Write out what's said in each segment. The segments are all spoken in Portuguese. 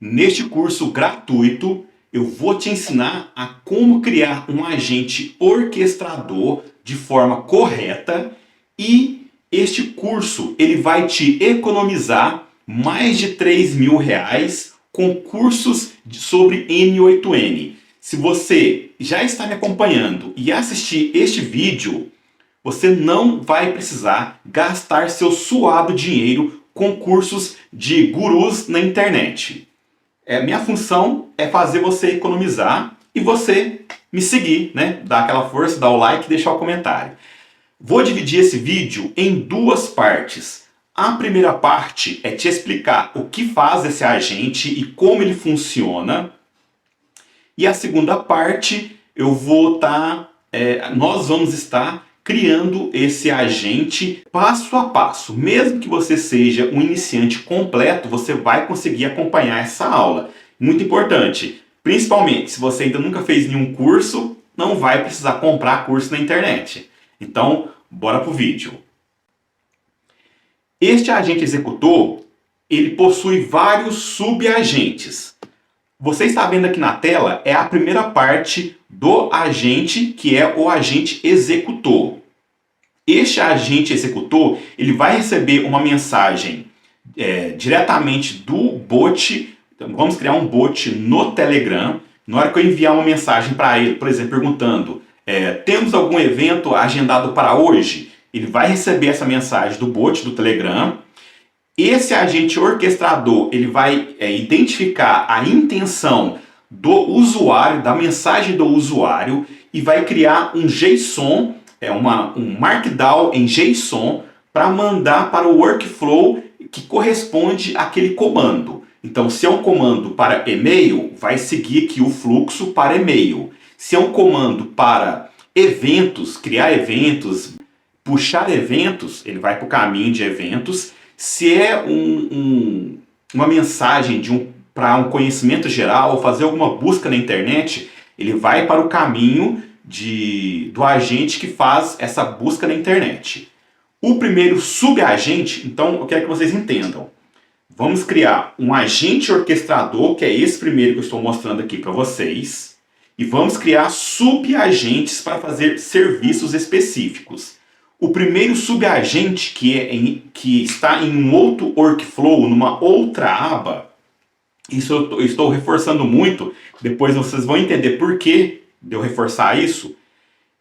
Neste curso gratuito, eu vou te ensinar a como criar um agente orquestrador de forma correta e este curso ele vai te economizar mais de R$ 3.000 com cursos sobre N8N. Se você já está me acompanhando e assistir este vídeo, você não vai precisar gastar seu suado dinheiro com cursos de gurus na internet. Minha função é fazer você economizar e você me seguir, né? Dar aquela força, dar o like e deixar o comentário. Vou dividir esse vídeo em duas partes. A primeira parte é te explicar o que faz esse agente e como ele funciona. E a segunda parte nós vamos estar criando esse agente passo a passo. Mesmo que você seja um iniciante completo, você vai conseguir acompanhar essa aula. Muito importante, principalmente se você ainda nunca fez nenhum curso, não vai precisar comprar curso na internet. Então, bora pro vídeo. Este agente executor, ele possui vários subagentes. Você está vendo aqui na tela é a primeira parte do agente, que é o agente executor. Este agente executor ele vai receber uma mensagem diretamente do bot. Então, vamos criar um bot no Telegram. Na hora que eu enviar uma mensagem para ele, por exemplo, perguntando temos algum evento agendado para hoje? Ele vai receber essa mensagem do bot do Telegram. Esse agente orquestrador ele vai identificar a intenção do usuário, da mensagem do usuário, e vai criar um JSON, um Markdown em JSON, para mandar para o workflow que corresponde àquele comando. Então, se é um comando para e-mail, vai seguir aqui o fluxo para e-mail. Se é um comando para eventos, criar eventos, puxar eventos, ele vai para o caminho de eventos. Se é uma mensagem para um conhecimento geral, ou fazer alguma busca na internet, ele vai para o caminho do agente que faz essa busca na internet. O primeiro subagente, então, eu quero que vocês entendam. Vamos criar um agente orquestrador, que é esse primeiro que eu estou mostrando aqui para vocês, e vamos criar subagentes para fazer serviços específicos. O primeiro subagente, que está em um outro workflow, numa outra aba, isso eu estou reforçando muito, depois vocês vão entender por que de eu reforçar isso.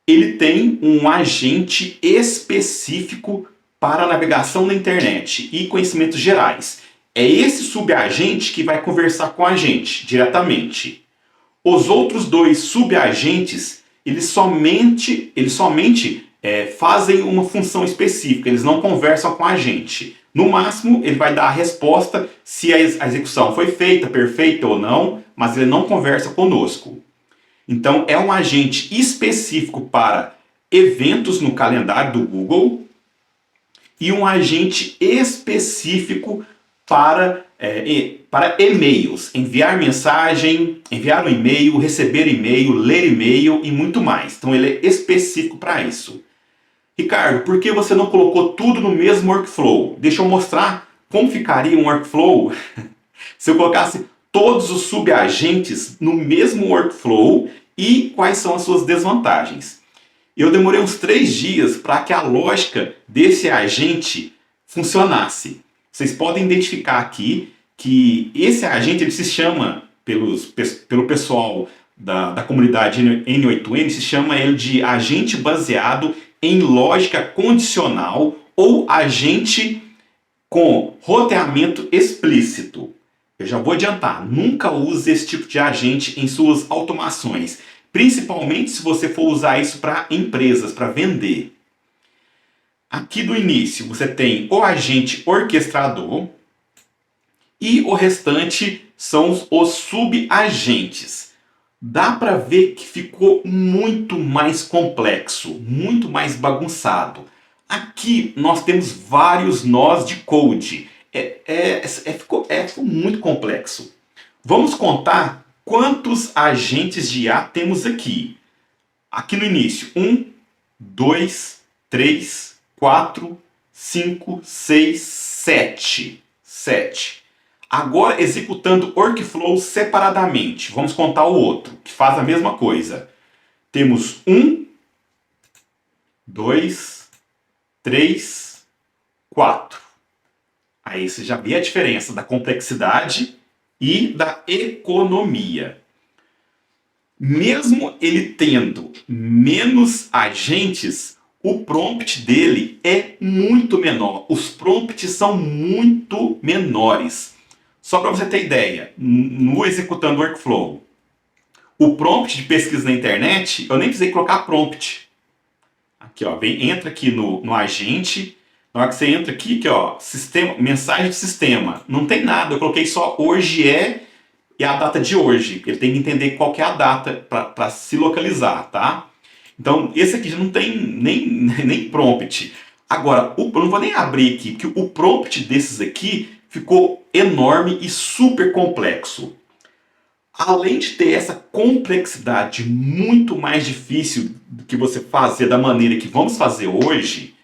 Ele tem um agente específico para navegação na internet e conhecimentos gerais. É esse subagente que vai conversar com a gente diretamente. Os outros dois subagentes, eles somente fazem uma função específica, eles não conversam com a gente. No máximo, ele vai dar a resposta se a execução foi feita, perfeita ou não, mas ele não conversa conosco. Então, é um agente específico para eventos no calendário do Google e um agente específico para e-mails, enviar mensagem, enviar um e-mail, receber e-mail, ler e-mail e muito mais. Então, ele é específico para isso. Ricardo, por que você não colocou tudo no mesmo workflow? Deixa eu mostrar como ficaria um workflow se eu colocasse todos os subagentes no mesmo workflow e quais são as suas desvantagens. Eu demorei uns 3 dias para que a lógica desse agente funcionasse. Vocês podem identificar aqui que esse agente ele se chama, pelo pessoal da comunidade N8N, se chama ele de agente baseado em lógica condicional ou agente com roteamento explícito. Eu já vou adiantar, nunca use esse tipo de agente em suas automações, principalmente se você for usar isso para empresas, para vender. Aqui do início você tem o agente orquestrador e o restante são os subagentes. Dá para ver que ficou muito mais complexo, muito mais bagunçado. Aqui nós temos vários nós de code. Ficou muito complexo. Vamos contar quantos agentes de IA temos aqui. Aqui no início, 1, 2, 3, 4, 5, 6, 7. Agora, executando workflows separadamente. Vamos contar o outro, que faz a mesma coisa. Temos 1, 2, 3, 4. Aí você já vê a diferença da complexidade e da economia. Mesmo ele tendo menos agentes, o prompt dele é muito menor. Os prompts são muito menores. Só para você ter ideia, no Executando Workflow, o prompt de pesquisa na internet, eu nem precisei colocar prompt. Aqui, ó, entra aqui no agente. Na hora que você entra aqui, ó, sistema, mensagem de sistema. Não tem nada, eu coloquei só hoje e a data de hoje. Ele tem que entender qual que é a data para se localizar, tá? Então, esse aqui já não tem nem prompt. Agora, eu não vou nem abrir aqui, porque o prompt desses aqui ficou enorme e super complexo. Além de ter essa complexidade muito mais difícil do que você fazer da maneira que vamos fazer hoje,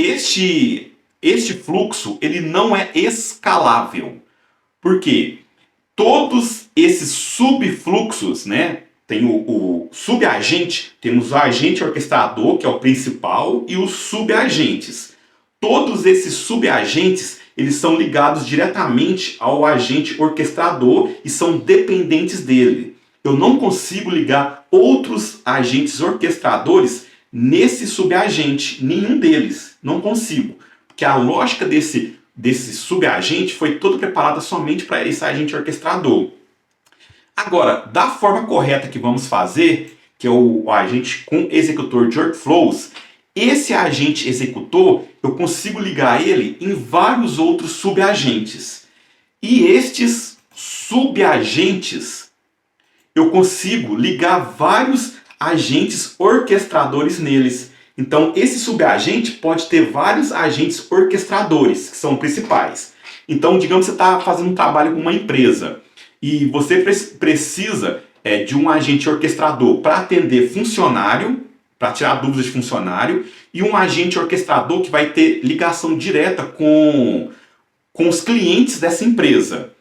este fluxo ele não é escalável. Por quê? Todos esses subfluxos, né? Tem o subagente, temos o agente orquestrador, que é o principal, e os subagentes. Todos esses subagentes, eles são ligados diretamente ao agente orquestrador e são dependentes dele. Eu não consigo ligar outros agentes orquestradores nesse subagente, nenhum deles, não consigo. Porque a lógica desse subagente foi toda preparada somente para esse agente orquestrador. Agora, da forma correta que vamos fazer, que é o agente com executor de workflows, esse agente executor, eu consigo ligar ele em vários outros subagentes. E estes subagentes, eu consigo ligar vários agentes orquestradores neles. Então, esse subagente pode ter vários agentes orquestradores, que são principais. Então, digamos que você está fazendo um trabalho com uma empresa e você precisa de um agente orquestrador para atender funcionário, para tirar dúvidas de funcionário, e um agente orquestrador que vai ter ligação direta com os clientes dessa empresa.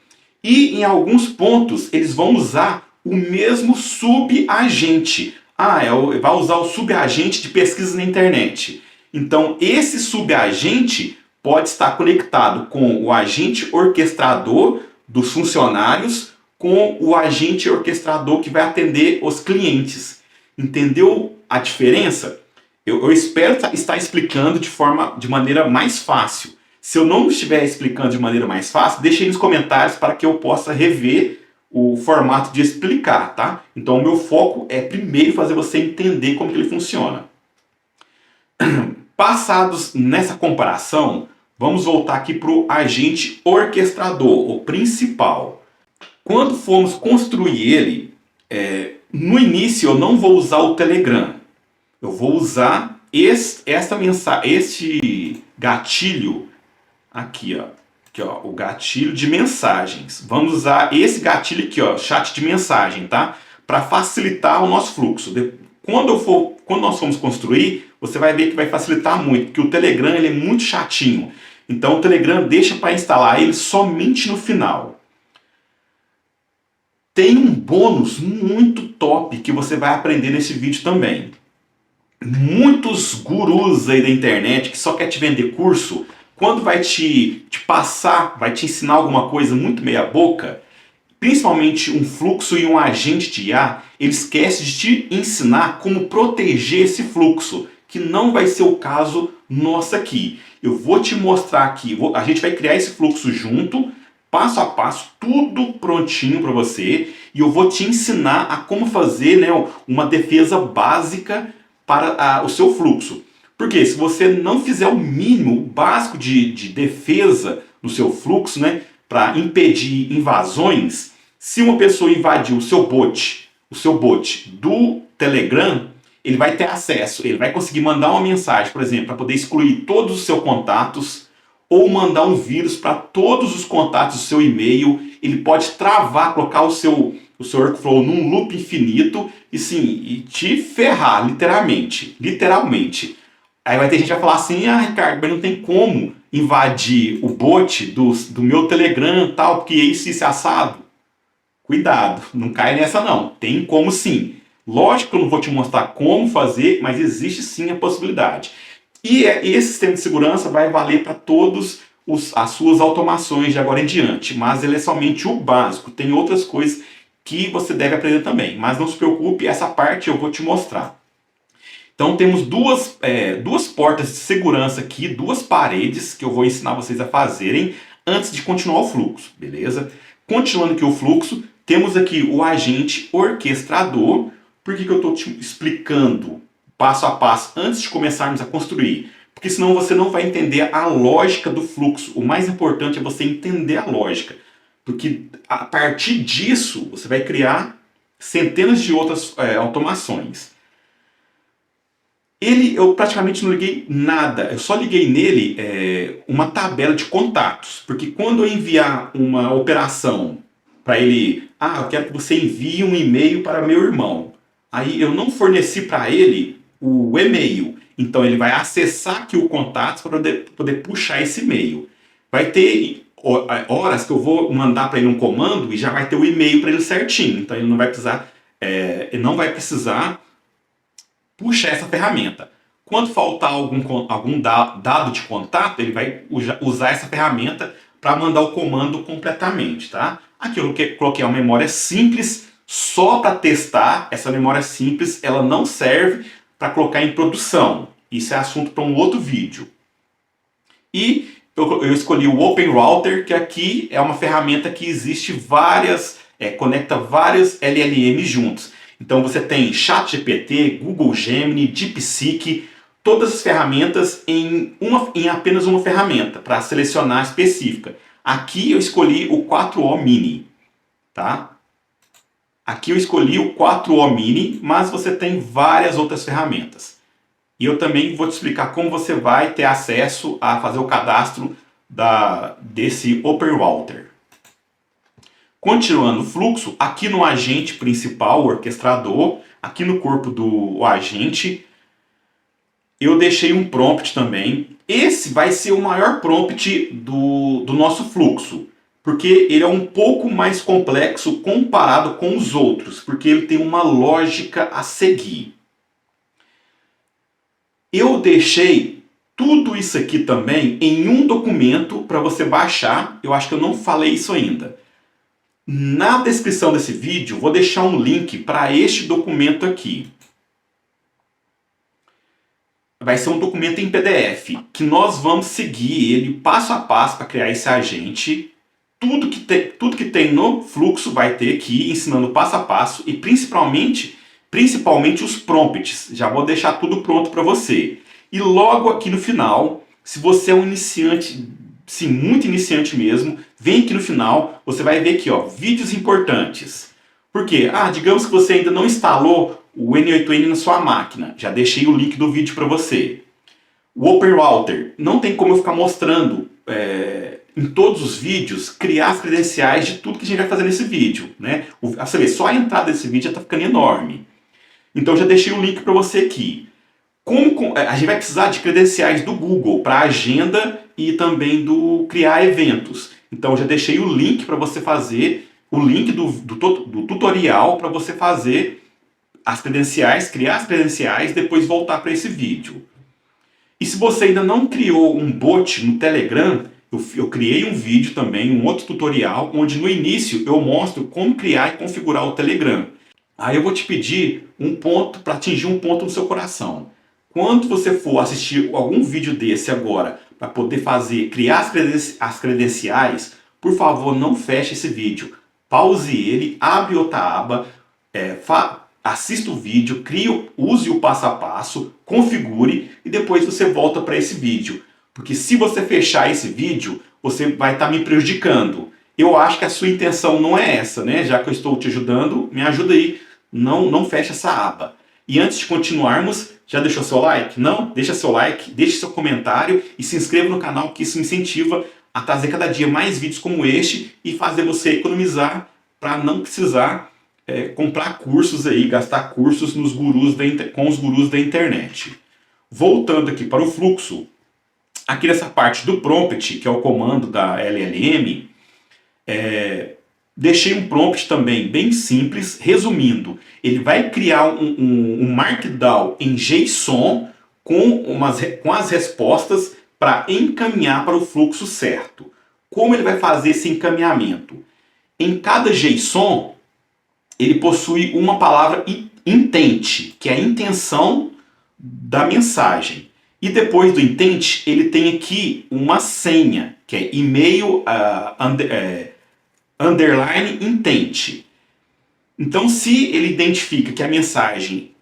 E em alguns pontos eles vão usar o mesmo subagente. Vai usar o subagente de pesquisa na internet. Então esse subagente pode estar conectado com o agente orquestrador dos funcionários, com o agente orquestrador que vai atender os clientes. Entendeu a diferença? Eu espero estar explicando de maneira mais fácil. Se eu não estiver explicando de maneira mais fácil, deixe aí nos comentários para que eu possa rever o formato de explicar, tá? Então o meu foco é primeiro fazer você entender como que ele funciona. Passados nessa comparação, vamos voltar aqui para o agente orquestrador, o principal. Quando formos construir ele, no início eu não vou usar o Telegram. Eu vou usar este gatilho aqui, ó. Aqui, ó, o gatilho de mensagens. Vamos usar esse gatilho aqui, ó, chat de mensagem, tá? Para facilitar o nosso fluxo. Quando nós formos construir, você vai ver que vai facilitar muito, porque o Telegram ele é muito chatinho. Então o Telegram deixa para instalar ele somente no final. Tem um bônus muito top que você vai aprender nesse vídeo também. Muitos gurus aí da internet que só quer te vender curso, quando vai te passar, vai te ensinar alguma coisa muito meia boca, principalmente um fluxo e um agente de IA, ele esquece de te ensinar como proteger esse fluxo, que não vai ser o caso nosso aqui. Eu vou te mostrar aqui, a gente vai criar esse fluxo junto, passo a passo, tudo prontinho para você, e eu vou te ensinar a como fazer, né, uma defesa básica para o seu fluxo. Porque se você não fizer o mínimo, o básico de defesa no seu fluxo, né, para impedir invasões, se uma pessoa invadir o seu bot do Telegram, ele vai ter acesso, ele vai conseguir mandar uma mensagem, por exemplo, para poder excluir todos os seus contatos, ou mandar um vírus para todos os contatos do seu e-mail. Ele pode travar, colocar o seu workflow num loop infinito e sim, e te ferrar, literalmente. Aí vai ter gente que vai falar assim, ah, Ricardo, mas não tem como invadir o bot do meu Telegram e tal, porque isso é assado. Cuidado, não cai nessa não. Tem como sim. Lógico que eu não vou te mostrar como fazer, mas existe sim a possibilidade. E esse sistema de segurança vai valer para todas as suas automações de agora em diante, mas ele é somente o básico. Tem outras coisas que você deve aprender também, mas não se preocupe, essa parte eu vou te mostrar. Então temos duas portas de segurança aqui, duas paredes que eu vou ensinar vocês a fazerem antes de continuar o fluxo, beleza? Continuando aqui o fluxo, temos aqui o agente orquestrador. Por que eu estou te explicando passo a passo antes de começarmos a construir? Porque senão você não vai entender a lógica do fluxo. O mais importante é você entender a lógica. Porque a partir disso você vai criar centenas de outras automações. Eu praticamente não liguei nada, eu só liguei nele uma tabela de contatos, porque quando eu enviar uma operação para ele, eu quero que você envie um e-mail para meu irmão, aí eu não forneci para ele o e-mail, então ele vai acessar aqui o contato para poder puxar esse e-mail. Vai ter horas que eu vou mandar para ele um comando e já vai ter o e-mail para ele certinho, então ele não vai precisar puxa essa ferramenta. Quando faltar algum dado de contato, ele vai usar essa ferramenta para mandar o comando completamente, tá? Aqui eu coloquei uma memória simples só para testar. Essa memória simples, ela não serve para colocar em produção. Isso é assunto para um outro vídeo. E eu escolhi o Open Router, que aqui é uma ferramenta que existe conecta várias LLM juntos. Então você tem ChatGPT, Google Gemini, DeepSeek, todas as ferramentas em apenas uma ferramenta para selecionar específica. Aqui eu escolhi o 4O Mini, tá? Aqui eu escolhi o 4O Mini, mas você tem várias outras ferramentas. E eu também vou te explicar como você vai ter acesso a fazer o cadastro desse Open Router. Continuando o fluxo, aqui no agente principal, o orquestrador, aqui no corpo do agente, eu deixei um prompt também. Esse vai ser o maior prompt do nosso fluxo, porque ele é um pouco mais complexo comparado com os outros, porque ele tem uma lógica a seguir. Eu deixei tudo isso aqui também em um documento para você baixar. Eu acho que eu não falei isso ainda. Na descrição desse vídeo, vou deixar um link para este documento aqui. Vai ser um documento em PDF, que nós vamos seguir ele passo a passo para criar esse agente. Tudo que tem no fluxo vai ter aqui, ensinando passo a passo, e principalmente os prompts. Já vou deixar tudo pronto para você. E logo aqui no final, se você é um iniciante, sim, muito iniciante mesmo, vem aqui no final, você vai ver aqui, ó, vídeos importantes. Por quê? Digamos que você ainda não instalou o N8N na sua máquina. Já deixei o link do vídeo para você. O Open Router, não tem como eu ficar mostrando em todos os vídeos, criar as credenciais de tudo que a gente vai fazer nesse vídeo, né? Você vê, só a entrada desse vídeo já está ficando enorme. Então já deixei o link para você aqui. A gente vai precisar de credenciais do Google para agenda e também do criar eventos. Então já deixei o link para você fazer, o link do tutorial para você fazer as credenciais, criar as credenciais, depois voltar para esse vídeo. E se você ainda não criou um bot no Telegram, eu criei um vídeo também, um outro tutorial, onde no início eu mostro como criar e configurar o Telegram. Aí eu vou te pedir um ponto para atingir um ponto no seu coração. Quando você for assistir algum vídeo desse agora, para poder criar as credenciais, por favor, não feche esse vídeo. Pause ele, abre outra aba, assista o vídeo, use o passo a passo, configure e depois você volta para esse vídeo. Porque se você fechar esse vídeo, você vai estar me prejudicando. Eu acho que a sua intenção não é essa, né? Já que eu estou te ajudando, me ajuda aí. Não feche essa aba. E antes de continuarmos, já deixou seu like? Não? Deixa seu like, deixe seu comentário e se inscreva no canal, que isso me incentiva a trazer cada dia mais vídeos como este e fazer você economizar para não precisar comprar cursos aí, gastar cursos com os gurus da internet. voltando aqui para o fluxo, aqui nessa parte do prompt, que é o comando da LLM, deixei um prompt também bem simples. Resumindo, ele vai criar um Markdown em JSON com as respostas para encaminhar para o fluxo certo. Como ele vai fazer esse encaminhamento? Em cada JSON, ele possui uma palavra intent, que é a intenção da mensagem. E depois do intent, ele tem aqui uma senha, que é e-mail underline intent. Então, se ele identifica que a mensagem,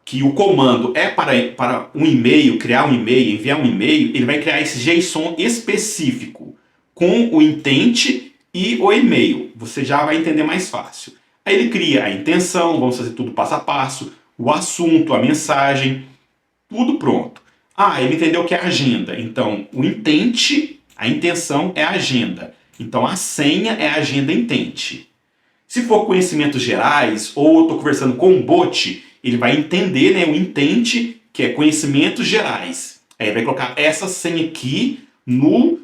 que o comando é para um e-mail, criar um e-mail, enviar um e-mail, ele vai criar esse JSON específico com o intent e o e-mail. Você já vai entender mais fácil. Aí ele cria a intenção, vamos fazer tudo passo a passo, o assunto, a mensagem, tudo pronto. Ele entendeu que é agenda. Então, o intent, a intenção é a agenda. Então, a senha é a agenda intent. Se for conhecimentos gerais, ou eu estou conversando com um bot, ele vai entender, né, o intent, que é conhecimentos gerais. Aí ele vai colocar essa senha aqui no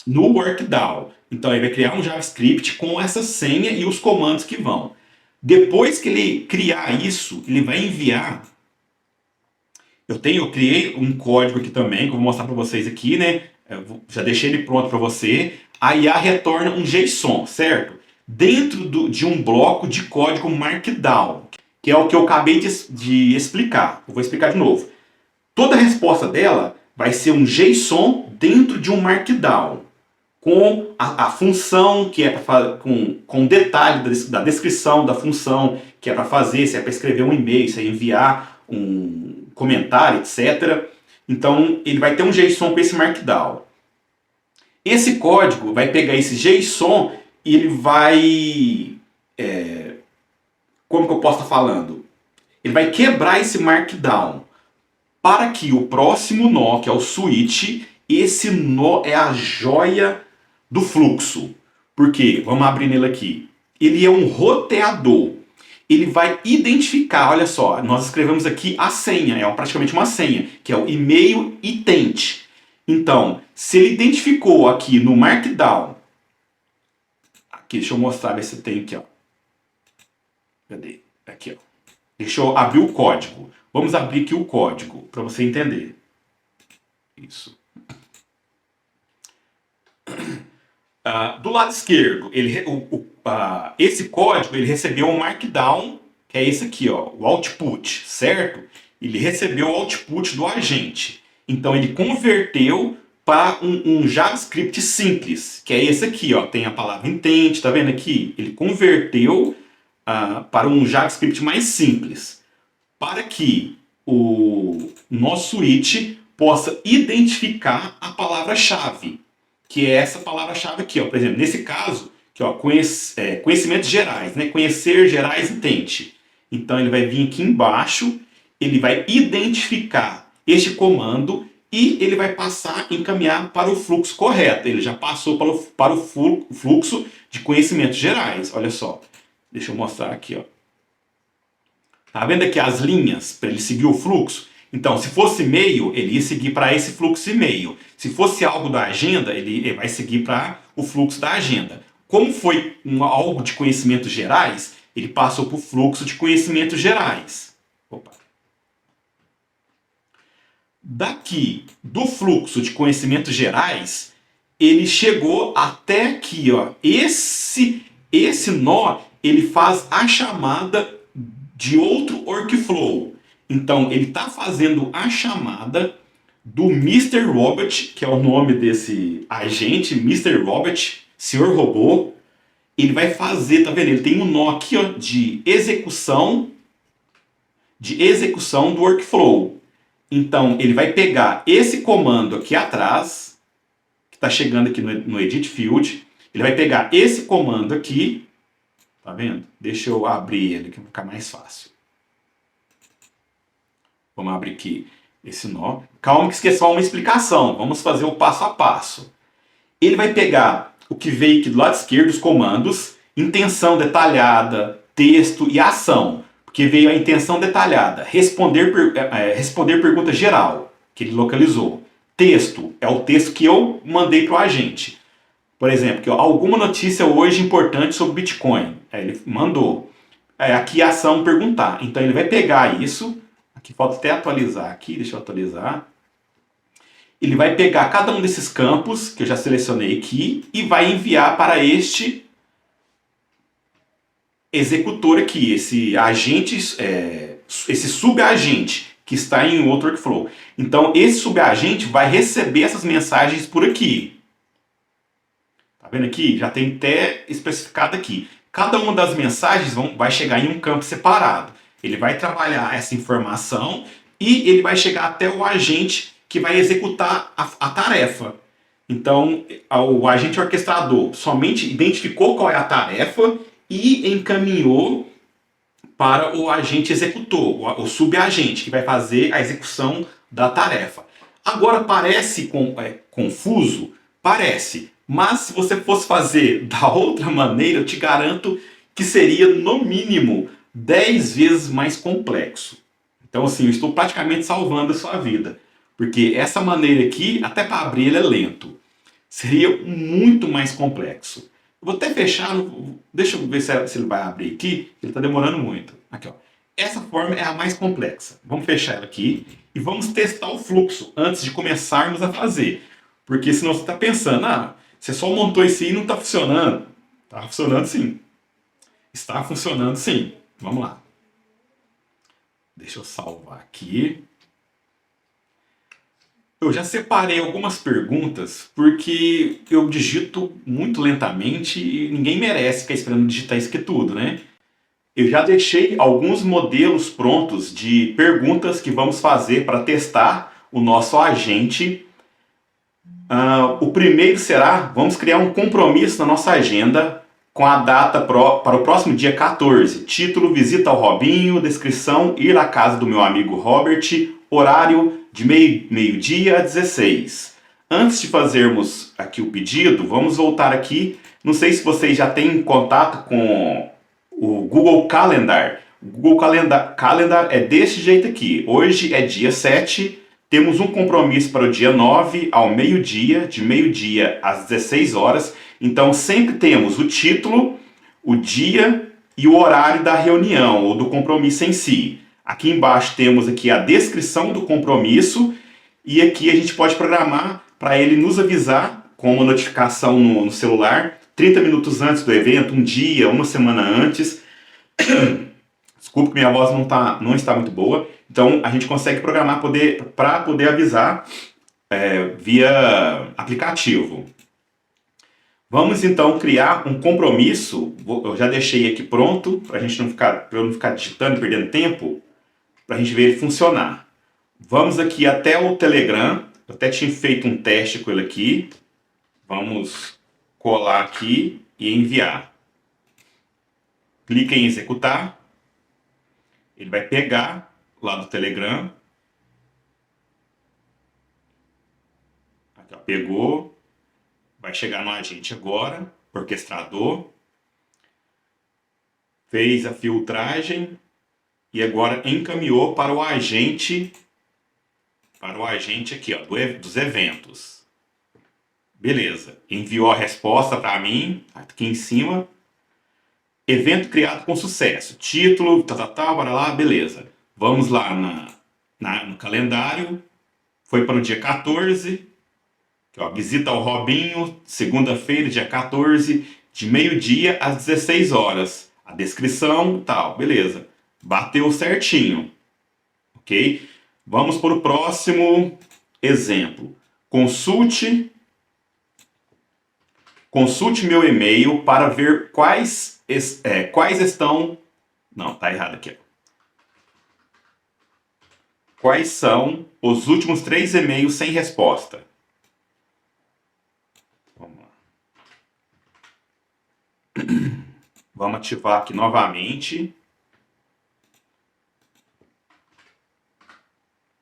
Workdown. Então ele vai criar um JavaScript com essa senha e os comandos que vão. Depois que ele criar isso, ele vai enviar. Eu criei um código aqui também, que eu vou mostrar para vocês aqui, né? Já deixei ele pronto para você. A IA retorna um JSON, certo? Dentro de um bloco de código Markdown, que é o que eu acabei de explicar. Eu vou explicar de novo. Toda a resposta dela vai ser um JSON dentro de um Markdown, com a função, que é para com detalhe da descrição da função, que é para fazer, se é para escrever um e-mail, se é enviar um comentário, etc. Então, ele vai ter um JSON com esse Markdown. Esse código vai pegar esse JSON e ele vai... como que eu posso estar falando? Ele vai quebrar esse Markdown para que o próximo nó, que é o switch, esse nó é a joia do fluxo. Por quê? Vamos abrir nele aqui. Ele é um roteador. Ele vai identificar, olha só, nós escrevemos aqui a senha, praticamente uma senha, que é o e-mail intent. Então, se ele identificou aqui no Markdown, aqui, deixa eu mostrar, ver se tem aqui, ó. Cadê? Aqui, ó. Deixa eu abrir o código. Vamos abrir aqui o código, para você entender. Isso. Do lado esquerdo, esse código ele recebeu um Markdown, que é esse aqui, ó, o output, certo? Ele recebeu o output do agente. Então ele converteu para um JavaScript simples, que é esse aqui, ó, tem a palavra intent, tá vendo aqui? Ele converteu para um JavaScript mais simples, para que o nosso switch possa identificar a palavra-chave, que é essa palavra-chave aqui, ó. Por exemplo, nesse caso, aqui, ó, conhecimentos gerais, né? Conhecer gerais intent. Então ele vai vir aqui embaixo, ele vai identificar este comando e ele vai passar a encaminhar para o fluxo correto. Ele já passou para o fluxo de conhecimentos gerais. Olha só, deixa eu mostrar aqui, ó. Tá vendo aqui as linhas para ele seguir o fluxo? Então, se fosse e-mail, ele ia seguir para esse fluxo e-mail. Se fosse algo da agenda, ele vai seguir para o fluxo da agenda. Como foi algo de conhecimentos gerais, ele passou para o fluxo de conhecimentos gerais. Opa. Daqui, do fluxo de conhecimentos gerais, ele chegou até aqui, ó. Esse nó, ele faz a chamada de outro workflow. Então, ele está fazendo a chamada do Mr. Robot, que é o nome desse agente, Mr. Robot, Senhor Robô. Ele vai fazer, tá vendo? Ele tem um nó aqui, ó, de execução do workflow. Então, ele vai pegar esse comando aqui atrás, que está chegando aqui no Edit Field. Ele vai pegar esse comando aqui, tá vendo? Deixa eu abrir ele, que vai ficar mais fácil. Vamos abrir aqui esse nó. Calma que esqueci uma explicação. Vamos fazer o passo a passo. Ele vai pegar o que veio aqui do lado esquerdo, os comandos, intenção detalhada, texto e ação. porque veio a intenção detalhada. Responder pergunta geral, que ele localizou. Texto é o texto que eu mandei para o agente. Por exemplo, que alguma notícia hoje importante sobre Bitcoin. Aí ele mandou. Aqui a ação perguntar. Então ele vai pegar isso. Aqui falta até atualizar aqui. Deixa eu atualizar. Ele vai pegar cada um desses campos que eu já selecionei aqui e vai enviar para este executor aqui, esse agente, esse subagente que está em outro workflow. Então esse subagente vai receber essas mensagens por aqui. Tá vendo aqui? Já tem até especificado aqui. Cada uma das mensagens vai chegar em um campo separado. Ele vai trabalhar essa informação e ele vai chegar até o agente que vai executar a tarefa. Então, o agente orquestrador somente identificou qual é a tarefa e encaminhou para o agente executor, o subagente, que vai fazer a execução da tarefa. Agora parece confuso? Parece. Mas se você fosse fazer da outra maneira, eu te garanto que seria, no mínimo, 10 vezes mais complexo. Então, assim, eu estou praticamente salvando a sua vida. Porque essa maneira aqui, até para abrir, ele é lento. Seria muito mais complexo. Eu vou até fechar, deixa eu ver se ele vai abrir aqui, ele está demorando muito. Aqui, ó. Essa forma é a mais complexa. Vamos fechar ela aqui e vamos testar o fluxo antes de começarmos a fazer. Porque senão você está pensando, você só montou isso aí e não está funcionando. Está funcionando sim. Está funcionando sim. Vamos lá. Deixa eu salvar aqui. Eu já separei algumas perguntas porque eu digito muito lentamente e ninguém merece ficar esperando digitar isso aqui tudo, né? Eu já deixei alguns modelos prontos de perguntas que vamos fazer para testar o nosso agente. O primeiro será, vamos criar um compromisso na nossa agenda com a data para o próximo dia 14. Título, visita ao Robinho, descrição, ir à casa do meu amigo Robert, horário de meio-dia a 16. Antes de fazermos aqui o pedido, vamos voltar aqui. Não sei se vocês já têm contato com o Google Calendar. O Google Calendar é desse jeito aqui. Hoje é dia 7. Temos um compromisso para o dia 9 ao meio-dia, de meio-dia às 16 horas. Então sempre temos o título, o dia e o horário da reunião ou do compromisso em si. Aqui embaixo temos aqui a descrição do compromisso e aqui a gente pode programar para ele nos avisar com uma notificação no celular 30 minutos antes do evento, um dia, uma semana antes. Desculpa que minha voz não está muito boa. Então a gente consegue programar para poder avisar via aplicativo. Vamos então criar um compromisso. Eu já deixei aqui pronto para eu não ficar digitando e perdendo tempo, para a gente ver ele funcionar. Vamos aqui até o Telegram. Eu até tinha feito um teste com ele aqui. Vamos colar aqui e enviar. Clica em executar. Ele vai pegar lá do Telegram. Aqui, ó, pegou. Vai chegar no agente agora, orquestrador. Fez a filtragem e agora encaminhou para o agente aqui, ó, dos eventos. Beleza. Enviou a resposta para mim, aqui em cima. Evento criado com sucesso. Título, bora lá, beleza. Vamos lá no calendário. Foi para o dia 14. Aqui, ó, visita ao Robinho, segunda-feira, dia 14, de meio-dia às 16 horas. A descrição, tal, beleza. Bateu certinho. Ok? Vamos para o próximo exemplo. Consulte meu e-mail para ver quais estão... Não, tá errado aqui. Quais são os últimos 3 e-mails sem resposta? Vamos lá. Vamos ativar aqui novamente.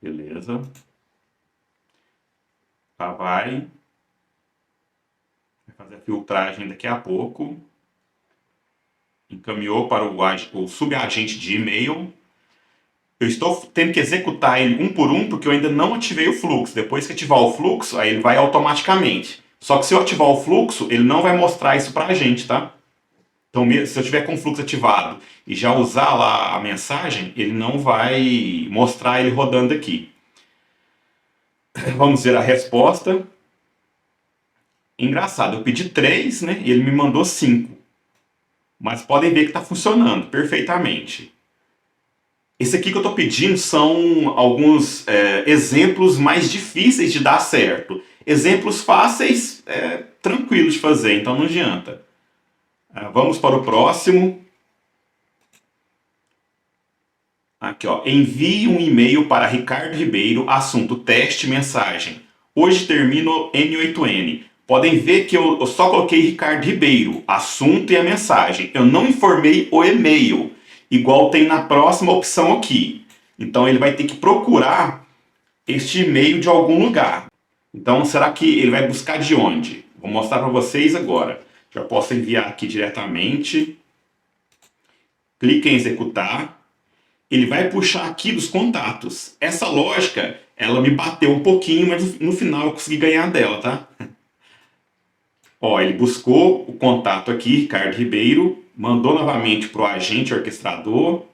Beleza. Tá, vai fazer a filtragem daqui a pouco. encaminhou para o subagente de e-mail. Eu estou tendo que executar ele um por um porque eu ainda não ativei o fluxo. Depois que ativar o fluxo, aí ele vai automaticamente. Só que se eu ativar o fluxo, ele não vai mostrar isso para a gente, tá? Então, se eu tiver com o fluxo ativado e já usar lá a mensagem, ele não vai mostrar ele rodando aqui. Vamos ver a resposta. Engraçado, eu pedi 3, né? E ele me mandou 5. Mas podem ver que está funcionando perfeitamente. Esse aqui que eu estou pedindo são alguns exemplos mais difíceis de dar certo. Exemplos fáceis, tranquilos de fazer, então não adianta. Vamos para o próximo. Aqui, ó. Envie um e-mail para Ricardo Ribeiro, assunto teste mensagem. Hoje termino N8N. Podem ver que eu só coloquei Ricardo Ribeiro, assunto e a mensagem. Eu não informei o e-mail, igual tem na próxima opção aqui. Então ele vai ter que procurar este e-mail de algum lugar. Então será que ele vai buscar de onde? Vou mostrar para vocês agora. Já posso enviar aqui diretamente. Clique em executar. Ele vai puxar aqui dos contatos. Essa lógica, ela me bateu um pouquinho, mas no final eu consegui ganhar dela, tá? Ó, ele buscou o contato aqui, Ricardo Ribeiro, mandou novamente para o agente orquestrador.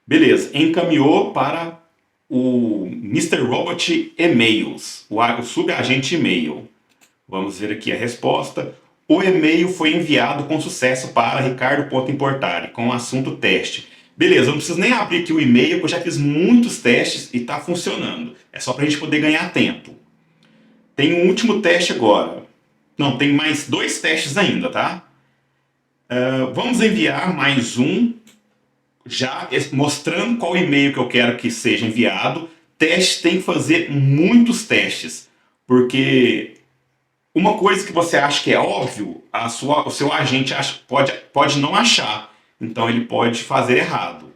Beleza, encaminhou para o Mr. Robot E-mails, o subagente e-mail. Vamos ver aqui a resposta. O e-mail foi enviado com sucesso para ricardo.importare, com o assunto teste. Beleza, eu não preciso nem abrir aqui o e-mail, porque eu já fiz muitos testes e está funcionando. É só para a gente poder ganhar tempo. Tem um último teste agora. Não, tem mais 2 testes ainda, tá? Vamos enviar mais um, já mostrando qual e-mail que eu quero que seja enviado. Teste tem que fazer muitos testes, porque uma coisa que você acha que é óbvio, o seu agente pode não achar. Então ele pode fazer errado.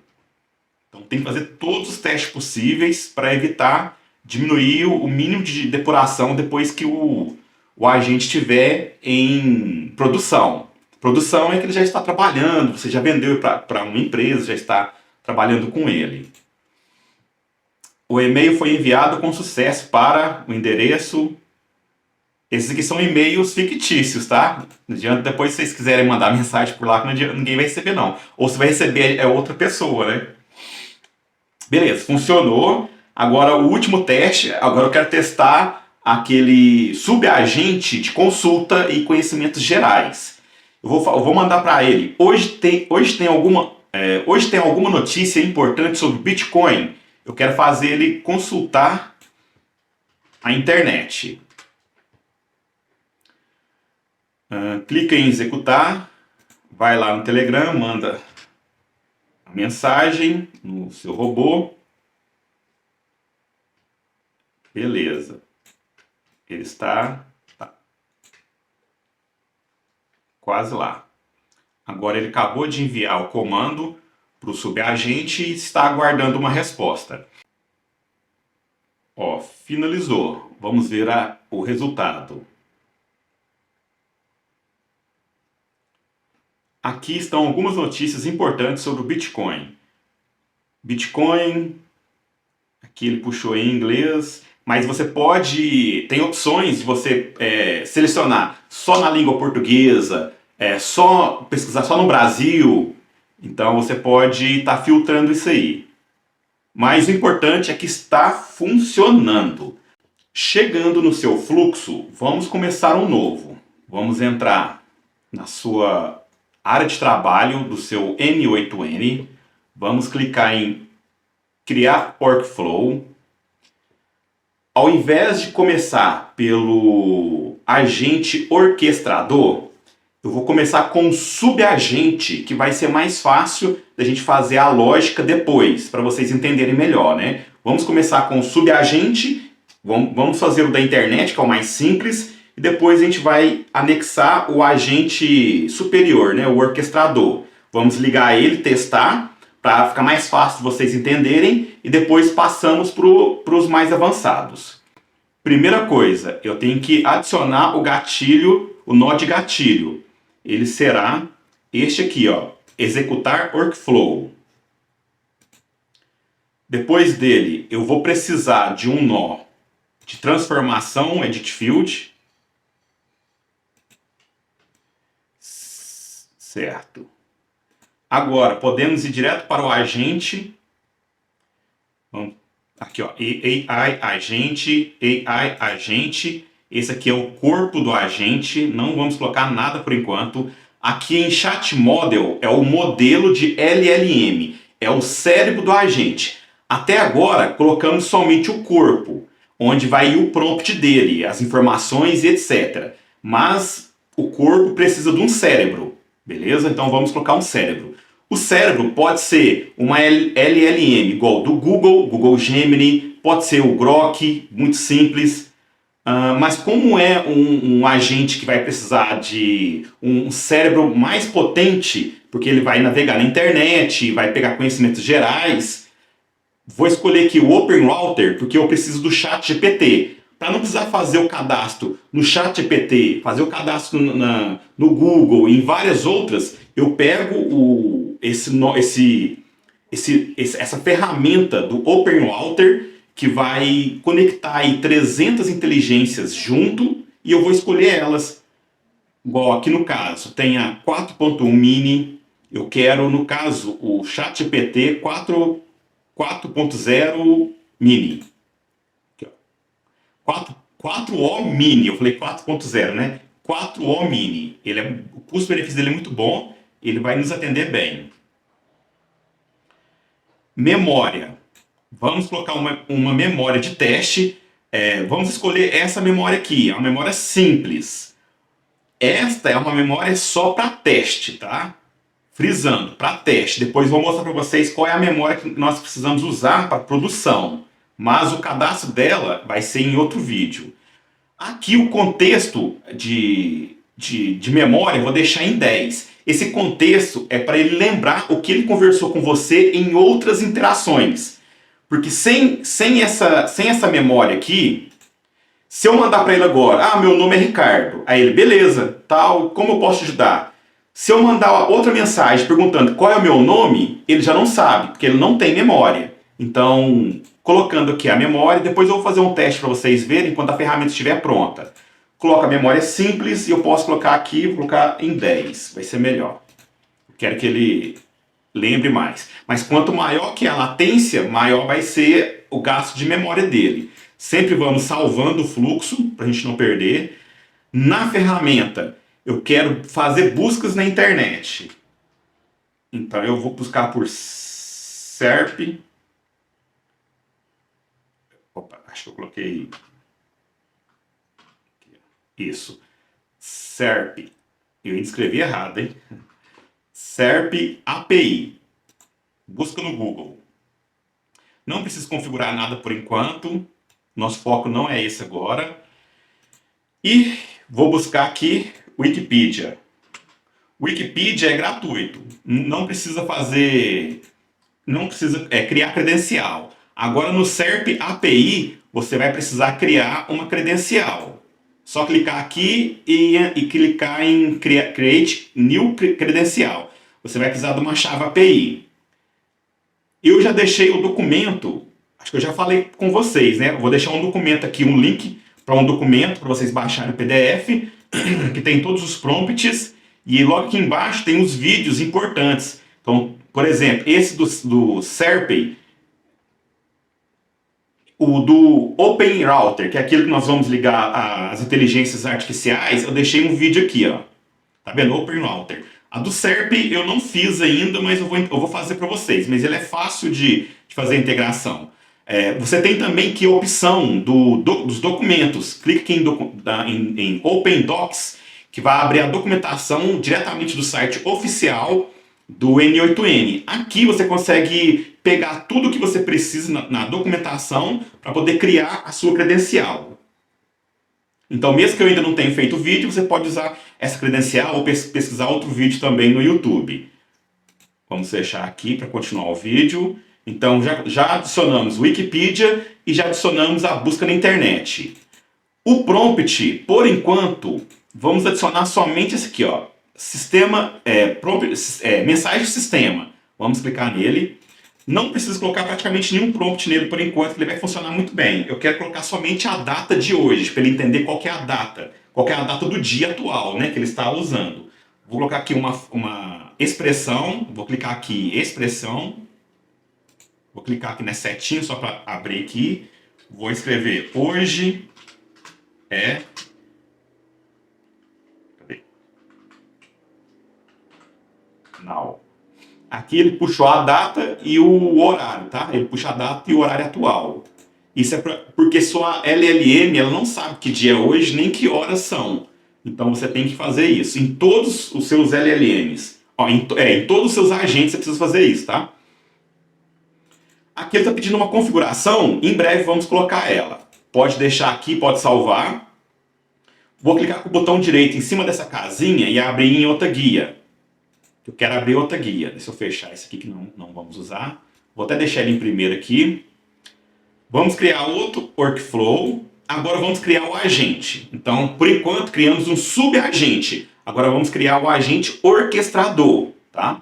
Então tem que fazer todos os testes possíveis para evitar diminuir o mínimo de depuração depois que o agente estiver em produção. Produção é que ele já está trabalhando, você já vendeu para uma empresa, já está trabalhando com ele. O e-mail foi enviado com sucesso para o endereço. Esses aqui são e-mails fictícios, tá? Não adianta depois, se vocês quiserem mandar mensagem por lá, que ninguém vai receber, não. Ou se vai receber é outra pessoa, né? Beleza, funcionou. Agora o último teste, agora eu quero testar aquele subagente de consulta e conhecimentos gerais. Eu vou mandar para ele. Hoje tem alguma notícia importante sobre Bitcoin. Eu quero fazer ele consultar a internet. Clica em executar, vai lá no Telegram, manda a mensagem no seu robô. Beleza. Ele está quase lá. Agora ele acabou de enviar o comando para o subagente e está aguardando uma resposta. Ó, finalizou. Vamos ver o resultado. Aqui estão algumas notícias importantes sobre o Bitcoin. Bitcoin, aqui ele puxou em inglês, mas você tem opções de você selecionar só na língua portuguesa, só pesquisar só no Brasil. Então você pode estar filtrando isso aí. Mas o importante é que está funcionando. Chegando no seu fluxo, vamos começar um novo. Vamos entrar na sua área de trabalho do seu N8N. Vamos clicar em criar workflow. Ao invés de começar pelo agente orquestrador, eu vou começar com um subagente, que vai ser mais fácil da gente fazer a lógica depois, para vocês entenderem melhor, né? Vamos começar com o subagente, vamos fazer o da internet, que é o mais simples, e depois a gente vai anexar o agente superior, né? O orquestrador. Vamos ligar ele, testar, para ficar mais fácil de vocês entenderem, e depois passamos para os mais avançados. Primeira coisa, eu tenho que adicionar o gatilho, o nó de gatilho. Ele será este aqui, ó, executar workflow. Depois dele, eu vou precisar de um nó de transformação edit field. Certo. Agora, podemos ir direto para o agente. Aqui, ó, AI agente, AI agente. Esse aqui é o corpo do agente. Não vamos colocar nada por enquanto. Aqui em Chat Model é o modelo de LLM. É o cérebro do agente. Até agora, colocamos somente o corpo, onde vai ir o prompt dele, as informações e etc. Mas o corpo precisa de um cérebro, beleza? Então vamos colocar um cérebro. O cérebro pode ser uma LLM igual do Google, Google Gemini, pode ser o Grok, muito simples. Mas como é um agente que vai precisar de um cérebro mais potente, porque ele vai navegar na internet, vai pegar conhecimentos gerais, vou escolher aqui o Open Router, porque eu preciso do ChatGPT. Para não precisar fazer o cadastro no ChatGPT, fazer o cadastro no Google e em várias outras, eu pego essa ferramenta do Open Router, que vai conectar aí 300 inteligências junto, e eu vou escolher elas. Igual aqui no caso, tem a 4.1 mini, eu quero, no caso, o ChatGPT 4.0 mini. 4O mini, eu falei 4.0, né? 4O mini. O custo-benefício dele é muito bom, ele vai nos atender bem. Memória. Vamos colocar uma memória de teste. Vamos escolher essa memória aqui, é uma memória simples. Esta é uma memória só para teste, tá? Frisando, para teste. Depois vou mostrar para vocês qual é a memória que nós precisamos usar para produção. Mas o cadastro dela vai ser em outro vídeo. Aqui o contexto de memória eu vou deixar em 10. Esse contexto é para ele lembrar o que ele conversou com você em outras interações. Porque sem essa memória aqui, se eu mandar para ele agora, meu nome é Ricardo, aí ele, beleza, tal, como eu posso te ajudar? Se eu mandar outra mensagem perguntando qual é o meu nome, ele já não sabe, porque ele não tem memória. Então, colocando aqui a memória, depois eu vou fazer um teste para vocês verem quando a ferramenta estiver pronta. Coloco a memória simples e eu posso colocar aqui, vou colocar em 10, vai ser melhor. Quero que ele lembre mais. Mas quanto maior que a latência, maior vai ser o gasto de memória dele. Sempre vamos salvando o fluxo, para a gente não perder. Na ferramenta, eu quero fazer buscas na internet. Então eu vou buscar por SERP. Opa, acho que eu coloquei... Isso. SERP. Eu escrevi errado, hein? SERP API. Busca no Google. Não preciso configurar nada por enquanto. Nosso foco não é esse agora. E vou buscar aqui Wikipedia. Wikipedia é gratuito. Não precisa criar credencial. Agora no SERP API, você vai precisar criar uma credencial. Só clicar aqui e clicar em Create New Credencial. Você vai precisar de uma chave API. Eu já deixei o documento, acho que eu já falei com vocês, né? Eu vou deixar um documento aqui, um link para um documento para vocês baixarem o PDF, que tem todos os prompts, e logo aqui embaixo tem os vídeos importantes. Então, por exemplo, esse do SERP, o do Open Router, que é aquilo que nós vamos ligar às inteligências artificiais, eu deixei um vídeo aqui, ó. Tá vendo? Open Router. A do SERP eu não fiz ainda, mas eu vou fazer para vocês. Mas ele é fácil de fazer a integração. Você tem também aqui a opção dos documentos. Clique em Open Docs, que vai abrir a documentação diretamente do site oficial do N8N. Aqui você consegue pegar tudo que você precisa na documentação para poder criar a sua credencial. Então, mesmo que eu ainda não tenha feito o vídeo, você pode usar essa credencial ou pesquisar outro vídeo também no YouTube. Vamos fechar aqui para continuar o vídeo. Então, já adicionamos Wikipedia e já adicionamos a busca na internet. O prompt, por enquanto, vamos adicionar somente esse aqui, ó. sistema, mensagem do sistema. Vamos clicar nele. Não preciso colocar praticamente nenhum prompt nele por enquanto, que ele vai funcionar muito bem. Eu quero colocar somente a data de hoje, para ele entender qual que é a data. Qual que é a data do dia atual, né, que ele está usando. Vou colocar aqui uma expressão. Vou clicar aqui, expressão. Vou clicar aqui nessa setinha só para abrir aqui. Vou escrever hoje é... Cadê? Now. Aqui ele puxou a data e o horário, tá? Ele puxa a data e o horário atual. Isso é porque sua LLM ela não sabe que dia é hoje nem que horas são. Então você tem que fazer isso em todos os seus LLMs. Ó, em todos os seus agentes você precisa fazer isso, tá? Aqui ele está pedindo uma configuração, em breve vamos colocar ela. Pode deixar aqui, pode salvar. Vou clicar com o botão direito em cima dessa casinha e abrir em outra guia. Eu quero abrir outra guia. Deixa eu fechar esse aqui que não vamos usar. Vou até deixar ele em primeiro aqui. Vamos criar outro workflow. Agora vamos criar o agente. Então, por enquanto, criamos um subagente. Agora vamos criar o agente orquestrador, tá?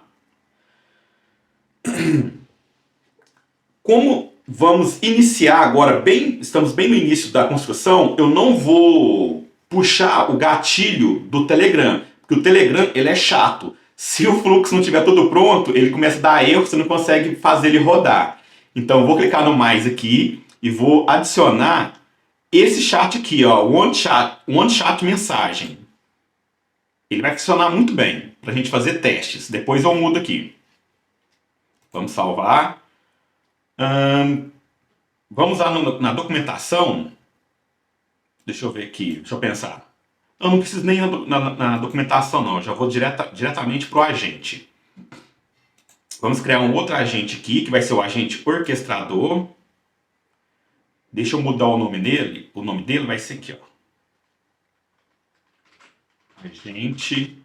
Como vamos iniciar agora, estamos bem no início da construção, eu não vou puxar o gatilho do Telegram, porque o Telegram ele é chato. Se o fluxo não estiver todo pronto, ele começa a dar erro, você não consegue fazer ele rodar. Então eu vou clicar no mais aqui e vou adicionar esse chat aqui, ó, One Chat mensagem. Ele vai funcionar muito bem para a gente fazer testes. Depois eu mudo aqui. Vamos salvar. Vamos lá na documentação. Deixa eu ver aqui, deixa eu pensar. Eu não preciso nem na documentação não, eu já vou diretamente para o agente. Vamos criar um outro agente aqui, que vai ser o agente orquestrador. Deixa eu mudar o nome dele. O nome dele vai ser aqui, ó. Agente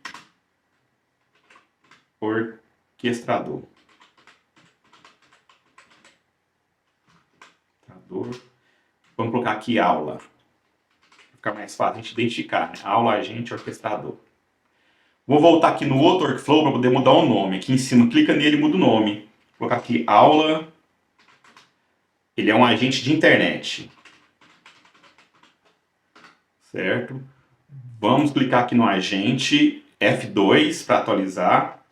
orquestrador. Vamos colocar aqui aula. Vai ficar mais fácil a gente identificar, né? Aula, agente, orquestrador. Vou voltar aqui no outro workflow para poder mudar o nome. Aqui em cima, clica nele e muda o nome. Vou colocar aqui aula. Ele é um agente de internet. Certo? Vamos clicar aqui no agente F2 para atualizar.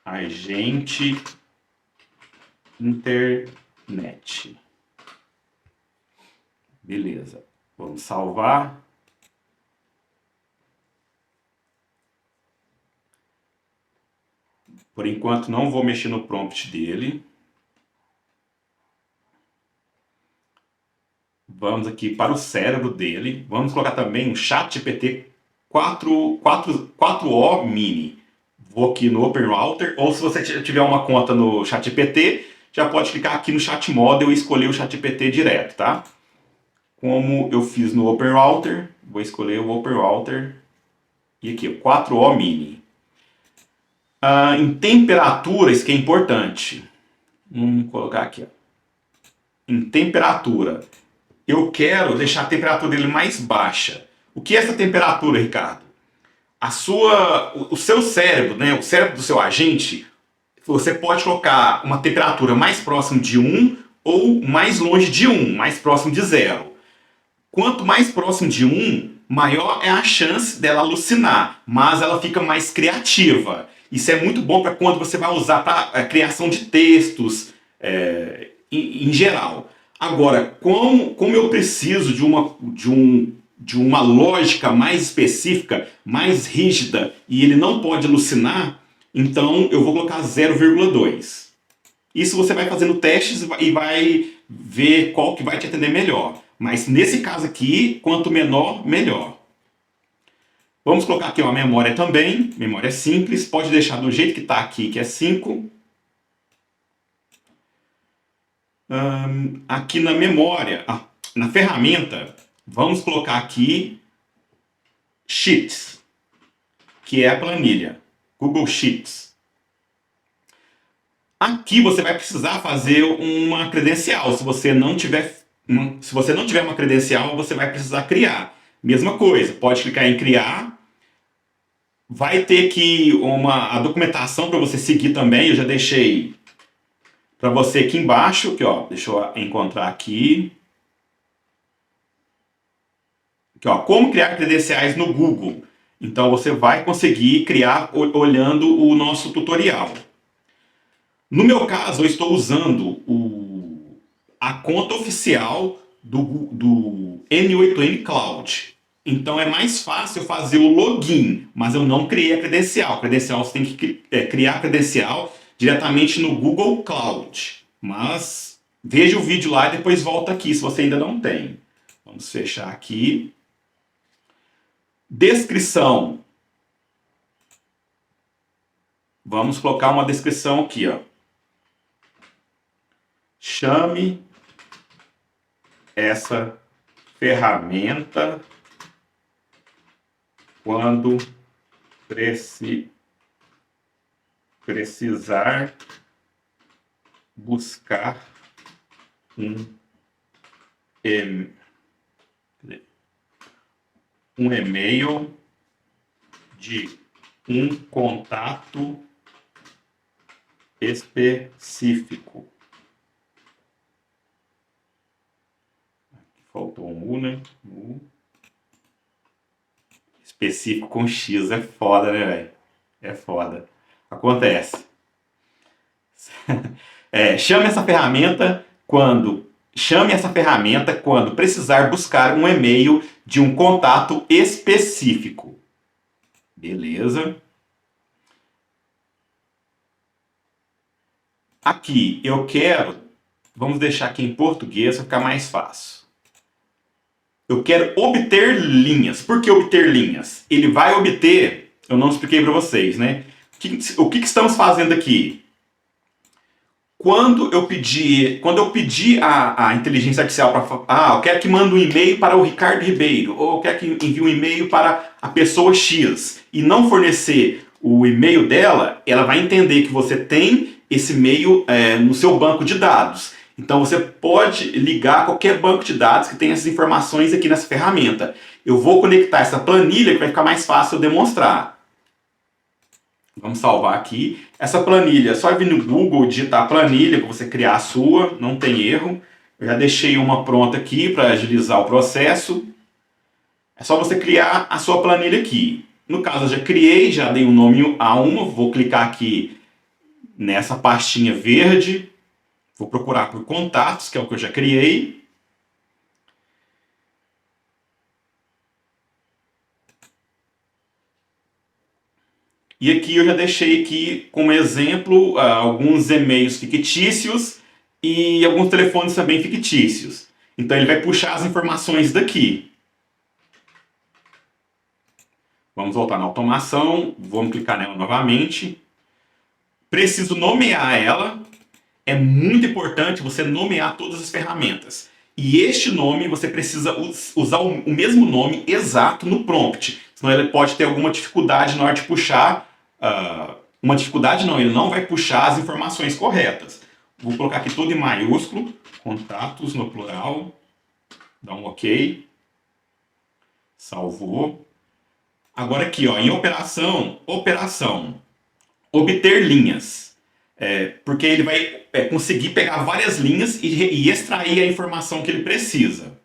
Agente internet. Beleza. Vamos salvar. Por enquanto não vou mexer no prompt dele. Vamos aqui para o cérebro dele. Vamos colocar também um ChatGPT 4o mini. Vou aqui no Open Router, ou se você tiver uma conta no ChatGPT, já pode clicar aqui no Chat Model e escolher o ChatGPT direto, tá? Como eu fiz no Open Router, vou escolher o Open Router e aqui o 4o mini. Em temperatura, isso que é importante. Vamos colocar aqui, ó. Em temperatura. Eu quero deixar a temperatura dele mais baixa. O que é essa temperatura, Ricardo? O seu cérebro, né, o cérebro do seu agente, você pode colocar uma temperatura mais próxima de 1 ou mais longe de 1, mais próximo de 0. Quanto mais próximo de 1, maior é a chance dela alucinar, mas ela fica mais criativa. Isso é muito bom para quando você vai usar para criação de textos em geral. Agora, como eu preciso de uma lógica mais específica, mais rígida, e ele não pode alucinar, então eu vou colocar 0,2. Isso você vai fazendo testes e vai ver qual que vai te atender melhor. Mas nesse caso aqui, quanto menor, melhor. Vamos colocar aqui uma memória também, memória simples, pode deixar do jeito que está aqui, que é 5. Aqui na memória, na ferramenta, vamos colocar aqui Sheets, que é a planilha, Google Sheets. Aqui você vai precisar fazer uma credencial. Se você não tiver uma credencial, você vai precisar criar. Mesma coisa, pode clicar em criar. Vai ter aqui a documentação para você seguir também. Eu já deixei para você aqui embaixo. Aqui, ó, deixa eu encontrar aqui. Aqui, ó, como criar credenciais no Google. Então você vai conseguir criar olhando o nosso tutorial. No meu caso, eu estou usando a conta oficial do N8N Cloud. Então é mais fácil fazer o login, mas eu não criei a credencial. Credencial você tem que criar a credencial diretamente no Google Cloud. Mas veja o vídeo lá e depois volta aqui se você ainda não tem. Vamos fechar aqui. Descrição. Vamos colocar uma descrição aqui, ó. Chame essa ferramenta quando precisar buscar um e-mail de um contato específico. Faltou um U, né? U. Específico com X é foda, né, velho? É foda. Acontece. Chame essa ferramenta quando precisar buscar um e-mail de um contato específico. Beleza? Aqui eu quero, vamos deixar aqui em português para ficar mais fácil. Eu quero obter linhas. Por que obter linhas? Ele vai obter, eu não expliquei para vocês, né? O que estamos fazendo aqui? Quando eu pedi a inteligência artificial para eu quero que mande um e-mail para o Ricardo Ribeiro, ou eu quero que envie um e-mail para a pessoa X, e não fornecer o e-mail dela, ela vai entender que você tem esse e-mail no seu banco de dados. Então você pode ligar a qualquer banco de dados que tenha essas informações aqui nessa ferramenta. Eu vou conectar essa planilha que vai ficar mais fácil eu demonstrar. Vamos salvar aqui. Essa planilha, é só vir no Google, digitar planilha para você criar a sua, não tem erro. Eu já deixei uma pronta aqui para agilizar o processo. É só você criar a sua planilha aqui. No caso, eu já criei, já dei um nome a uma. Vou clicar aqui nessa pastinha verde. Vou procurar por contatos, que é o que eu já criei. E aqui eu já deixei aqui como exemplo alguns e-mails fictícios e alguns telefones também fictícios. Então ele vai puxar as informações daqui. Vamos voltar na automação, vamos clicar nela novamente. Preciso nomear ela. É muito importante você nomear todas as ferramentas. E este nome você precisa usar o mesmo nome exato no prompt. Senão ele pode ter alguma dificuldade na hora de puxar. Uma dificuldade não, ele não vai puxar as informações corretas. Vou colocar aqui tudo em maiúsculo. Contatos no plural. Dá um OK. Salvou. Agora aqui, ó, em operação. Obter linhas. Porque ele vai conseguir pegar várias linhas e extrair a informação que ele precisa.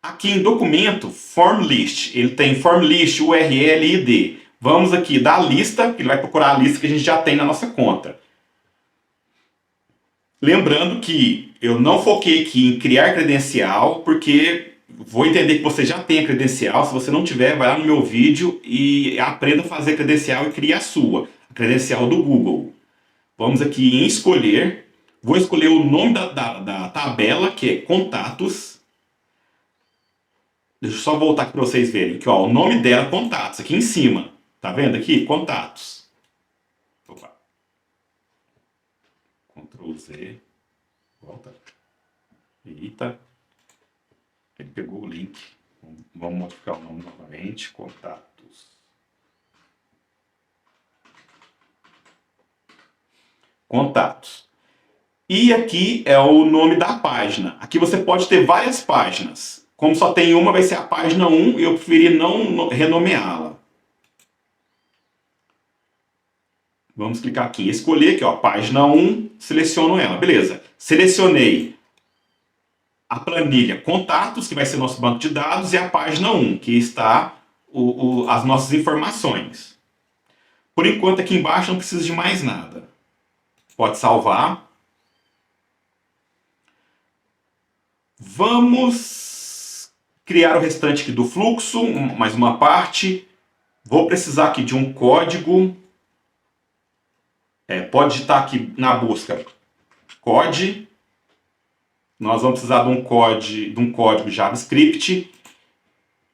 Aqui em documento, form list, ele tem form list, URL e ID. Vamos aqui da lista, ele vai procurar a lista que a gente já tem na nossa conta. Lembrando que eu não foquei aqui em criar credencial, porque vou entender que você já tem a credencial. Se você não tiver, vai lá no meu vídeo e aprenda a fazer credencial e crie a sua. Credencial do Google. Vamos aqui em escolher. Vou escolher o nome da tabela, que é contatos. Deixa eu só voltar aqui para vocês verem. Aqui, ó, o nome dela, contatos, aqui em cima. Tá vendo aqui? Contatos. Opa. Ctrl Z. Volta. Eita. Ele pegou o link. Vamos modificar o nome novamente. Contatos. Contatos. E aqui é o nome da página. Aqui você pode ter várias páginas. Como só tem uma, vai ser a página 1, eu preferi não renomeá-la. Vamos clicar aqui em escolher, aqui, ó, página 1, seleciono ela. Beleza. Selecionei a planilha contatos, que vai ser nosso banco de dados, e a página 1, que está as nossas informações. Por enquanto, aqui embaixo não precisa de mais nada. Pode salvar. Vamos criar o restante aqui do fluxo, mais uma parte. Vou precisar aqui de um código. Pode digitar aqui na busca code. Nós vamos precisar de um código JavaScript.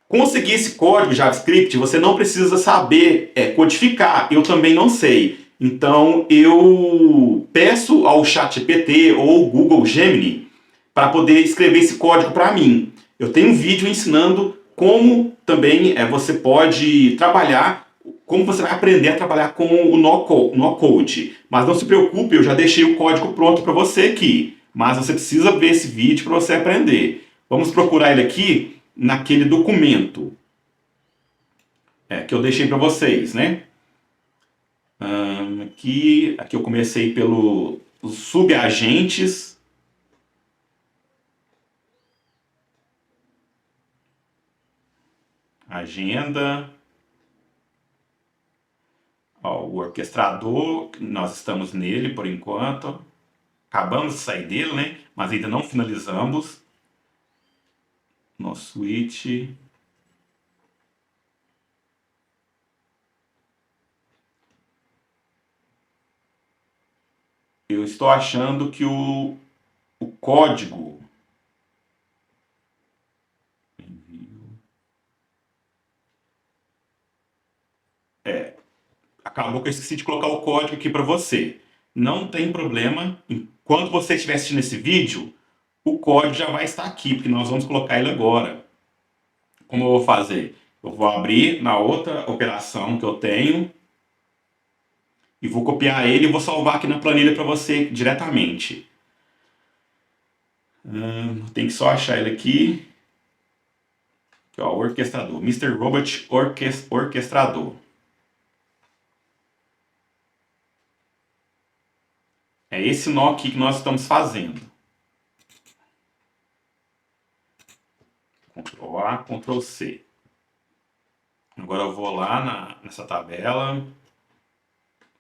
Conseguir esse código JavaScript, você não precisa saber codificar. Eu também não sei. Então eu peço ao ChatGPT ou Google Gemini para poder escrever esse código para mim. Eu tenho um vídeo ensinando como também você pode trabalhar, como você vai aprender a trabalhar com o no-code. Mas não se preocupe, eu já deixei o código pronto para você aqui. Mas você precisa ver esse vídeo para você aprender. Vamos procurar ele aqui naquele documento que eu deixei para vocês, né? Aqui eu comecei pelos subagentes. Agenda. Ó, o orquestrador, nós estamos nele por enquanto. Acabamos de sair dele, né? Mas ainda não finalizamos. Nosso switch. Eu estou achando que o código. Acabou que eu esqueci de colocar o código aqui para você. Não tem problema. Enquanto você estiver assistindo esse vídeo, o código já vai estar aqui, porque nós vamos colocar ele agora. Como eu vou fazer? Eu vou abrir na outra operação que eu tenho e vou copiar ele e vou salvar aqui na planilha para você diretamente. Tem que só achar ele aqui. Aqui, ó, orquestrador. Mr. Robot Orquestrador. É esse nó aqui que nós estamos fazendo. Ctrl A, Ctrl C. Agora eu vou lá nessa tabela.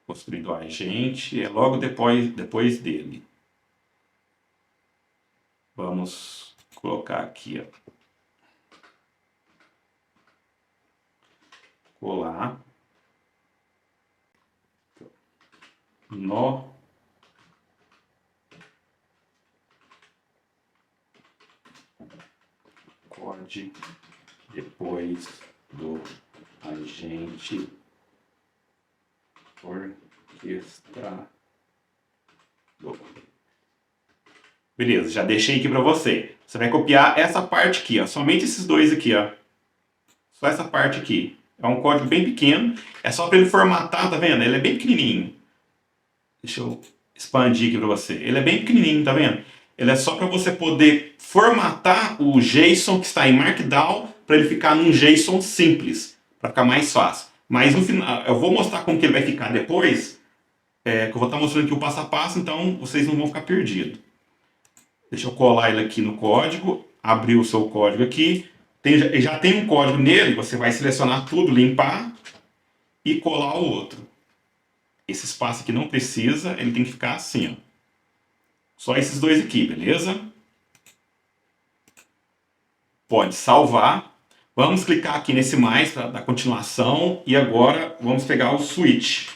Construindo o agente. É logo depois dele. Vamos colocar aqui, ó. Colar. Nó. Code depois do agente orquestrador. Beleza, já deixei aqui para você. Você vai copiar essa parte aqui, ó, somente esses dois aqui, ó. Só essa parte aqui. É um código bem pequeno, é só para ele formatar, tá vendo? Ele é bem pequenininho. Deixa eu expandir aqui para você. Ele é bem pequenininho, tá vendo? Ele é só para você poder formatar o JSON que está em Markdown para ele ficar num JSON simples, para ficar mais fácil. Mas no final, eu vou mostrar como que ele vai ficar depois, que eu vou estar mostrando aqui o passo a passo, então vocês não vão ficar perdidos. Deixa eu colar ele aqui no código, abrir o seu código aqui. Já tem um código nele, você vai selecionar tudo, limpar e colar o outro. Esse espaço aqui não precisa, ele tem que ficar assim, ó. Só esses dois aqui, beleza? Pode salvar. Vamos clicar aqui nesse mais para dar continuação e agora vamos pegar o switch.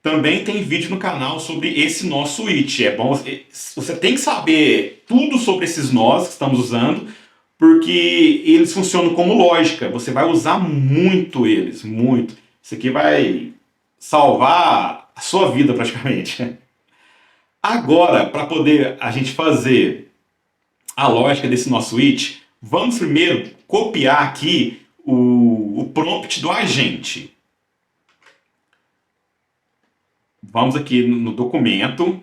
Também tem vídeo no canal sobre esse nó switch. É bom, você tem que saber tudo sobre esses nós que estamos usando, porque eles funcionam como lógica. Você vai usar muito eles, muito. Isso aqui vai salvar a sua vida praticamente. Agora, para poder a gente fazer a lógica desse nosso switch, vamos primeiro copiar aqui o prompt do agente. Vamos aqui no documento,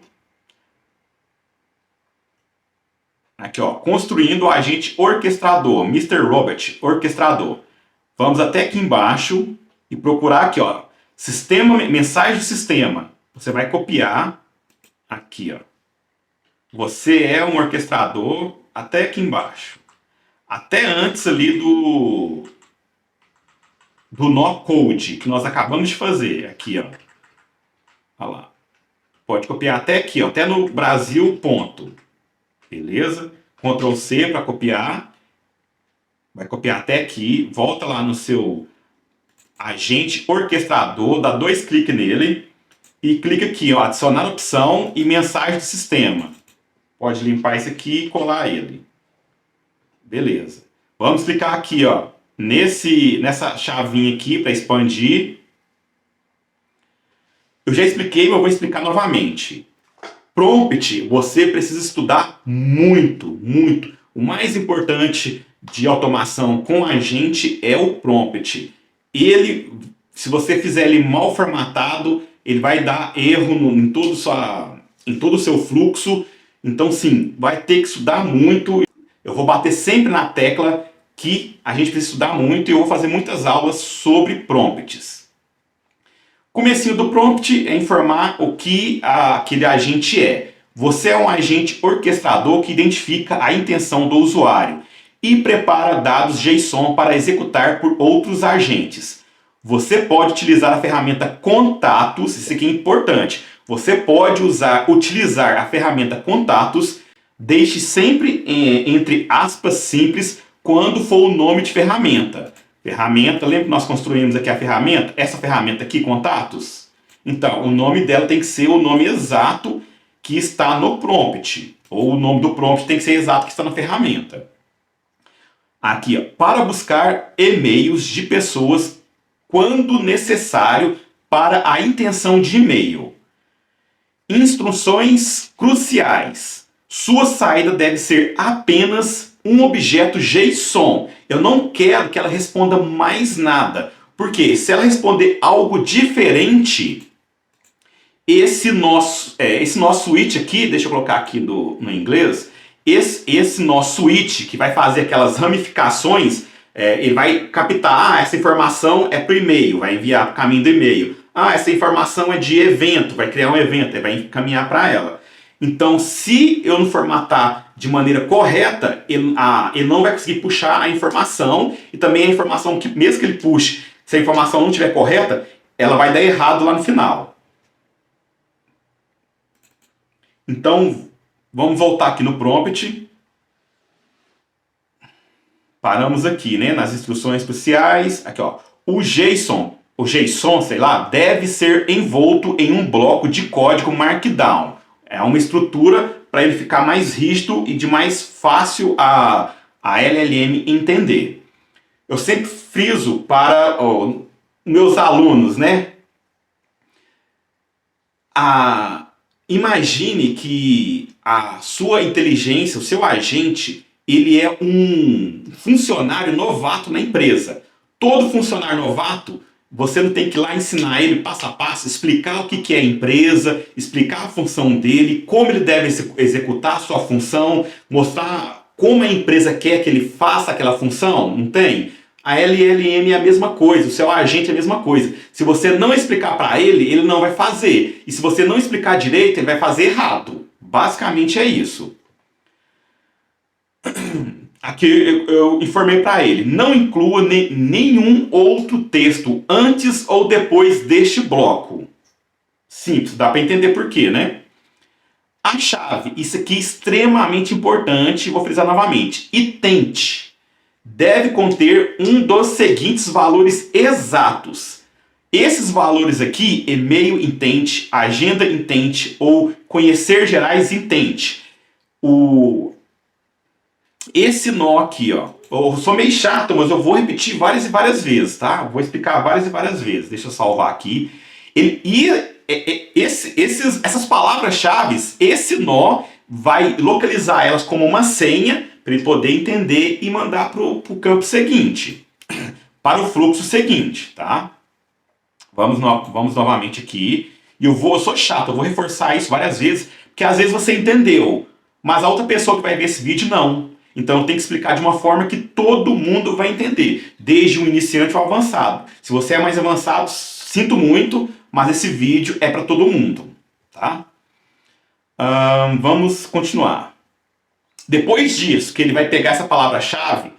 Aqui, ó, construindo o agente orquestrador, Mr. Robot, orquestrador. Vamos até aqui embaixo e procurar aqui, ó, sistema, mensagem do sistema. Você vai copiar aqui, ó. Você é um orquestrador até aqui embaixo. Até antes ali do nó code que nós acabamos de fazer. Aqui, ó. Olha lá. Pode copiar até aqui, ó, até no Brasil, ponto. Beleza? Ctrl C para copiar. Vai copiar até aqui. Volta lá no seu agente orquestrador, dá 2 cliques nele. E clica aqui, ó, adicionar opção e mensagem do sistema. Pode limpar isso aqui e colar ele. Beleza. Vamos clicar aqui, ó, nessa chavinha aqui para expandir. Eu já expliquei, mas eu vou explicar novamente. Prompt, você precisa estudar muito, muito. O mais importante de automação com agente é o prompt. Ele, se você fizer ele mal formatado, ele vai dar erro em todo o seu fluxo. Então, sim, vai ter que estudar muito. Eu vou bater sempre na tecla que a gente precisa estudar muito e eu vou fazer muitas aulas sobre prompts. Comecinho do prompt é informar o que aquele agente é. Você é um agente orquestrador que identifica a intenção do usuário e prepara dados JSON para executar por outros agentes. Você pode utilizar a ferramenta Contatos, isso aqui é importante. Você pode utilizar a ferramenta Contatos, deixe sempre entre aspas simples quando for o nome de ferramenta. Ferramenta, lembra que nós construímos aqui a ferramenta? Essa ferramenta aqui, Contatos? Então, o nome dela tem que ser o nome exato que está no prompt. Ou o nome do prompt tem que ser exato que está na ferramenta. Aqui, ó, para buscar e-mails de pessoas quando necessário para a intenção de e-mail. Instruções cruciais. Sua saída deve ser apenas um objeto JSON. Eu não quero que ela responda mais nada. Porque se ela responder algo diferente, esse nosso switch aqui, deixa eu colocar aqui no inglês, esse nosso switch que vai fazer aquelas ramificações, ele vai captar, essa informação é para o e-mail, vai enviar para o caminho do e-mail. Essa informação é de evento, vai criar um evento, ele vai encaminhar para ela. Então, se eu não formatar de maneira correta, ele não vai conseguir puxar a informação, e também a informação, que mesmo que ele puxe, se a informação não estiver correta, ela vai dar errado lá no final. Então, vamos voltar aqui no prompt. Paramos aqui, né, nas instruções cruciais. Aqui, ó, o JSON, sei lá, deve ser envolto em um bloco de código Markdown. É uma estrutura para ele ficar mais rígido e de mais fácil a LLM entender. Eu sempre friso para meus alunos, né? Imagine que a sua inteligência, o seu agente, ele é um funcionário novato na empresa. Todo funcionário novato, você não tem que ir lá ensinar ele passo a passo, explicar o que é a empresa, explicar a função dele, como ele deve executar a sua função, mostrar como a empresa quer que ele faça aquela função, não tem? A LLM é a mesma coisa, o seu agente é a mesma coisa. Se você não explicar para ele, ele não vai fazer. E se você não explicar direito, ele vai fazer errado. Basicamente é isso. Aqui eu informei para ele, não inclua nenhum outro texto antes ou depois deste bloco. Simples, dá para entender por quê, né? A chave, isso aqui é extremamente importante, vou frisar novamente. Intent deve conter um dos seguintes valores exatos. Esses valores aqui, e-mail intent, agenda intent ou conhecer gerais intent. Esse nó aqui, ó, eu sou meio chato, mas eu vou repetir várias e várias vezes, tá? Vou explicar várias e várias vezes. Deixa eu salvar aqui. Essas palavras-chave, esse nó vai localizar elas como uma senha para ele poder entender e mandar para o campo seguinte, para o fluxo seguinte, tá? Vamos novamente aqui. E eu sou chato, eu vou reforçar isso várias vezes, porque às vezes você entendeu mas a outra pessoa que vai ver esse vídeo não. Então eu tenho que explicar de uma forma que todo mundo vai entender, desde o iniciante ao avançado. Se você é mais avançado, sinto muito, mas esse vídeo é para todo mundo, tá? Vamos continuar. Depois disso, que ele vai pegar essa palavra-chave,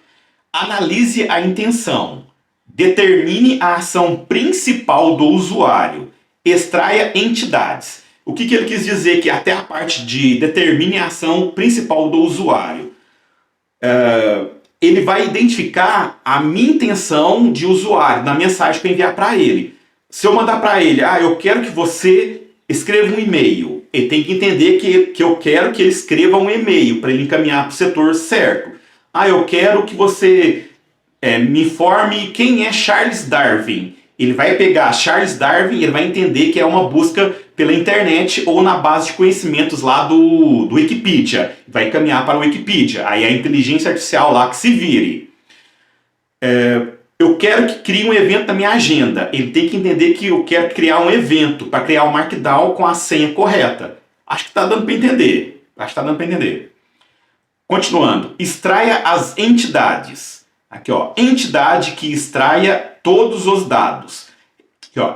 analise a intenção, determine a ação principal do usuário, extraia entidades. O que ele quis dizer aqui, até a parte de determine a ação principal do usuário? Ele vai identificar a minha intenção de usuário na mensagem que eu enviar para ele. Se eu mandar para ele, eu quero que você escreva um e-mail, ele tem que entender que eu quero que ele escreva um e-mail para ele encaminhar para o setor certo. Eu quero que você me informe quem é Charles Darwin. Ele vai pegar Charles Darwin e ele vai entender que é uma busca pela internet ou na base de conhecimentos lá do Wikipedia. Vai encaminhar para o Wikipedia. Aí a inteligência artificial lá que se vire. Eu quero que crie um evento na minha agenda. Ele tem que entender que eu quero criar um evento para criar um Markdown com a senha correta. Acho que está dando para entender. Continuando. Extraia as entidades. Aqui, ó. Entidade que extraia todos os dados. Aqui, ó.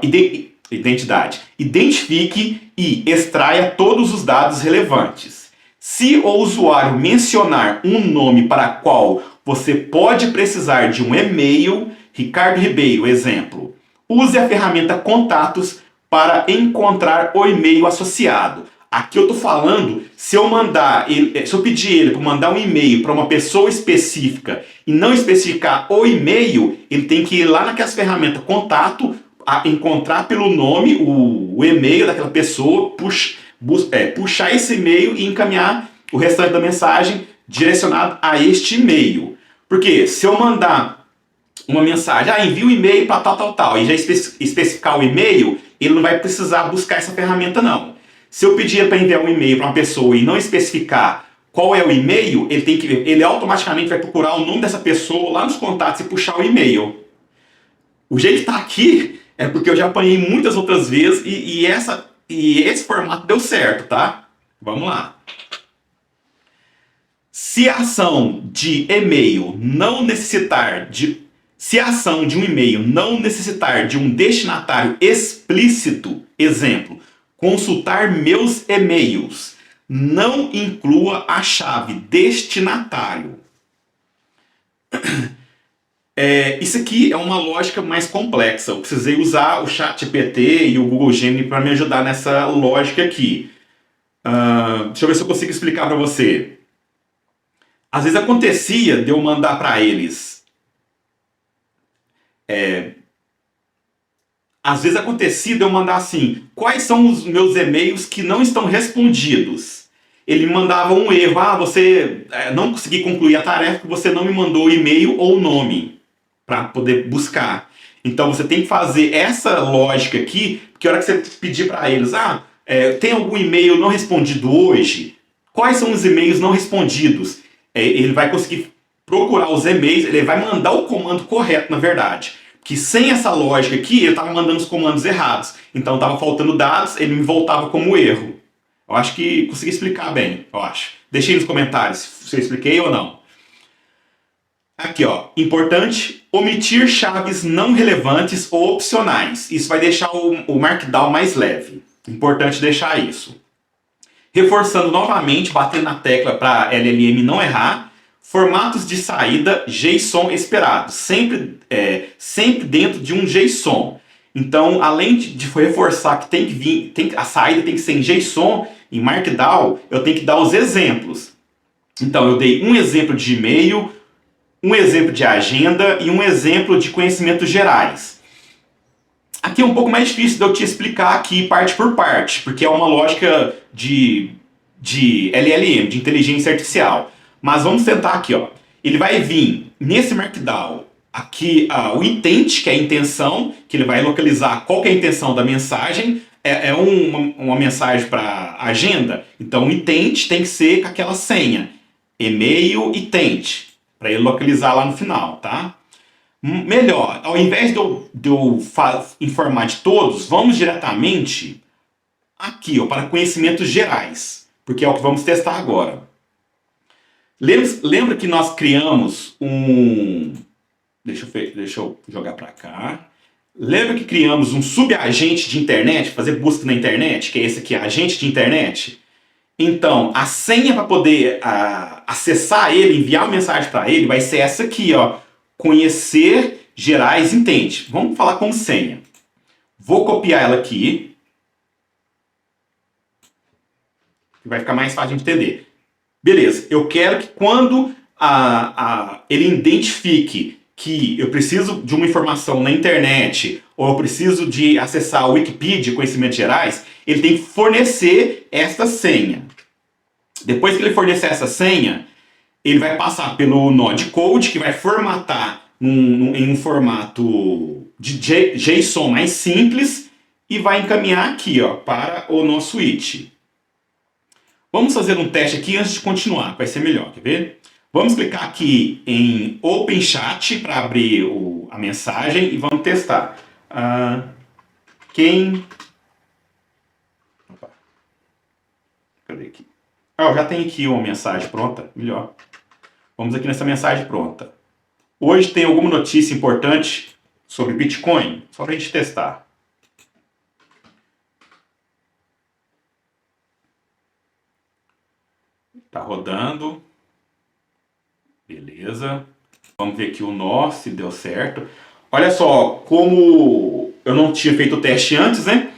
Identidade. Identifique e extraia todos os dados relevantes. Se o usuário mencionar um nome para qual você pode precisar de um e-mail, Ricardo Ribeiro, exemplo. Use a ferramenta Contatos para encontrar o e-mail associado. Aqui eu estou falando, se eu pedir ele para mandar um e-mail para uma pessoa específica e não especificar o e-mail, ele tem que ir lá naquelas ferramentas Contato, encontrar pelo nome o e-mail daquela pessoa, puxar esse e-mail e encaminhar o restante da mensagem direcionado a este e-mail. Porque se eu mandar uma mensagem, envia um e-mail para tal, e já especificar o e-mail, ele não vai precisar buscar essa ferramenta não. Se eu pedir para enviar um e-mail para uma pessoa e não especificar qual é o e-mail, ele automaticamente vai procurar o nome dessa pessoa lá nos contatos e puxar o e-mail. O jeito que está aqui é porque eu já apanhei muitas outras vezes e esse formato deu certo, tá? Vamos lá. Se a ação de e-mail não necessitar se a ação de um e-mail não necessitar de um destinatário explícito, exemplo, consultar meus e-mails, não inclua a chave destinatário. Isso aqui é uma lógica mais complexa. Eu precisei usar o ChatGPT e o Google Gemini para me ajudar nessa lógica aqui. Deixa eu ver se eu consigo explicar para você. Às vezes acontecia de eu mandar para eles. Às vezes acontecia de eu mandar assim: quais são os meus e-mails que não estão respondidos? Ele me mandava um erro: você não consegui concluir a tarefa porque você não me mandou o e-mail ou o nome para poder buscar. Então você tem que fazer essa lógica aqui, porque a hora que você pedir para eles: tem algum e-mail não respondido hoje? Quais são os e-mails não respondidos? Ele vai conseguir procurar os e-mails, ele vai mandar o comando correto, na verdade. Que sem essa lógica aqui, ele estava mandando os comandos errados. Então estava faltando dados, ele me voltava como erro. Eu acho que consegui explicar bem, eu acho. Deixei nos comentários se eu expliquei ou não. Aqui, ó, importante, omitir chaves não relevantes ou opcionais. Isso vai deixar o Markdown mais leve. Importante deixar isso. Reforçando novamente, batendo na tecla para LLM não errar, formatos de saída JSON esperados, sempre dentro de um JSON. Então, além de reforçar que tem que vir, a saída tem que ser em JSON, em Markdown, eu tenho que dar os exemplos. Então, eu dei um exemplo de e-mail, um exemplo de agenda e um exemplo de conhecimentos gerais. Aqui é um pouco mais difícil de eu te explicar aqui parte por parte, porque é uma lógica de LLM, de inteligência artificial. Mas vamos tentar aqui, ó. Ele vai vir nesse Markdown, aqui o intent, que é a intenção, que ele vai localizar qual que é a intenção da mensagem. Uma mensagem para agenda, então o intent tem que ser com aquela senha, e-mail intent, para ele localizar lá no final, tá? Melhor, ao invés de eu informar de todos, vamos diretamente aqui, ó, para conhecimentos gerais, porque é o que vamos testar agora. Lembra que nós criamos um... Deixa eu jogar para cá. Lembra que criamos um subagente de internet, fazer busca na internet, que é esse aqui, agente de internet? Então, a senha para poder acessar ele, enviar uma mensagem para ele, vai ser essa aqui, ó. Conhecer Gerais Entende. Vamos falar como senha. Vou copiar ela aqui. Que vai ficar mais fácil de entender. Beleza, eu quero que quando ele identifique que eu preciso de uma informação na internet ou eu preciso de acessar a Wikipedia, conhecimentos gerais, ele tem que fornecer esta senha. Depois que ele fornecer essa senha, ele vai passar pelo Node Code, que vai formatar em um formato de JSON mais simples e vai encaminhar aqui, ó, para o nosso it. Vamos fazer um teste aqui antes de continuar, vai ser melhor, quer ver? Vamos clicar aqui em Open Chat para abrir a mensagem e vamos testar. Opa. Cadê aqui? Já tem aqui uma mensagem pronta, melhor. Vamos aqui nessa mensagem pronta. Hoje tem alguma notícia importante sobre Bitcoin? Só para a gente testar. Tá rodando. Beleza. Vamos ver aqui o nó, se deu certo. Olha só, como eu não tinha feito o teste antes, né?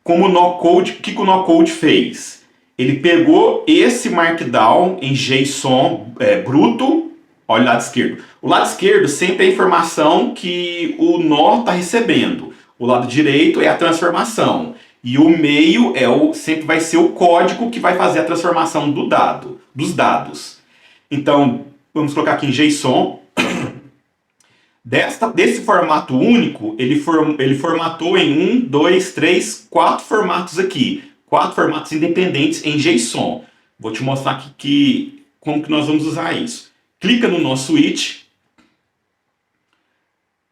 Como o NoCode, o que o NoCode fez? Ele pegou esse Markdown em JSON bruto. Olha o lado esquerdo. O lado esquerdo sempre é a informação que o nó está recebendo. O lado direito é a transformação. E o meio sempre vai ser o código que vai fazer a transformação dos dados. Então, vamos colocar aqui em JSON. Desse formato único, ele formatou em 4 formatos aqui. 4 formatos independentes em JSON. Vou te mostrar aqui como que nós vamos usar isso. Clica no nosso it.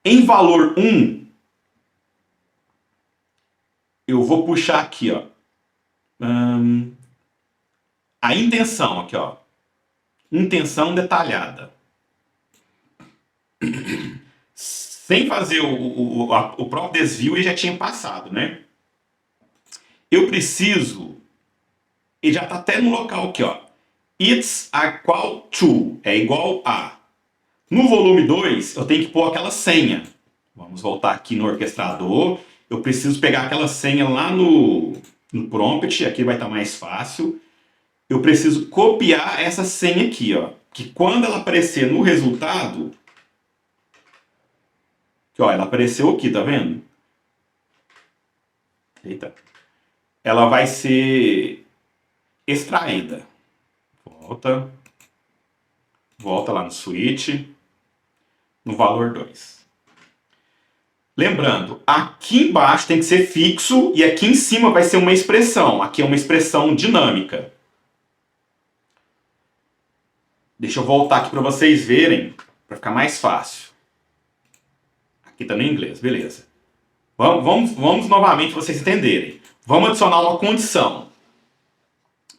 Em valor 1, eu vou puxar aqui, ó, a intenção aqui, ó. Intenção detalhada. Sem fazer o próprio desvio, ele já tinha passado, né? Eu preciso... Ele já está até no local aqui, ó. It's equal to. É igual a. No volume 2, eu tenho que pôr aquela senha. Vamos voltar aqui no orquestrador. Eu preciso pegar aquela senha lá no prompt. Aqui vai estar mais fácil. Eu preciso copiar essa senha aqui, ó. Que quando ela aparecer no resultado... Que, ó, ela apareceu aqui, tá vendo? Eita. Ela vai ser extraída. Volta lá no switch. No valor 2. Lembrando, aqui embaixo tem que ser fixo e aqui em cima vai ser uma expressão. Aqui é uma expressão dinâmica. Deixa eu voltar aqui para vocês verem, para ficar mais fácil. Aqui está no inglês, beleza. Vamos novamente para vocês entenderem. Vamos adicionar uma condição.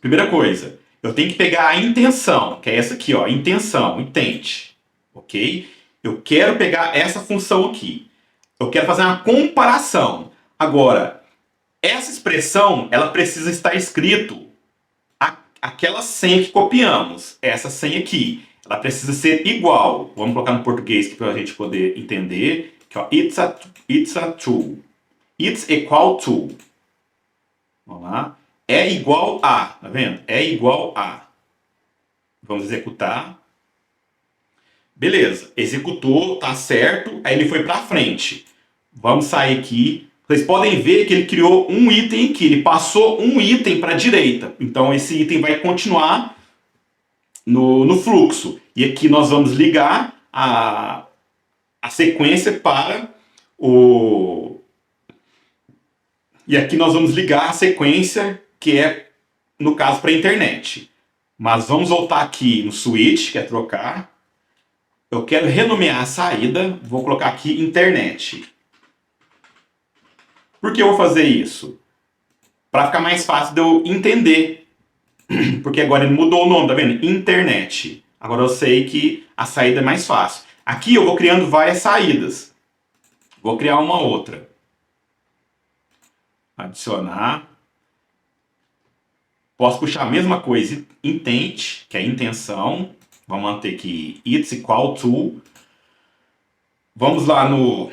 Primeira coisa, eu tenho que pegar a intenção, que é essa aqui, ó, intenção, intent, ok? Eu quero pegar essa função aqui. Eu quero fazer uma comparação. Agora, essa expressão, ela precisa estar escrito aquela senha que copiamos, essa senha aqui. Ela precisa ser igual. Vamos colocar no português para a gente poder entender. Aqui, ó, it's a to. It's equal to. Vamos lá. É igual a. Tá vendo? É igual a. Vamos executar. Beleza. Executou, tá certo. Aí ele foi para frente. Vamos sair aqui. Vocês podem ver que ele criou um item aqui. Ele passou um item para a direita. Então esse item vai continuar no fluxo. E aqui nós vamos ligar a sequência para o... E aqui nós vamos ligar a sequência que é, no caso, para a internet. Mas vamos voltar aqui no switch, que é trocar. Eu quero renomear a saída. Vou colocar aqui internet. Por que eu vou fazer isso? Para ficar mais fácil de eu entender. Porque agora ele mudou o nome, tá vendo? Internet. Agora eu sei que a saída é mais fácil. Aqui eu vou criando várias saídas. Vou criar uma outra. Adicionar. Posso puxar a mesma coisa, intent, que é intenção. Vamos manter aqui it's equal to. Vamos lá no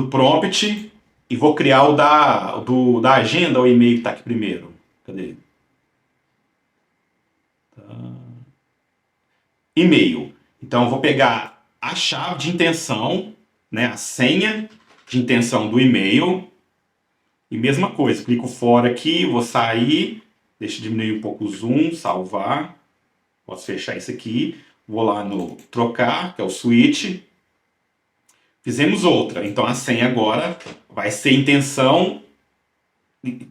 prompt e vou criar o da agenda, o e-mail que está aqui primeiro. Cadê? Tá. E-mail. Então eu vou pegar a chave de intenção, né, a senha de intenção do e-mail. E mesma coisa, clico fora aqui, vou sair, deixa eu diminuir um pouco o zoom, salvar. Posso fechar isso aqui. Vou lá no trocar, que é o switch. Fizemos outra. Então a senha agora vai ser intenção.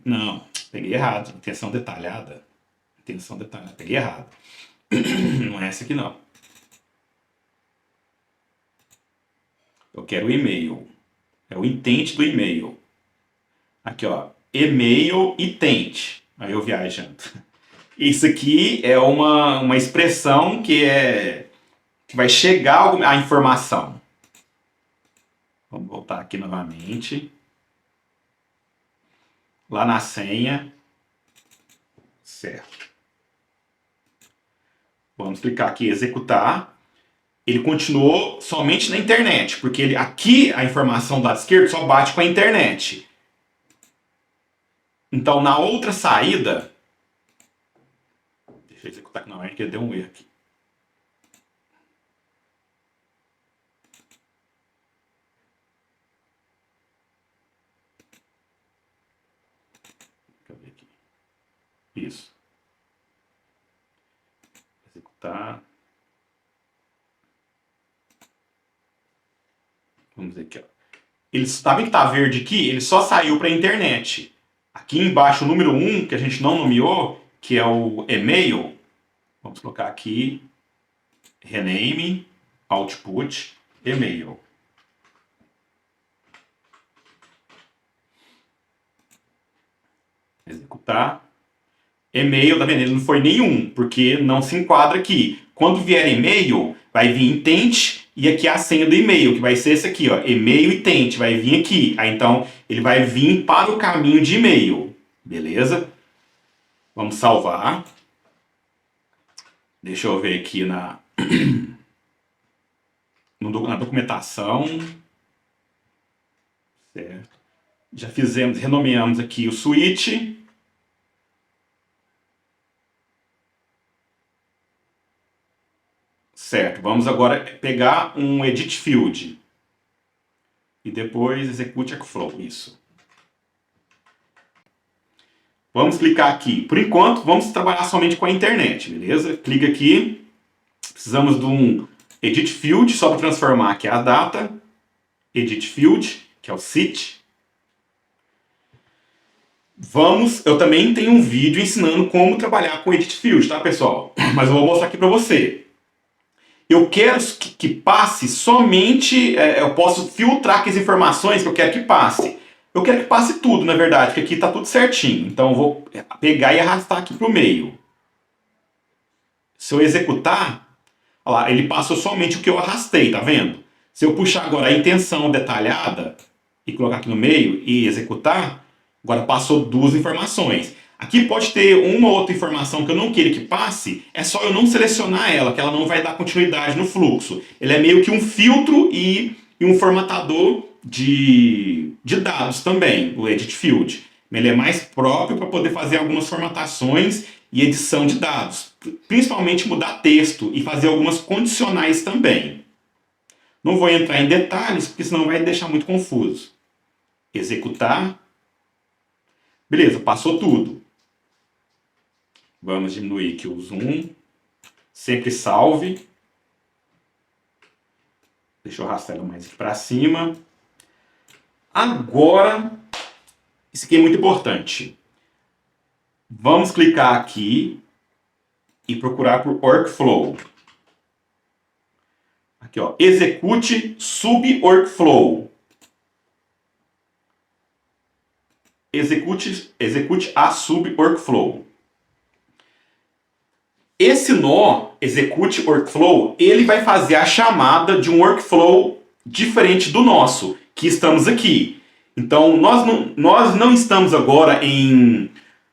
Não, peguei errado. Intenção detalhada. Intenção detalhada. Peguei errado. Não é essa aqui não. Eu quero o e-mail. É o intent do e-mail. Aqui, ó. E-mail intent. Aí eu viajando. Isso aqui é uma expressão que vai chegar a informação. Vamos voltar aqui novamente. Lá na senha. Certo. Vamos clicar aqui em executar. Ele continuou somente na internet, porque aqui a informação do lado esquerdo só bate com a internet. Então, na outra saída... Deixa eu executar aqui novamente, que deu um erro aqui. Deixa eu ver aqui. Isso. Executar. Vamos ver aqui, ó. Ele sabe que está verde aqui, ele só saiu para a internet. Aqui embaixo, o número 1, que a gente não nomeou, que é o e-mail. Vamos colocar aqui, rename, output, e-mail. Executar. E-mail, tá vendo? Ele não foi nenhum, porque não se enquadra aqui. Quando vier e-mail, vai vir intent e aqui a senha do e-mail, que vai ser esse aqui, ó, e-mail intent, vai vir aqui. Aí então ele vai vir para o caminho de e-mail, beleza? Vamos salvar. Deixa eu ver aqui na documentação. Certo. Já fizemos, renomeamos aqui o switch. Certo, vamos agora pegar um edit field. E depois execute Airflow, isso. Vamos clicar aqui. Por enquanto, vamos trabalhar somente com a internet, beleza? Clica aqui. Precisamos de um edit field, só para transformar aqui a data. Edit field, que é o sit. Eu também tenho um vídeo ensinando como trabalhar com edit field, tá, pessoal? Mas eu vou mostrar aqui para você. Eu quero que passe somente... eu posso filtrar aqui as informações que eu quero que passe. Eu quero que passe tudo, na verdade, porque aqui está tudo certinho. Então eu vou pegar e arrastar aqui para o meio. Se eu executar, olha lá, ele passou somente o que eu arrastei, tá vendo? Se eu puxar agora a intenção detalhada e colocar aqui no meio e executar, agora passou duas informações. Aqui pode ter uma ou outra informação que eu não queira que passe, é só eu não selecionar ela, que ela não vai dar continuidade no fluxo. Ele é meio que um filtro e um formatador de dados também, o Edit Field. Ele é mais próprio para poder fazer algumas formatações e edição de dados, principalmente mudar texto e fazer algumas condicionais também. Não vou entrar em detalhes, porque senão vai deixar muito confuso. Executar. Beleza, passou tudo. Vamos diminuir aqui o zoom. Sempre salve. Deixa eu arrastar ela mais aqui para cima. Agora, isso aqui é muito importante. Vamos clicar aqui e procurar por Workflow. Aqui, ó, execute sub-workflow. Execute a sub-workflow. esse nó, execute workflow, ele vai fazer a chamada de um workflow diferente do nosso, que estamos aqui. Então, nós não estamos agora em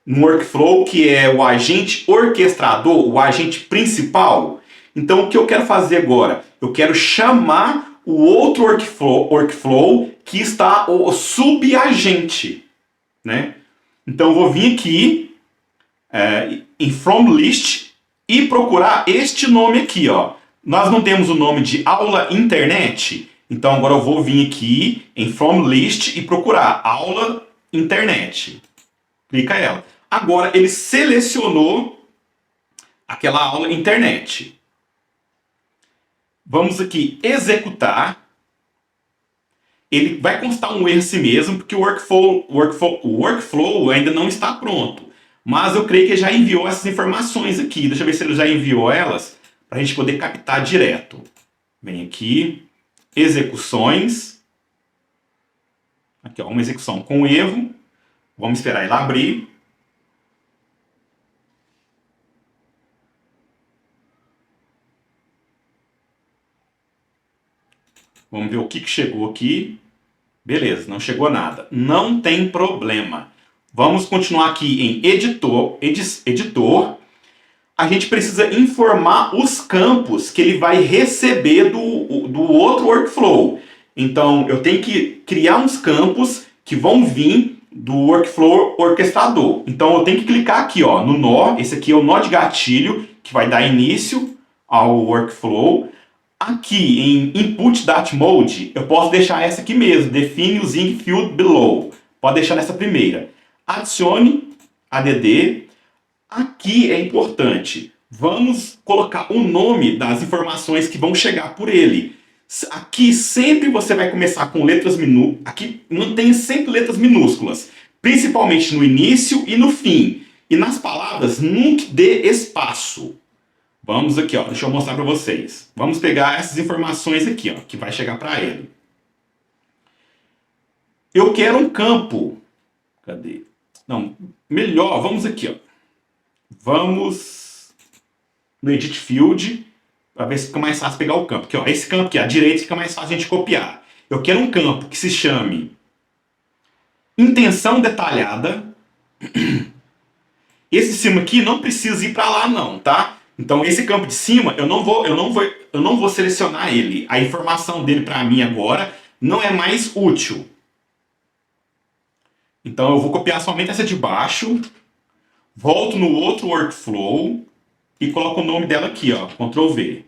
um workflow que é o agente orquestrador, o agente principal. Então, o que eu quero fazer agora? Eu quero chamar o outro workflow que está o subagente, né? Então, eu vou vir aqui em From List e procurar este nome aqui, ó. Nós não temos o nome de aula internet, então agora eu vou vir aqui em From List e procurar aula internet. Clica ela. Agora ele selecionou aquela aula internet. Vamos aqui executar. Ele vai constar um erro assim mesmo, porque o workflow ainda não está pronto. Mas eu creio que ele já enviou essas informações aqui. Deixa eu ver se ele já enviou elas, para a gente poder captar direto. Vem aqui, execuções. Aqui, ó, uma execução com erro. Vamos esperar ele abrir. Vamos ver o que chegou aqui. Beleza, não chegou nada. Não tem problema. Vamos continuar aqui em editor. A gente precisa informar os campos que ele vai receber do outro workflow. Então, eu tenho que criar uns campos que vão vir do workflow orquestrador. Então, eu tenho que clicar aqui, ó, no nó. Esse aqui é o nó de gatilho, que vai dar início ao workflow. Aqui em Input Data Mode, eu posso deixar essa aqui mesmo, define using field below. Pode deixar nessa primeira. Adicione add. Aqui é importante. Vamos colocar o nome das informações que vão chegar por ele. Aqui sempre você vai começar com letras minúsculas. Aqui mantenha sempre letras minúsculas, principalmente no início e no fim. E nas palavras, nunca dê espaço. Vamos aqui, ó, deixa eu mostrar para vocês. Vamos pegar essas informações aqui, ó, que vai chegar para ele. Eu quero um campo. Cadê? Não, melhor, vamos aqui, ó. Vamos no Edit Field, para ver se fica mais fácil pegar o campo. Aqui, ó, esse campo aqui à direita fica mais fácil a gente copiar. Eu quero um campo que se chame Intenção Detalhada. Esse de cima aqui não precisa ir para lá não, tá? Então esse campo de cima eu não vou selecionar ele. A informação dele para mim agora não é mais útil. Então eu vou copiar somente essa de baixo, volto no outro workflow e coloco o nome dela aqui, ó, Ctrl V.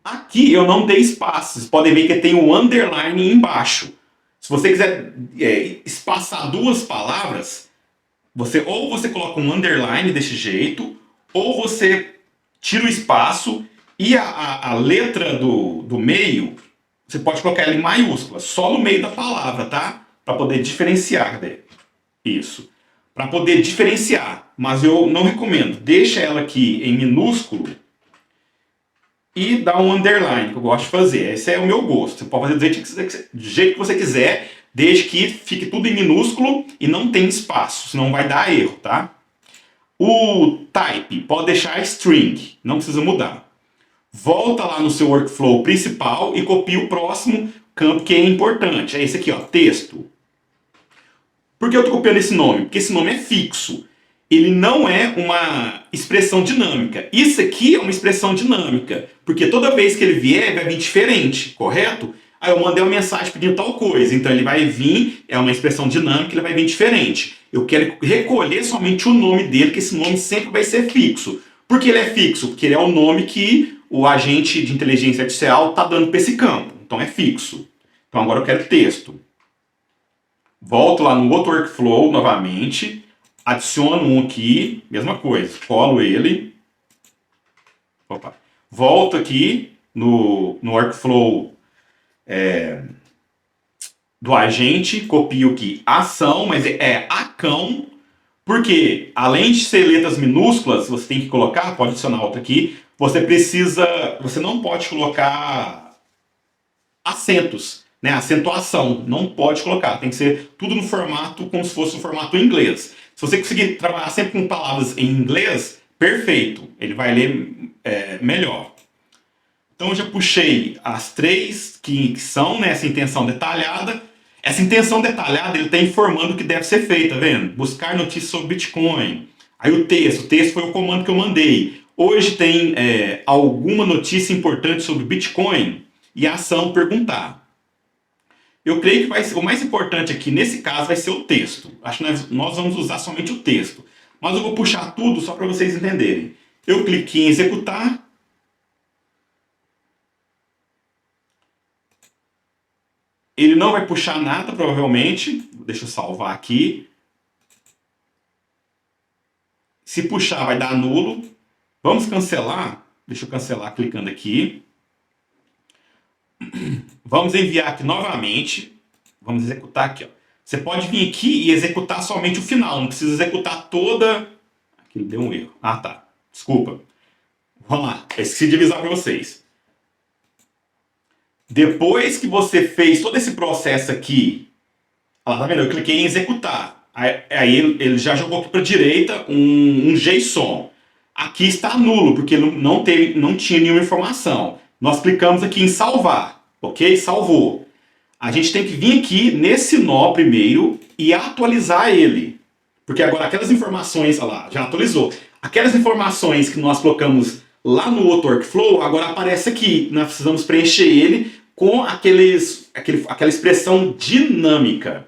Aqui eu não dei espaço, vocês podem ver que tem um underline embaixo. Se você quiser espaçar duas palavras, você coloca um underline desse jeito, ou você tira o espaço e a letra do meio, você pode colocar ela em maiúscula, só no meio da palavra, tá? Para poder diferenciar dele. Isso. Para poder diferenciar. Mas eu não recomendo. Deixa ela aqui em minúsculo e dá um underline, que eu gosto de fazer. Esse é o meu gosto. Você pode fazer do jeito que você quiser, desde que fique tudo em minúsculo e não tem espaço, senão vai dar erro, tá? O type pode deixar string, não precisa mudar. Volta lá no seu workflow principal e copia o próximo campo que é importante. É esse aqui, ó, texto. Por que eu estou copiando esse nome? Porque esse nome é fixo. Ele não é uma expressão dinâmica. Isso aqui é uma expressão dinâmica, porque toda vez que ele vier, vai vir diferente, correto? Aí eu mandei uma mensagem pedindo tal coisa, então ele vai vir, é uma expressão dinâmica, ele vai vir diferente. Eu quero recolher somente o nome dele, que esse nome sempre vai ser fixo. Por que ele é fixo? Porque ele é o nome que o agente de inteligência artificial está dando para esse campo. Então é fixo. Então agora eu quero texto. Volto lá no outro workflow novamente, adiciono um aqui, mesma coisa, colo ele. Opa. Volto aqui no workflow do agente, copio aqui ação, mas é acão, porque além de ser letras minúsculas, você tem que colocar, pode adicionar outra aqui, você não pode colocar acentos, né? Acentuação, não pode colocar, tem que ser tudo no formato como se fosse um formato em inglês. Se você conseguir trabalhar sempre com palavras em inglês, perfeito. Ele vai ler melhor. Então eu já puxei as três que são nessa intenção detalhada. Essa intenção detalhada ele está informando o que deve ser feito, tá vendo? Buscar notícias sobre Bitcoin. Aí o texto foi o comando que eu mandei. Hoje tem alguma notícia importante sobre Bitcoin? E a ação perguntar. Eu creio que o mais importante aqui nesse caso vai ser o texto. Acho que nós vamos usar somente o texto. Mas eu vou puxar tudo só para vocês entenderem. Eu cliquei em executar. Ele não vai puxar nada, provavelmente. Deixa eu salvar aqui. Se puxar, vai dar nulo. Vamos cancelar. Deixa eu cancelar clicando aqui. Vamos enviar aqui novamente. Vamos executar aqui. Ó. Você pode vir aqui e executar somente o final. Não precisa executar toda... Aqui deu um erro. Ah, tá. Desculpa. Vamos lá. Eu esqueci de avisar para vocês. Depois que você fez todo esse processo aqui, ó, tá vendo? Eu cliquei em executar. Aí ele já jogou aqui para a direita um JSON. Aqui está nulo, porque não tinha nenhuma informação. Nós clicamos aqui em salvar, ok? Salvou. A gente tem que vir aqui nesse nó primeiro e atualizar ele. Porque agora aquelas informações, olha lá, já atualizou. Aquelas informações que nós colocamos lá no outro workflow, agora aparece aqui. Nós precisamos preencher ele com aquela expressão dinâmica.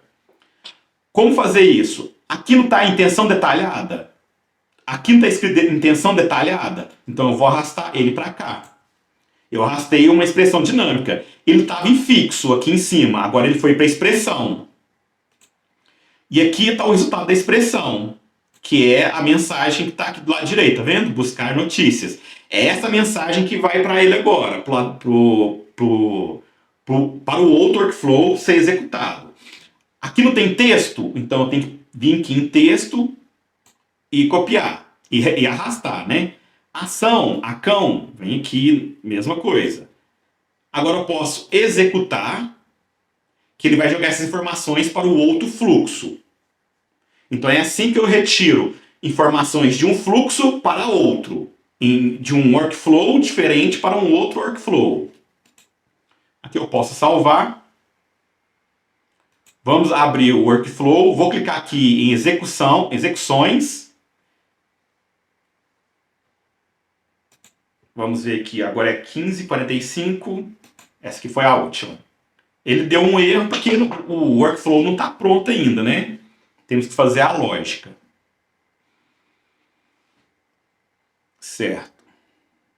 Como fazer isso? Aqui não está a intenção detalhada? Aqui não está escrito intenção detalhada? Então eu vou arrastar ele para cá. Eu arrastei uma expressão dinâmica. Ele estava em fixo aqui em cima, agora ele foi para expressão. E aqui está o resultado da expressão, que é a mensagem que está aqui do lado direito, tá vendo? Buscar notícias. É essa mensagem que vai para ele agora, para o outro workflow ser executado. Aqui não tem texto, então eu tenho que vir aqui em texto e copiar, e arrastar, né? Ação, acão, vem aqui, mesma coisa. Agora eu posso executar, que ele vai jogar essas informações para o outro fluxo. Então é assim que eu retiro informações de um fluxo para outro, de um workflow diferente para um outro workflow. Aqui eu posso salvar. Vamos abrir o workflow, vou clicar aqui em execuções. Vamos ver aqui, agora é 15:45. Essa aqui foi a última. Ele deu um erro porque o workflow não está pronto ainda, né? Temos que fazer a lógica. Certo.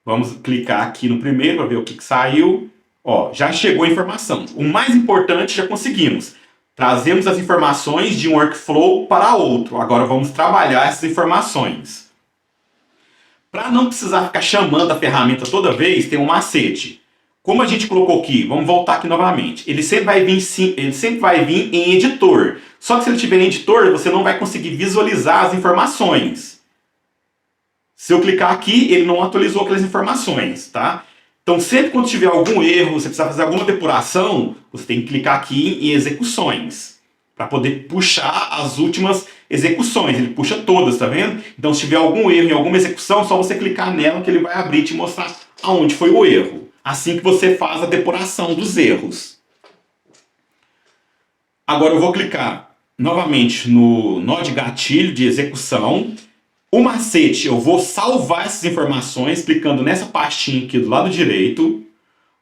Vamos clicar aqui no primeiro para ver o que saiu. Ó, já chegou a informação. O mais importante já conseguimos. Trazemos as informações de um workflow para outro. Agora vamos trabalhar essas informações. Para não precisar ficar chamando a ferramenta toda vez, tem um macete. Como a gente colocou aqui, vamos voltar aqui novamente. Ele sempre vai vir em editor. Só que se ele estiver em editor, você não vai conseguir visualizar as informações. Se eu clicar aqui, ele não atualizou aquelas informações, tá? Então, sempre quando tiver algum erro, você precisar fazer alguma depuração, você tem que clicar aqui em execuções, para poder puxar as últimas execuções. Ele puxa todas, tá vendo? Então, se tiver algum erro em alguma execução, é só você clicar nela que ele vai abrir e te mostrar aonde foi o erro. Assim que você faz a depuração dos erros. Agora eu vou clicar novamente no nó de gatilho de execução. O macete, eu vou salvar essas informações clicando nessa pastinha aqui do lado direito.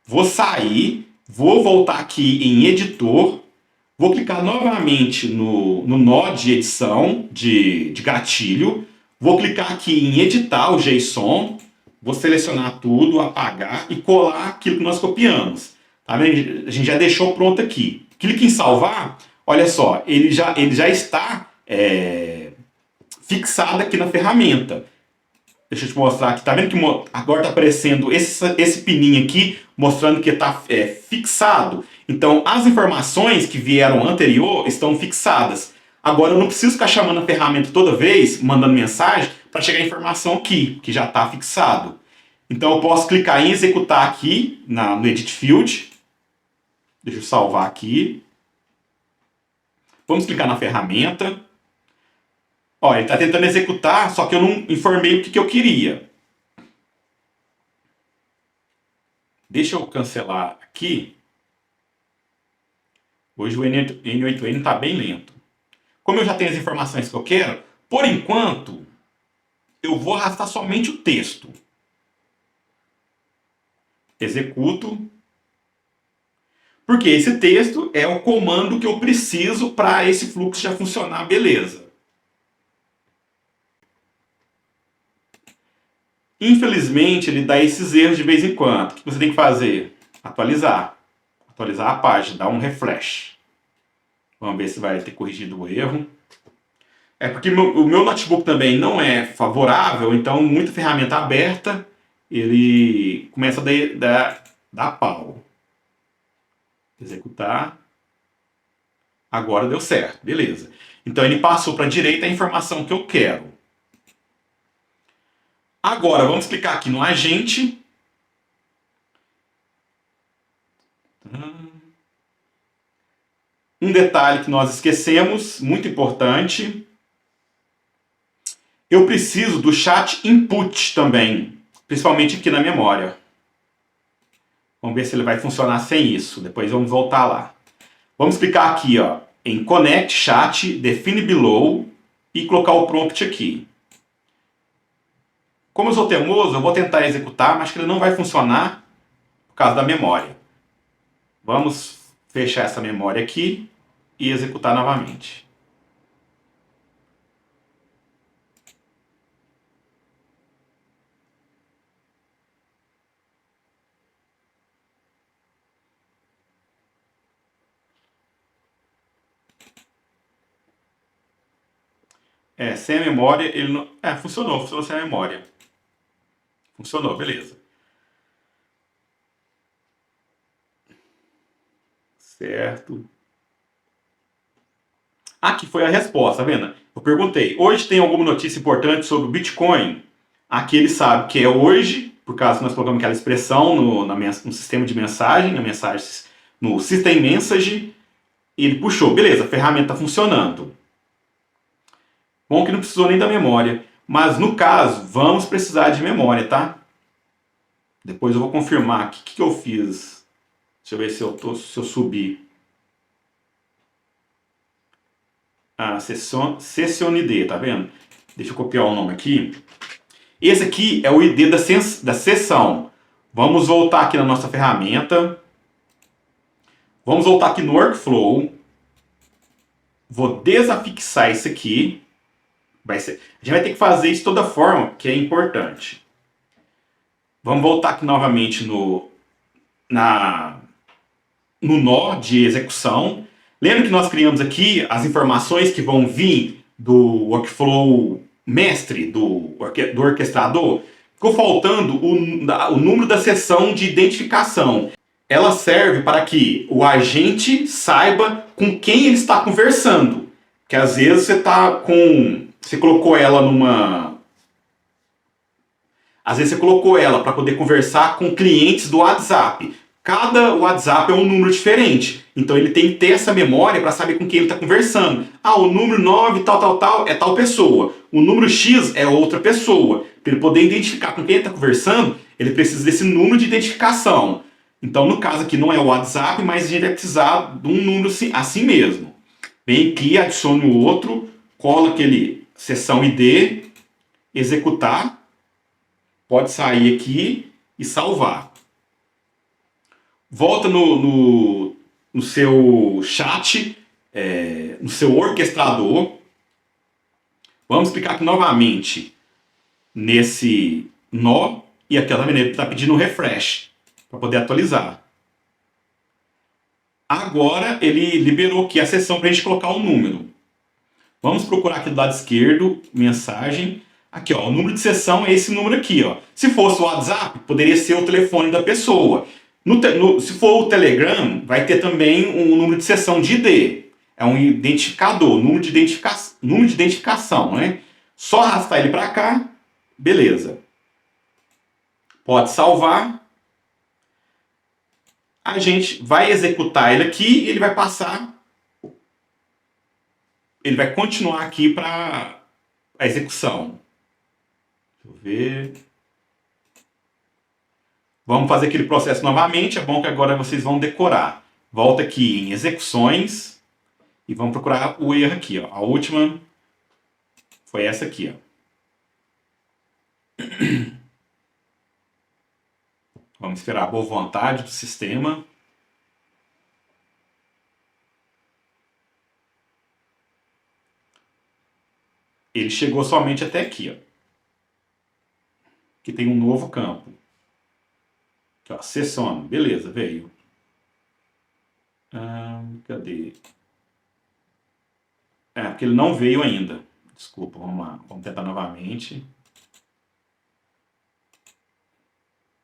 Vou sair, vou voltar aqui em editor. Vou clicar novamente no nó de edição de gatilho. Vou clicar aqui em editar o JSON. Vou selecionar tudo, apagar e colar aquilo que nós copiamos. Tá vendo? A gente já deixou pronto aqui. Clique em salvar. Olha só, ele já está fixado aqui na ferramenta. Deixa eu te mostrar aqui. Tá vendo que agora está aparecendo esse pininho aqui, mostrando que está fixado. Então, as informações que vieram anterior estão fixadas. Agora, eu não preciso ficar chamando a ferramenta toda vez, mandando mensagem, para chegar a informação aqui, que já está fixado. Então, eu posso clicar em executar aqui, no Edit Field. Deixa eu salvar aqui. Vamos clicar na ferramenta. Ó, ele está tentando executar, só que eu não informei o que eu queria. Deixa eu cancelar aqui. Hoje o N8N está bem lento. Como eu já tenho as informações que eu quero, por enquanto, eu vou arrastar somente o texto. Executo. Porque esse texto é o comando que eu preciso para esse fluxo já funcionar, beleza. Infelizmente, ele dá esses erros de vez em quando. O que você tem que fazer? Atualizar. Atualizar a página, dar um refresh. Vamos ver se vai ter corrigido o erro. É porque o meu notebook também não é favorável, então muita ferramenta aberta, ele começa a dar pau. Executar. Agora deu certo, beleza. Então ele passou para a direita a informação que eu quero. Agora vamos clicar aqui no agente. Um detalhe que nós esquecemos, muito importante. Eu preciso do chat input também, principalmente aqui na memória. Vamos ver se ele vai funcionar sem isso. Depois vamos voltar lá. Vamos clicar aqui, ó, em Connect Chat, Define Below e colocar o prompt aqui. Como eu sou teimoso, eu vou tentar executar, mas que ele não vai funcionar por causa da memória. Vamos fechar essa memória aqui e executar novamente. Sem a memória, ele não... funcionou sem a memória. Funcionou, beleza. Certo. Aqui foi a resposta, tá vendo? Eu perguntei, hoje tem alguma notícia importante sobre o Bitcoin? Aqui ele sabe que é hoje, por causa que nós colocamos aquela expressão no sistema de mensagem, no System Message, e ele puxou, beleza, a ferramenta está funcionando. Bom que não precisou nem da memória, mas no caso, vamos precisar de memória, tá? Depois eu vou confirmar aqui o que eu fiz. Deixa eu ver se eu subir. Session ID, tá vendo? Deixa eu copiar o nome aqui. Esse aqui é o ID da sessão. Vamos voltar aqui na nossa ferramenta. Vamos voltar aqui no Workflow. Vou desafixar isso aqui. A gente vai ter que fazer isso de toda forma, que é importante. Vamos voltar aqui novamente no nó de execução. Lembra que nós criamos aqui as informações que vão vir do workflow mestre, do orquestrador? Ficou faltando o número da sessão de identificação. Ela serve para que o agente saiba com quem ele está conversando. Que às vezes você colocou ela numa... Às vezes você colocou ela para poder conversar com clientes do WhatsApp. Cada WhatsApp é um número diferente. Então ele tem que ter essa memória para saber com quem ele está conversando. O número 9, tal, é tal pessoa. O número X é outra pessoa. Para ele poder identificar com quem ele está conversando, ele precisa desse número de identificação. Então, no caso aqui, não é o WhatsApp, mas a gente vai precisar de um número assim mesmo. Vem aqui, adicione o outro, cola aquele sessão ID, executar. Pode sair aqui e salvar. Volta no seu chat, no seu orquestrador. Vamos clicar aqui novamente nesse nó. E aqui também ele está pedindo um refresh para poder atualizar. Agora ele liberou aqui a seção para a gente colocar o número. Vamos procurar aqui do lado esquerdo, mensagem. Aqui, ó, o número de sessão é esse número aqui, ó. Se fosse o WhatsApp, poderia ser o telefone da pessoa. Se for o Telegram, vai ter também um número de sessão de ID. É um identificador, número de identificação, né? Só arrastar ele para cá, beleza. Pode salvar. A gente vai executar ele aqui e ele vai passar. Ele vai continuar aqui para a execução. Deixa eu ver. Vamos fazer aquele processo novamente. É bom que agora vocês vão decorar. Volta aqui em execuções e vamos procurar o erro aqui. Ó. A última foi essa aqui. Ó. Vamos esperar a boa vontade do sistema. Ele chegou somente até aqui. Ó. Que tem um novo campo. Aqui, ó, sessão. Beleza, veio. Cadê? Porque ele não veio ainda. Desculpa, vamos lá. Vamos tentar novamente.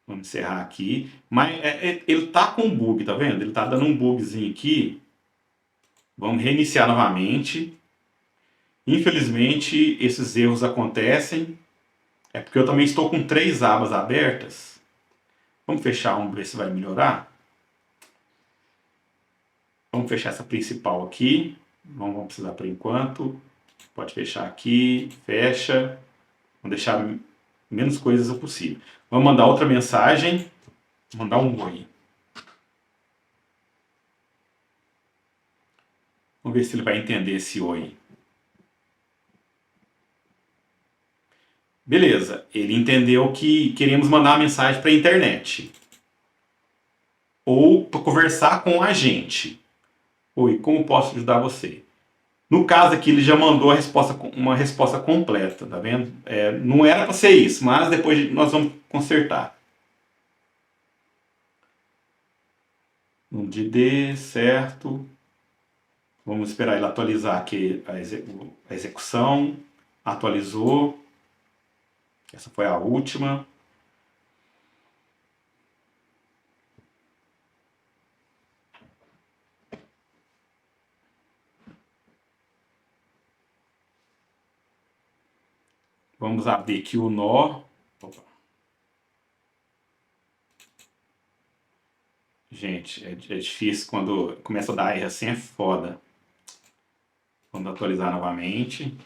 Vamos encerrar aqui. Mas ele tá com bug, tá vendo? Ele tá dando um bugzinho aqui. Vamos reiniciar novamente. Infelizmente, esses erros acontecem. É porque eu também estou com 3 abas abertas. Vamos fechar, vamos ver se vai melhorar. Vamos fechar essa principal aqui. Não vamos precisar por enquanto. Pode fechar aqui, fecha. Vamos deixar menos coisas possível. Vamos mandar outra mensagem. Mandar um oi. Vamos ver se ele vai entender esse oi. Beleza, ele entendeu que queríamos mandar uma mensagem para a internet. Ou para conversar com a gente. Oi, como posso ajudar você? No caso aqui, ele já mandou uma resposta completa, tá vendo? Não era para ser isso, mas depois nós vamos consertar. Número de D, certo. Vamos esperar ele atualizar aqui a execução. Atualizou. Essa foi a última. Vamos abrir aqui o nó. Opa. Gente, é difícil quando começa a dar erro assim, é foda. Vamos atualizar novamente.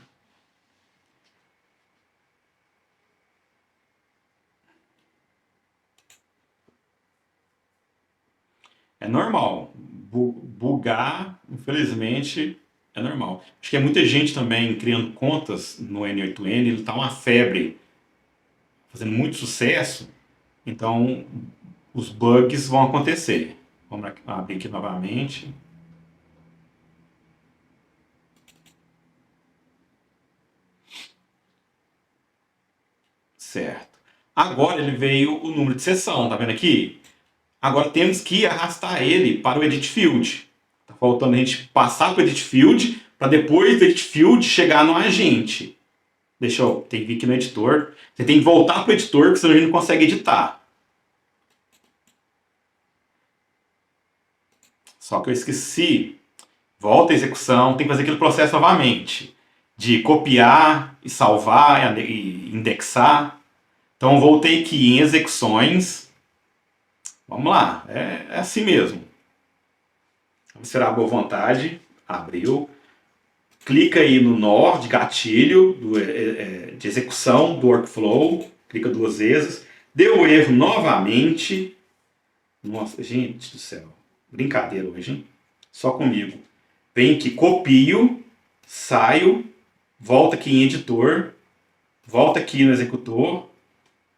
É normal. Bugar, infelizmente, é normal. Acho que é muita gente também criando contas no N8N, ele tá uma febre, fazendo muito sucesso. Então, os bugs vão acontecer. Vamos abrir aqui novamente. Certo. Agora ele veio o número de sessão, tá vendo aqui? Agora temos que arrastar ele para o Edit Field. Tá faltando a gente passar para o Edit Field, para depois do Edit Field chegar no agente. Deixa eu... Tem que vir aqui no editor. Você tem que voltar para o editor, porque senão a gente não consegue editar. Só que eu esqueci. Volta a execução, tem que fazer aquele processo novamente. De copiar e salvar e indexar. Então voltei aqui em execuções. Vamos lá, é assim mesmo. Vamos esperar a boa vontade. Abriu. Clica aí no nó de gatilho de execução do workflow. Clica 2 vezes. Deu erro novamente. Nossa, gente do céu. Brincadeira hoje, hein? Só comigo. Vem aqui, copio, saio, volta aqui em editor, volta aqui no executor,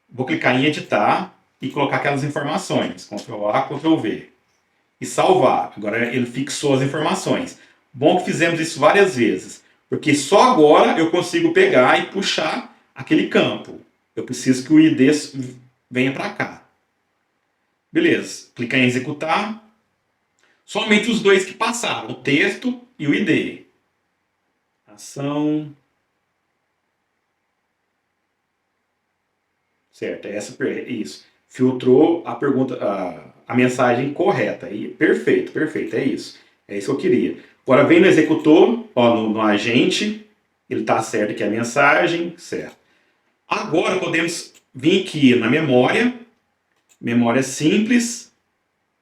vou clicar em editar e colocar aquelas informações. Ctrl A, Ctrl V. E salvar. Agora ele fixou as informações. Bom que fizemos isso várias vezes. Porque só agora eu consigo pegar e puxar aquele campo. Eu preciso que o ID venha para cá. Beleza. Clicar em executar. Somente os dois que passaram. O texto e o ID. Ação. Certo. Isso. Filtrou a pergunta, a mensagem correta. Perfeito, perfeito. É isso. É isso que eu queria. Agora vem no executor, ó, no agente, ele está certo aqui a mensagem, certo. Agora podemos vir aqui na memória simples,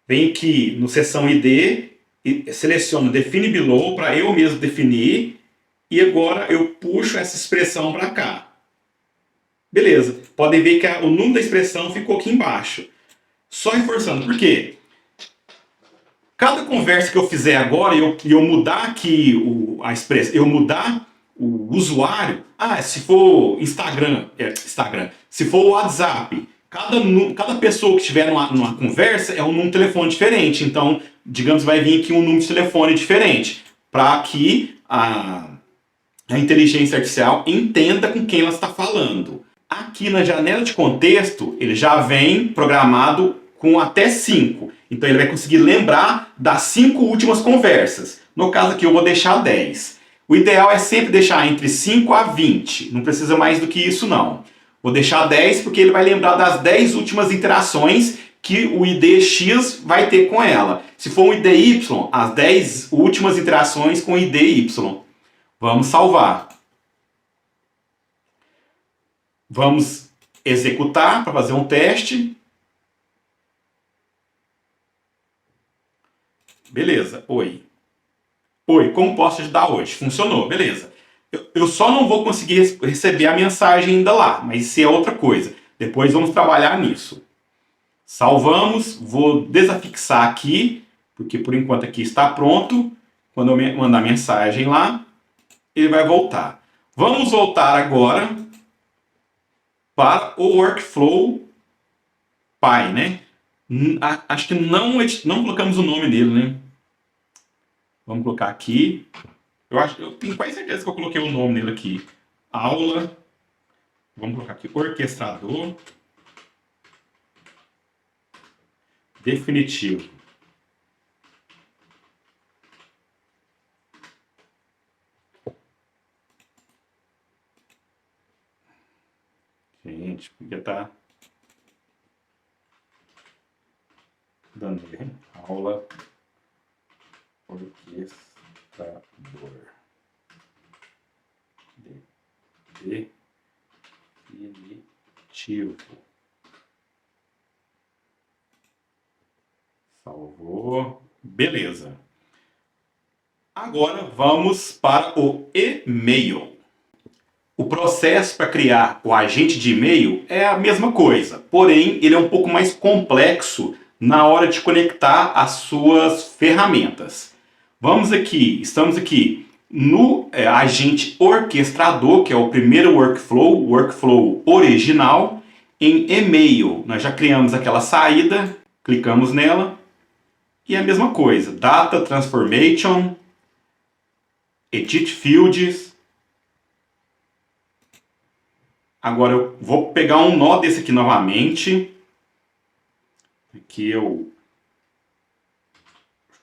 vem aqui no seção ID, e seleciono Define Below para eu mesmo definir e agora eu puxo essa expressão para cá. Beleza. Podem ver que o número da expressão ficou aqui embaixo. Só reforçando, por quê? Cada conversa que eu fizer agora e eu mudar aqui a expressão, eu mudar o usuário, se for Instagram, se for o WhatsApp, cada pessoa que estiver numa conversa é um número de telefone diferente. Então, digamos, vai vir aqui um número de telefone diferente, para que a inteligência artificial entenda com quem ela está falando. Aqui na janela de contexto, ele já vem programado com até 5. Então ele vai conseguir lembrar das 5 últimas conversas. No caso aqui eu vou deixar 10. O ideal é sempre deixar entre 5 a 20. Não precisa mais do que isso não. Vou deixar 10 porque ele vai lembrar das 10 últimas interações que o ID X vai ter com ela. Se for um ID Y, as 10 últimas interações com o ID Y. Vamos salvar. Vamos executar para fazer um teste. Beleza. Oi. Oi, como posso te ajudar hoje? Funcionou, beleza. Eu só não vou conseguir receber a mensagem ainda lá, mas isso é outra coisa. Depois vamos trabalhar nisso. Salvamos, vou desafixar aqui, porque por enquanto aqui está pronto. Quando eu mandar mensagem lá, ele vai voltar. Vamos voltar agora para o workflow Pi, né? Acho que não colocamos o nome dele, né? Vamos colocar aqui. Eu tenho quase certeza que eu coloquei o nome dele aqui. Aula. Vamos colocar aqui orquestrador definitivo. Gente, podia estar dando aula orquestrador definitivo. Salvou. Beleza. Agora vamos para o e-mail. O processo para criar o agente de e-mail é a mesma coisa, porém ele é um pouco mais complexo na hora de conectar as suas ferramentas. Estamos aqui no agente orquestrador, que é o primeiro workflow, o workflow original. Em e-mail, nós já criamos aquela saída, clicamos nela, e é a mesma coisa, Data Transformation, Edit Fields. Agora eu vou pegar um nó desse aqui novamente. Aqui eu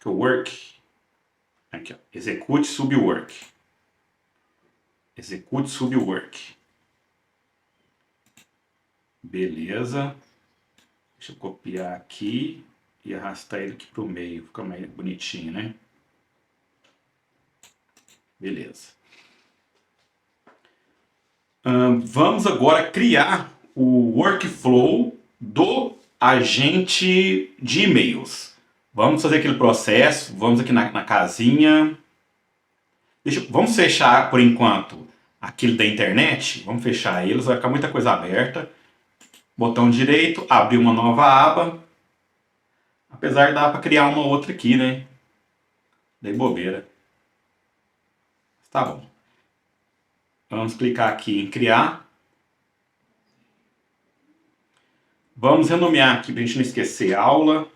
work. Aqui, ó. Execute subwork. Execute subwork. Beleza. Deixa eu copiar aqui e arrastar ele aqui para o meio. Fica mais bonitinho, né? Beleza. Vamos agora criar o workflow do agente de e-mails. Vamos fazer aquele processo, vamos aqui na casinha. Vamos fechar por enquanto aquele da internet, vamos fechar eles, vai ficar muita coisa aberta. Botão direito, abrir uma nova aba. Apesar de dar para criar uma outra aqui, né? Dei bobeira. Tá bom. Vamos clicar aqui em criar. Vamos renomear aqui para a gente não esquecer. Aula.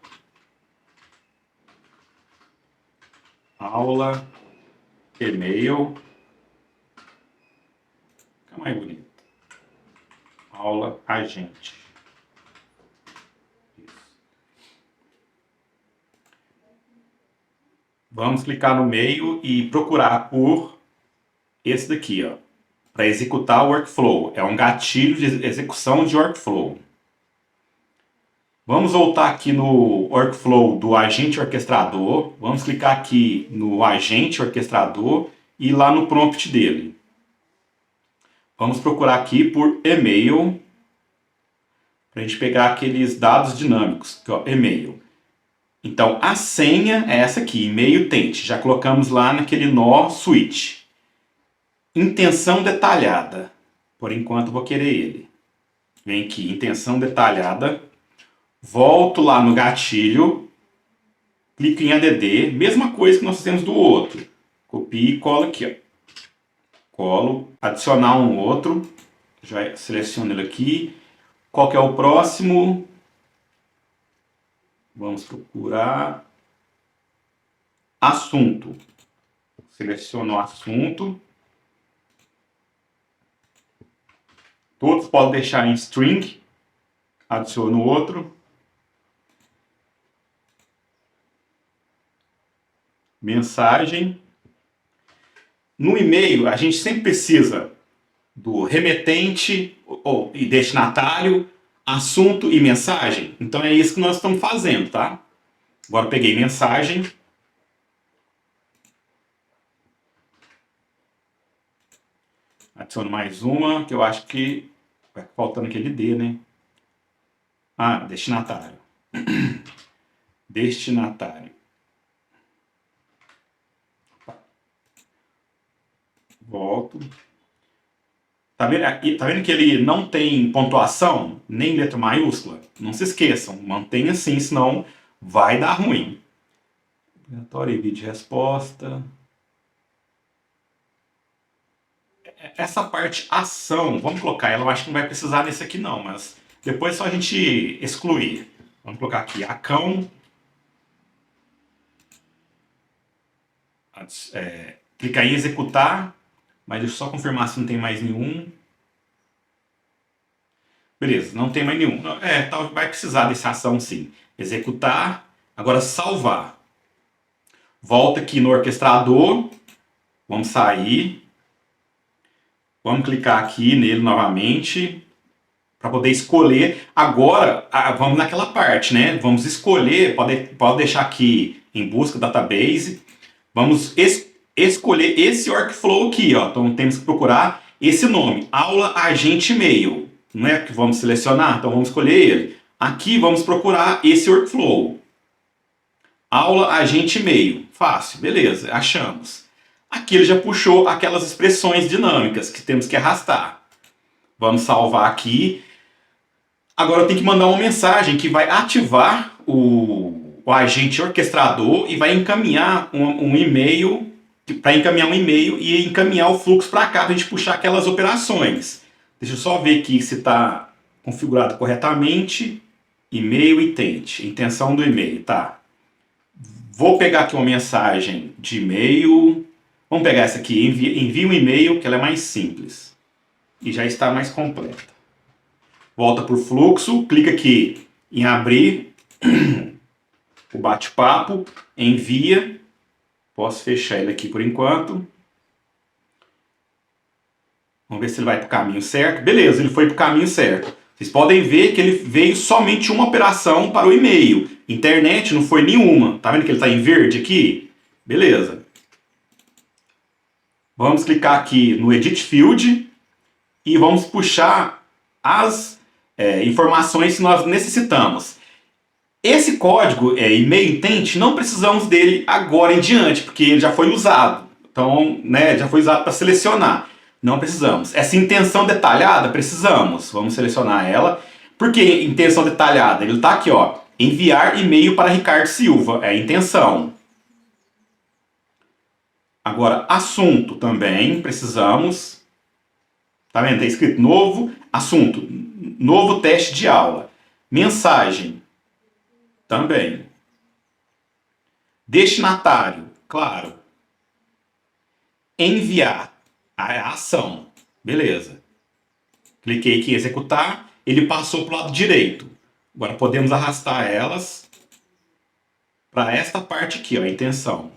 Aula. E-mail. Fica mais bonito. Aula agente. Isso. Vamos clicar no meio e procurar por esse daqui, ó. Para executar o workflow. É um gatilho de execução de workflow. Vamos voltar aqui no workflow do agente orquestrador. Vamos clicar aqui no agente orquestrador e lá no prompt dele. Vamos procurar aqui por e-mail. Para a gente pegar aqueles dados dinâmicos, que é o e-mail. Então a senha é essa aqui, e-mail tente. Já colocamos lá naquele nó switch. Intenção detalhada. Por enquanto vou querer ele. Vem aqui, intenção detalhada. Volto lá no gatilho. Clico em ADD. Mesma coisa que nós fizemos do outro. Copio e colo aqui, ó. Colo, adicionar um outro. Já seleciono ele aqui. Qual que é o próximo? Vamos procurar assunto. Seleciono o assunto. Todos podem deixar em string. Adiciono outro. Mensagem. No e-mail, a gente sempre precisa do remetente e destinatário, assunto e mensagem. Então é isso que nós estamos fazendo, tá? Agora eu peguei mensagem. Adiciono mais uma, que eu acho que vai faltando aquele D, né? Ah, destinatário. Destinatário. Volto. Tá vendo que ele não tem pontuação, nem letra maiúscula? Não se esqueçam, mantenha assim, senão vai dar ruim. Aleatório e vídeo resposta. Essa parte ação, vamos colocar ela, eu acho que não vai precisar nesse aqui não, mas depois é só a gente excluir. Vamos colocar aqui, acão. Clicar em executar, mas deixa eu só confirmar se não tem mais nenhum. Beleza, não tem mais nenhum. Vai precisar dessa ação sim. Executar, agora salvar. Volta aqui no orquestrador, vamos sair. Vamos clicar aqui nele novamente para poder escolher. Agora, vamos naquela parte, né? Vamos escolher, pode deixar aqui em busca database. Vamos escolher esse workflow aqui, ó. Então temos que procurar esse nome, aula agente e-mail. Não é que vamos selecionar? Então vamos escolher ele. Aqui vamos procurar esse workflow. Aula agente e-mail. Fácil, beleza, achamos. Aqui ele já puxou aquelas expressões dinâmicas que temos que arrastar. Vamos salvar aqui. Agora eu tenho que mandar uma mensagem que vai ativar o agente orquestrador e vai encaminhar um e-mail, para encaminhar um e-mail e encaminhar o fluxo para cá para a gente puxar aquelas operações. Deixa eu só ver aqui se está configurado corretamente. E-mail e tente. Intenção do e-mail, tá. Vou pegar aqui uma mensagem de e-mail. Vamos pegar essa aqui, envia um e-mail, que ela é mais simples. E já está mais completa. Volta para o fluxo, clica aqui em abrir o bate-papo, envia. Posso fechar ele aqui por enquanto. Vamos ver se ele vai para o caminho certo. Beleza, ele foi para o caminho certo. Vocês podem ver que ele veio somente uma operação para o e-mail. Internet não foi nenhuma. Tá vendo que ele está em verde aqui? Beleza. Vamos clicar aqui no Edit Field e vamos puxar as informações que nós necessitamos. Esse código e-mail intent, não precisamos dele agora em diante, porque ele já foi usado. Então, né, já foi usado para selecionar. Não precisamos. Essa intenção detalhada, precisamos. Vamos selecionar ela. Por que intenção detalhada? Ele está aqui, ó. Enviar e-mail para Ricardo Silva. É a intenção. Agora, assunto também precisamos. Tá vendo? Está escrito novo assunto. Novo teste de aula. Mensagem. Também. Destinatário. Claro. Enviar. A ação. Beleza. Cliquei aqui em executar. Ele passou para o lado direito. Agora podemos arrastar elas para esta parte aqui, ó, a intenção.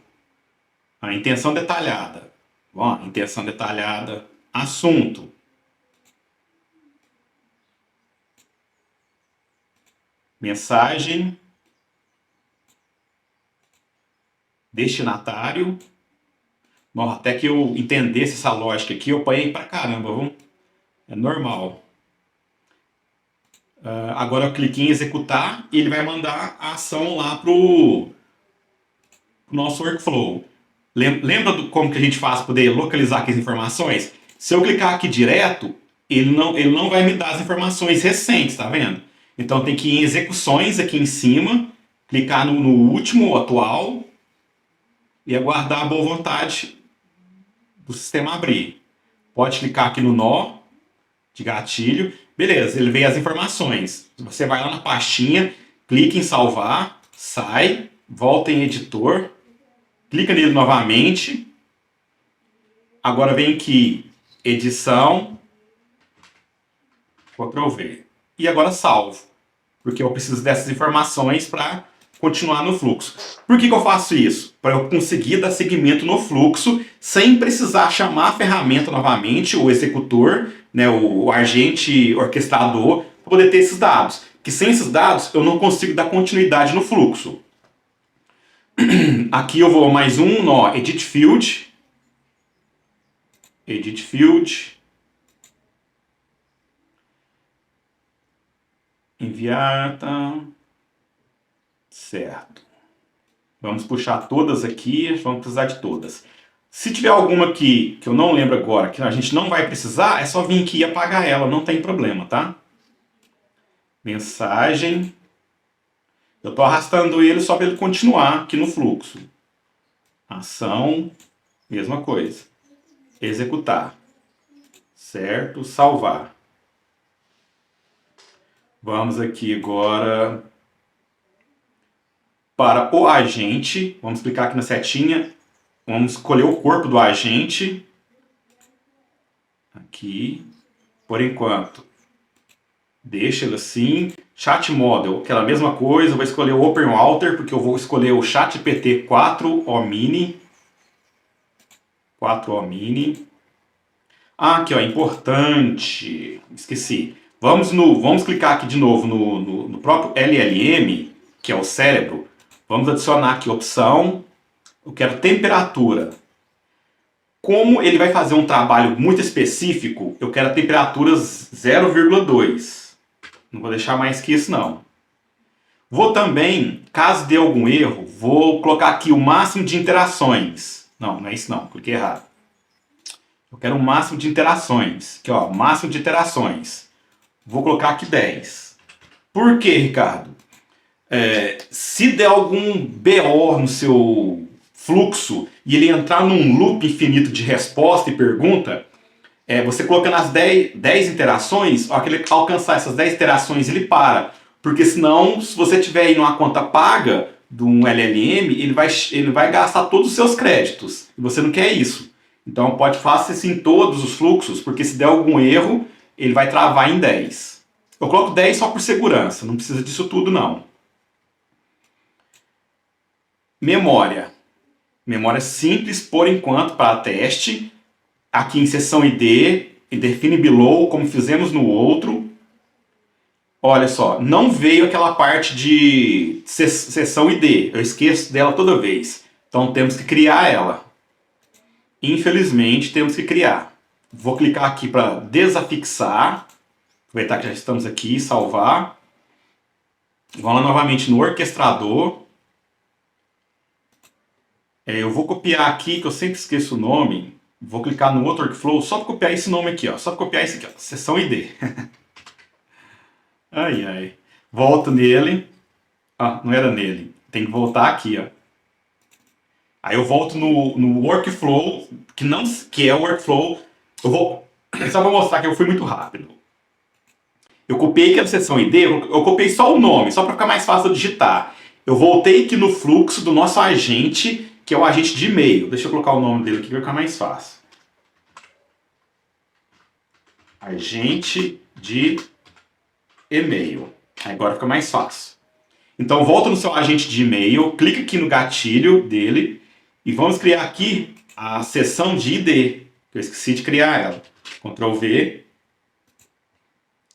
A intenção detalhada. Ó, intenção detalhada. Assunto. Mensagem. Destinatário. Bom, até que eu entendesse essa lógica aqui, eu apanhei pra caramba, viu? É normal. Agora eu cliquei em executar e ele vai mandar a ação lá pro nosso workflow. Lembra como que a gente faz para poder localizar aqui as informações? Se eu clicar aqui direto, ele não vai me dar as informações recentes, tá vendo? Então tem que ir em execuções aqui em cima, clicar no último, atual, e aguardar a boa vontade do sistema abrir. Pode clicar aqui no nó de gatilho. Beleza, ele vê as informações. Você vai lá na pastinha, clica em salvar, sai, volta em editor, clica nele novamente. Agora vem aqui, edição, Ctrl V. E agora salvo, porque eu preciso dessas informações para continuar no fluxo. Por que eu faço isso? Para eu conseguir dar seguimento no fluxo sem precisar chamar a ferramenta novamente, o executor, né, o agente orquestrador, para poder ter esses dados. Que sem esses dados eu não consigo dar continuidade no fluxo. Aqui eu vou mais um nó, Edit Field. Edit Field. Enviar, tá? Certo. Vamos puxar todas aqui, vamos precisar de todas. Se tiver alguma aqui que eu não lembro agora, que a gente não vai precisar, é só vir aqui e apagar ela, não tem problema, tá? Mensagem. Eu estou arrastando ele só para ele continuar aqui no fluxo. Ação, mesma coisa. Executar. Certo? Salvar. Vamos aqui agora para o agente. Vamos clicar aqui na setinha. Vamos escolher o corpo do agente. Aqui. Por enquanto, deixa ele assim. Chat Model, aquela mesma coisa. Eu vou escolher o OpenWalter, porque eu vou escolher o ChatGPT 4O Mini. 4O Mini. Ah, aqui, ó, importante. Esqueci. Vamos clicar aqui de novo no próprio LLM, que é o cérebro. Vamos adicionar aqui opção. Eu quero temperatura. Como ele vai fazer um trabalho muito específico, eu quero temperaturas 0,2. Não vou deixar mais que isso, não. Vou também, caso dê algum erro, vou colocar aqui o máximo de interações. Não, não é isso não, cliquei errado. Eu quero o máximo de interações. Aqui, ó, máximo de interações. Vou colocar aqui 10. Por quê, Ricardo? Se der algum BO no seu fluxo e ele entrar num loop infinito de resposta e pergunta, você colocando as 10 interações, ó, que ele alcançar essas 10 interações, ele para. Porque senão, se você tiver aí numa conta paga de um LLM, ele vai gastar todos os seus créditos. E você não quer isso. Então pode fazer isso em todos os fluxos, porque se der algum erro, ele vai travar em 10. Eu coloco 10 só por segurança, não precisa disso tudo não. Memória. Memória simples por enquanto para teste. Aqui em seção ID, e define below, como fizemos no outro. Olha só, não veio aquela parte de seção ID. Eu esqueço dela toda vez. Então temos que criar ela. Infelizmente, temos que criar. Vou clicar aqui para desafixar. Aproveitar que já estamos aqui, salvar. Vamos lá novamente no orquestrador. Eu vou copiar aqui, que eu sempre esqueço o nome. Vou clicar no outro workflow, só para copiar esse nome aqui, ó. Só para copiar esse aqui, ó. Seção ID. Ai, ai. Volto nele. Ah, não era nele. Tem que voltar aqui, ó. Aí eu volto no workflow, que é o workflow. Só para mostrar que eu fui muito rápido. Eu copiei aquela seção ID, eu copiei só o nome, só para ficar mais fácil de digitar. Eu voltei aqui no fluxo do nosso agente, que é o agente de e-mail. Deixa eu colocar o nome dele aqui que vai ficar mais fácil. Agente de e-mail. Agora fica mais fácil. Então volta no seu agente de e-mail, clica aqui no gatilho dele e vamos criar aqui a seção de ID. Eu esqueci de criar ela. Ctrl V.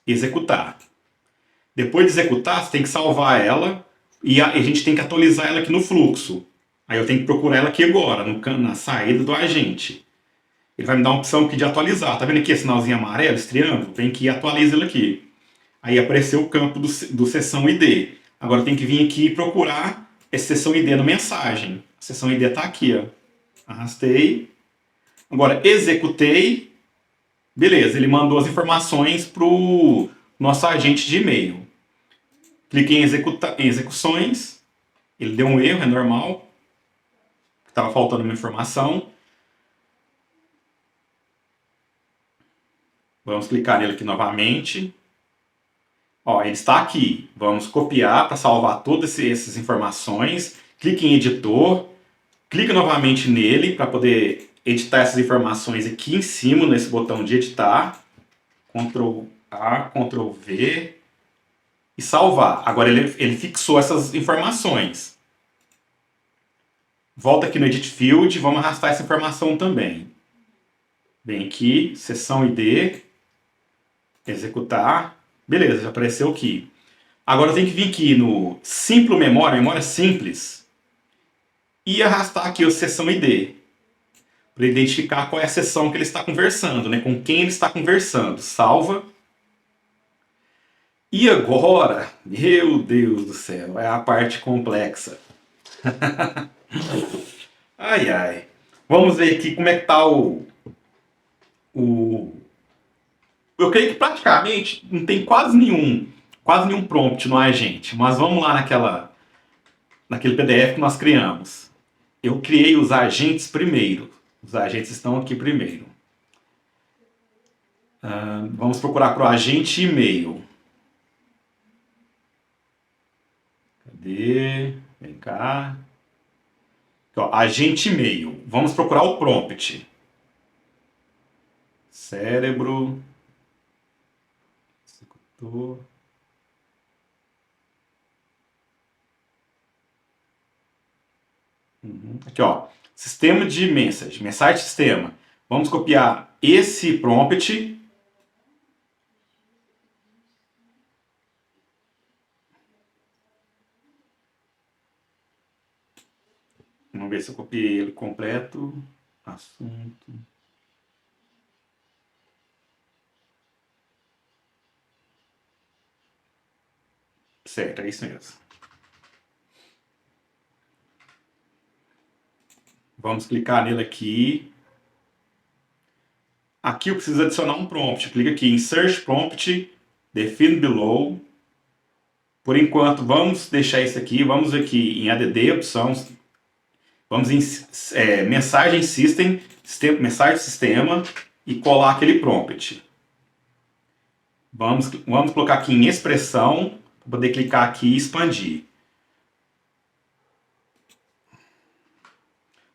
Executar. Depois de executar, você tem que salvar ela e a gente tem que atualizar ela aqui no fluxo. Aí eu tenho que procurar ela aqui agora, na saída do agente. Ele vai me dar uma opção aqui de atualizar. Tá vendo aqui esse sinalzinho amarelo, esse triângulo? Tem que atualizar ele aqui. Aí apareceu o campo do seção ID. Agora tem que vir aqui e procurar essa seção ID na mensagem. A seção ID está aqui, ó. Arrastei. Agora, executei. Beleza, ele mandou as informações para o nosso agente de e-mail. Cliquei em execuções. Ele deu um erro, é normal. Estava faltando uma informação. Vamos clicar nele aqui novamente. Ó, ele está aqui. Vamos copiar para salvar todas essas informações. Clique em editor. Clique novamente nele para poder editar essas informações aqui em cima, nesse botão de editar. Ctrl A, Ctrl V. E salvar. Agora ele fixou essas informações. Volta aqui no Edit Field. Vamos arrastar essa informação também. Vem aqui, seção ID. Executar. Beleza, já apareceu aqui. Agora eu tenho que vir aqui no Simple Memória, memória simples, e arrastar aqui a seção ID, para identificar qual é a seção que ele está conversando, né? Com quem ele está conversando. Salva. E agora, meu Deus do céu, é a parte complexa. Ai, ai. Vamos ver aqui como é que está Eu creio que praticamente não tem quase nenhum prompt no agente, mas vamos lá naquele PDF que nós criamos. Eu criei os agentes primeiro. Os agentes estão aqui primeiro. Vamos procurar para o agente e-mail. Cadê? Vem cá. Aqui, ó, agente e-mail. Vamos procurar o prompt. Cérebro. Executor. Aqui, ó. Sistema de mensagem sistema. Vamos copiar esse prompt. Vamos ver se eu copiei ele completo. Assunto. Certo, é isso mesmo. Vamos clicar nele aqui. Aqui eu preciso adicionar um prompt. Clica aqui em Search Prompt, Define Below. Por enquanto, vamos deixar isso aqui. Vamos aqui em ADD, opção. Vamos em Mensagem System, Mensagem Sistema e colar aquele prompt. Vamos colocar aqui em Expressão, para poder clicar aqui e expandir.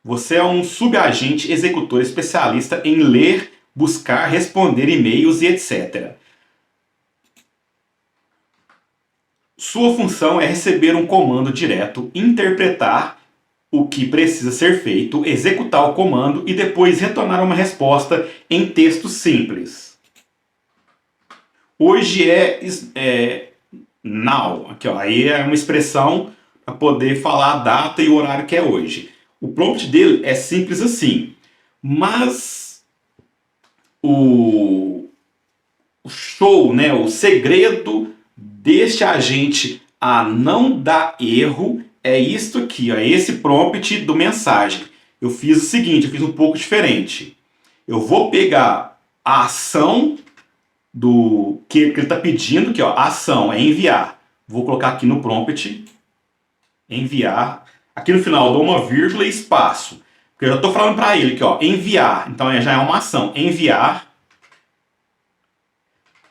Você é um subagente executor especialista em ler, buscar, responder e-mails e etc. Sua função é receber um comando direto, interpretar o que precisa ser feito, executar o comando e depois retornar uma resposta em texto simples. Hoje é now. Aqui, ó, aí é uma expressão para poder falar a data e o horário que é hoje. O prompt dele é simples assim, mas o show, né, o segredo deste agente a não dar erro é isto aqui, ó, é esse prompt do mensagem. Eu fiz o seguinte, eu fiz um pouco diferente. Eu vou pegar a ação do que ele está pedindo, que ó, a ação é enviar. Vou colocar aqui no prompt, enviar. Aqui no final eu dou uma vírgula e espaço. Porque eu já estou falando para ele que ó, enviar. Então já é uma ação. Enviar.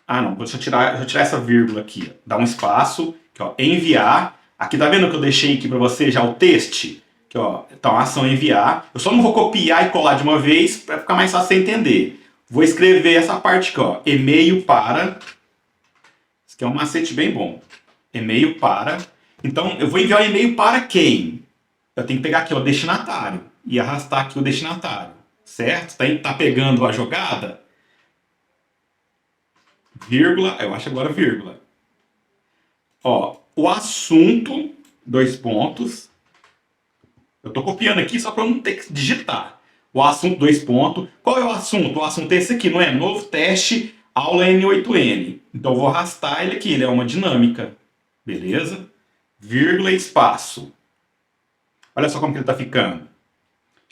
Ah não, deixa eu tirar essa vírgula aqui. Dá um espaço. Aqui, ó, enviar. Aqui tá vendo que eu deixei aqui para você já o texto? Aqui, ó, então ação enviar. Eu só não vou copiar e colar de uma vez para ficar mais fácil de entender. Vou escrever essa parte aqui, ó. E-mail para. Isso aqui é um macete bem bom. E-mail para. Então eu vou enviar o e-mail para quem? Eu tenho que pegar aqui o destinatário e arrastar aqui o destinatário, certo? Tá pegando a jogada? Vírgula, eu acho agora vírgula. Ó, o assunto, dois pontos. Eu tô copiando aqui só para não ter que digitar. O assunto, dois pontos. Qual é o assunto? O assunto é esse aqui, não é? Novo teste, aula N8N. Então eu vou arrastar ele aqui, ele é uma dinâmica. Beleza? Vírgula e espaço. Olha só como que ele está ficando.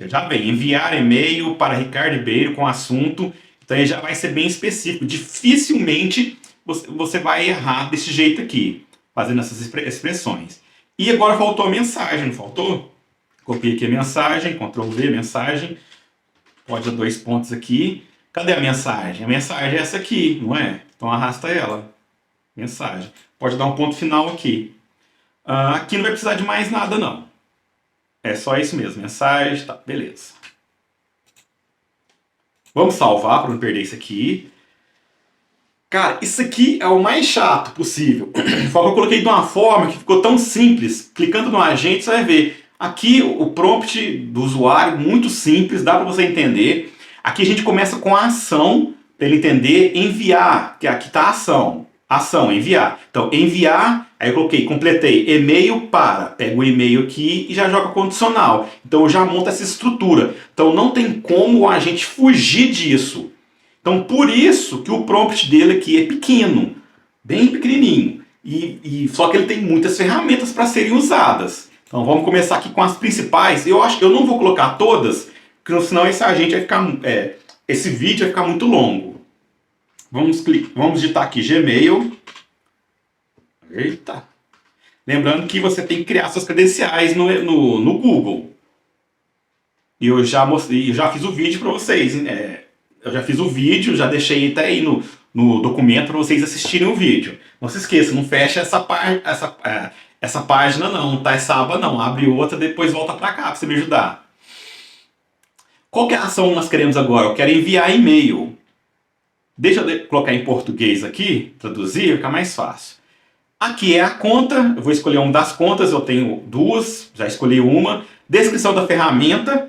Já vem enviar e-mail para Ricardo Ribeiro com assunto. Então ele já vai ser bem específico. Dificilmente você vai errar desse jeito aqui, fazendo essas expressões. E agora faltou a mensagem, não faltou? Copiei aqui a mensagem, Ctrl V, mensagem. Pode dar 2 pontos aqui. Cadê a mensagem? A mensagem é essa aqui, não é? Então arrasta ela. Mensagem. Pode dar um ponto final aqui. Aqui não vai precisar de mais nada, não. É só isso mesmo. Mensagem, tá, beleza. Vamos salvar para não perder isso aqui. Cara, isso aqui é o mais chato possível. Só que eu coloquei de uma forma que ficou tão simples. Clicando no agente, você vai ver. Aqui o prompt do usuário, muito simples, dá para você entender. Aqui a gente começa com a ação, para ele entender, enviar, que aqui está a ação. Ação, enviar. Então, enviar, aí eu coloquei, completei, e-mail para. Pego o e-mail aqui e já joga condicional. Então eu já monto essa estrutura. Então não tem como a gente fugir disso. Então por isso que o prompt dele aqui é pequeno, bem pequenininho. Só que ele tem muitas ferramentas para serem usadas. Então vamos começar aqui com as principais. Eu acho que eu não vou colocar todas, porque senão esse vídeo vai ficar muito longo. Vamos digitar aqui Gmail. Eita! Lembrando que você tem que criar suas credenciais no Google. E eu já fiz o vídeo para vocês. Eu já fiz o vídeo, já deixei até aí no documento para vocês assistirem o vídeo. Não se esqueça, não fecha essa página não, tá? Essa aba não. Abre outra, depois volta para cá para você me ajudar. Qual que é a ação que nós queremos agora? Eu quero enviar e-mail. Deixa eu colocar em português aqui, traduzir, vai ficar mais fácil. Aqui é a conta, eu vou escolher uma das contas, eu tenho duas, já escolhi uma. Descrição da ferramenta,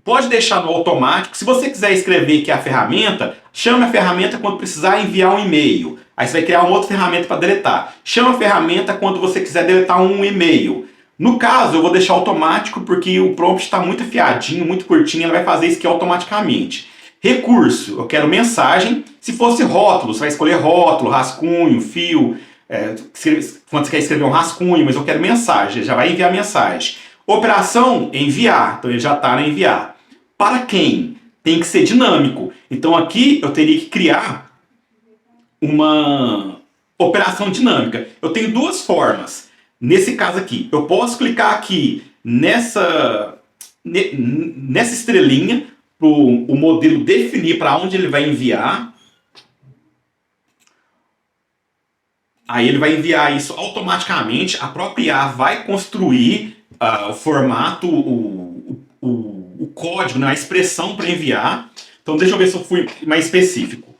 pode deixar no automático. Se você quiser escrever que é a ferramenta, chame a ferramenta quando precisar enviar um e-mail. Aí você vai criar uma outra ferramenta para deletar. Chama a ferramenta quando você quiser deletar um e-mail. No caso, eu vou deixar automático porque o prompt está muito afiadinho, muito curtinho, ele vai fazer isso aqui automaticamente. Recurso, eu quero mensagem. Se fosse rótulo, você vai escolher rótulo, rascunho, fio. Quando você quer escrever um rascunho, mas eu quero mensagem, já vai enviar mensagem. Operação, enviar. Então ele já está no enviar. Para quem? Tem que ser dinâmico. Então aqui eu teria que criar uma operação dinâmica. Eu tenho duas formas. Nesse caso aqui, eu posso clicar aqui nessa estrelinha para o modelo definir para onde ele vai enviar. Aí ele vai enviar isso automaticamente. A própria IA vai construir o formato, o código, né, a expressão para enviar. Então deixa eu ver se eu fui mais específico.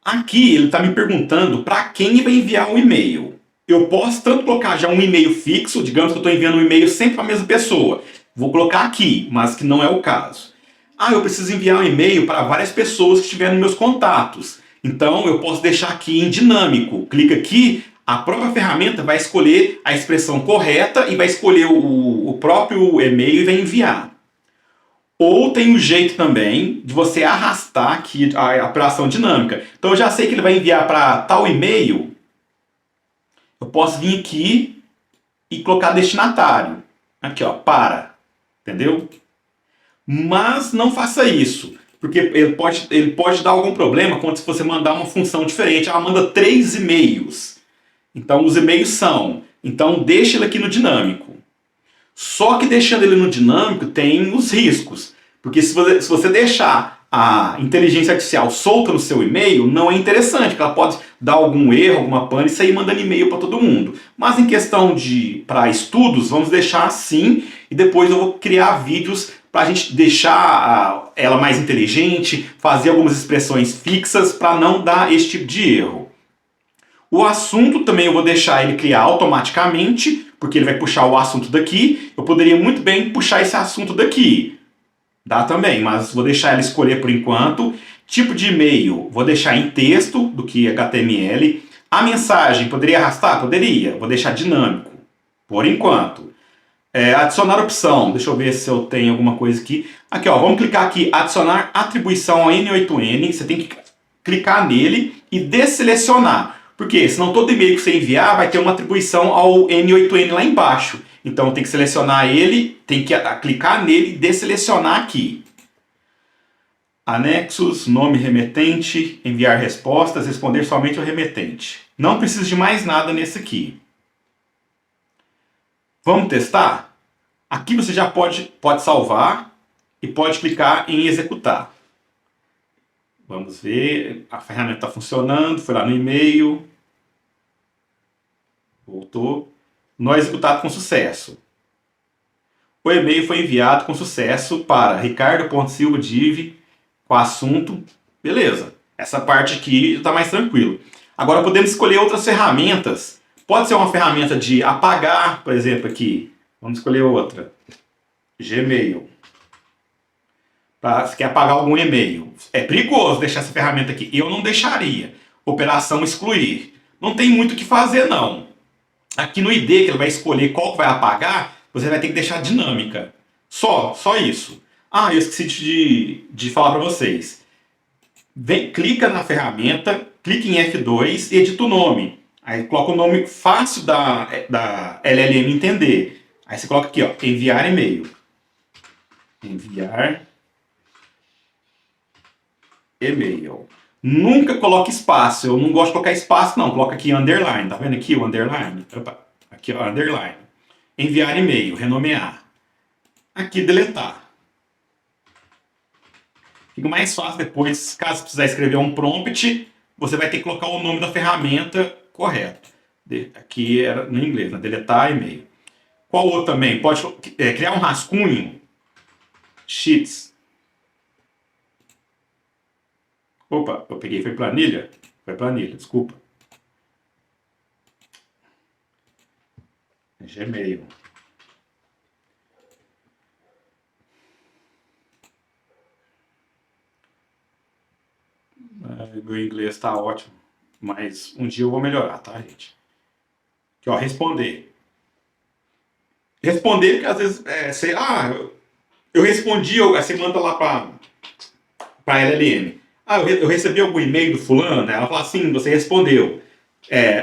Aqui ele está me perguntando para quem vai enviar um e-mail. Eu posso tanto colocar já um e-mail fixo, digamos que eu estou enviando um e-mail sempre para a mesma pessoa. Vou colocar aqui, mas que não é o caso. Eu preciso enviar um e-mail para várias pessoas que estiverem nos meus contatos. Então eu posso deixar aqui em dinâmico. Clica aqui, a própria ferramenta vai escolher a expressão correta e vai escolher o próprio e-mail e vai enviar. Ou tem um jeito também de você arrastar aqui a operação dinâmica. Então eu já sei que ele vai enviar para tal e-mail. Eu posso vir aqui e colocar destinatário. Aqui, ó, para. Entendeu? Mas não faça isso, porque ele pode dar algum problema quando você mandar uma função diferente. Manda 3 e-mails. Então os e-mails são. Então deixa ele aqui no dinâmico. Só que deixando ele no dinâmico tem os riscos. Porque se você deixar a inteligência artificial solta no seu e-mail, não é interessante, porque ela pode dar algum erro, alguma pane e sair mandando e-mail para todo mundo. Mas em questão para estudos, vamos deixar assim e depois eu vou criar vídeos para a gente deixar ela mais inteligente, fazer algumas expressões fixas para não dar esse tipo de erro. O assunto também eu vou deixar ele criar automaticamente, porque ele vai puxar o assunto daqui. Eu poderia muito bem puxar esse assunto daqui. Dá também, mas vou deixar ela escolher por enquanto. Tipo de e-mail, vou deixar em texto do que HTML. A mensagem, poderia arrastar? Poderia. Vou deixar dinâmico, por enquanto. Adicionar opção, deixa eu ver se eu tenho alguma coisa aqui. Aqui, ó, vamos clicar aqui, adicionar atribuição ao N8N. Você tem que clicar nele e desselecionar. Porque senão todo e-mail que você enviar vai ter uma atribuição ao N8N lá embaixo. Então tem que selecionar ele, tem que clicar nele e desselecionar aqui. Anexos, nome remetente, enviar respostas, responder somente ao remetente. Não precisa de mais nada nesse aqui. Vamos testar? Aqui você já pode salvar e pode clicar em executar. Vamos ver, a ferramenta está funcionando, foi lá no e-mail, voltou, nó executado com sucesso. O e-mail foi enviado com sucesso para ricardo.silvadiv com assunto, beleza. Essa parte aqui está mais tranquilo. Agora podemos escolher outras ferramentas. Pode ser uma ferramenta de apagar, por exemplo, aqui. Vamos escolher outra. Gmail. Se quer apagar algum e-mail. É perigoso deixar essa ferramenta aqui. Eu não deixaria. Operação excluir. Não tem muito o que fazer, não. Aqui no ID, que ele vai escolher qual que vai apagar, você vai ter que deixar dinâmica. Só isso. Ah, eu esqueci de falar para vocês. Clica na ferramenta, clica em F2 e edita o nome. Aí coloca o nome fácil da LLM entender. Aí você coloca aqui, ó, enviar e-mail. Enviar e-mail. Nunca coloque espaço. Eu não gosto de colocar espaço, não. Coloca aqui underline. Tá vendo aqui o underline? Opa, aqui, ó, underline. Enviar e-mail, renomear. Aqui, deletar. Fica mais fácil depois, caso precisar escrever um prompt, você vai ter que colocar o nome da ferramenta correto. Aqui era no inglês, né? Deletar e-mail. Qual outro também? Pode criar um rascunho. Sheets. Opa, eu peguei, foi planilha? Foi planilha, desculpa. Gmail. Meu inglês está ótimo, mas um dia eu vou melhorar, tá, gente? Aqui, ó, responder. Responder, porque às vezes, eu respondi, aí você manda lá para LLM. Eu recebi algum e-mail do fulano, né? Ela fala assim, você respondeu.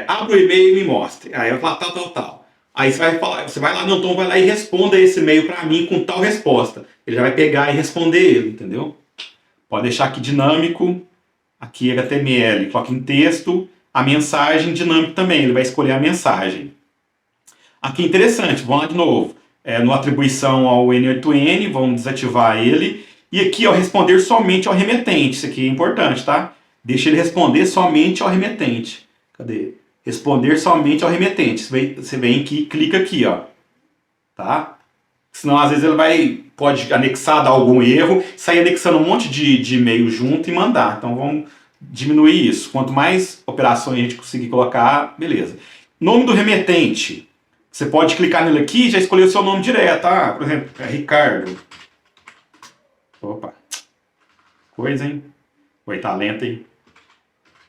Abre o e-mail e me mostre. Aí eu falo tal. Aí você vai lá, não, então vai lá e responda esse e-mail para mim com tal resposta. Ele já vai pegar e responder ele, entendeu? Pode deixar aqui dinâmico, aqui HTML, coloca em texto, a mensagem dinâmico também, ele vai escolher a mensagem. Aqui interessante, vamos lá de novo. No atribuição ao N8N, vamos desativar ele. E aqui, ó, responder somente ao remetente. Isso aqui é importante, tá? Deixa ele responder somente ao remetente. Cadê? Responder somente ao remetente. Você vem aqui e clica aqui, ó. Tá? Senão, às vezes, ele pode anexar, dar algum erro, sair anexando um monte de e-mail junto e mandar. Então, vamos diminuir isso. Quanto mais operações a gente conseguir colocar, beleza. Nome do remetente. Você pode clicar nele aqui e já escolher o seu nome direto. Por exemplo, Ricardo. Opa. Coisa, hein? Oi, tá lento, hein?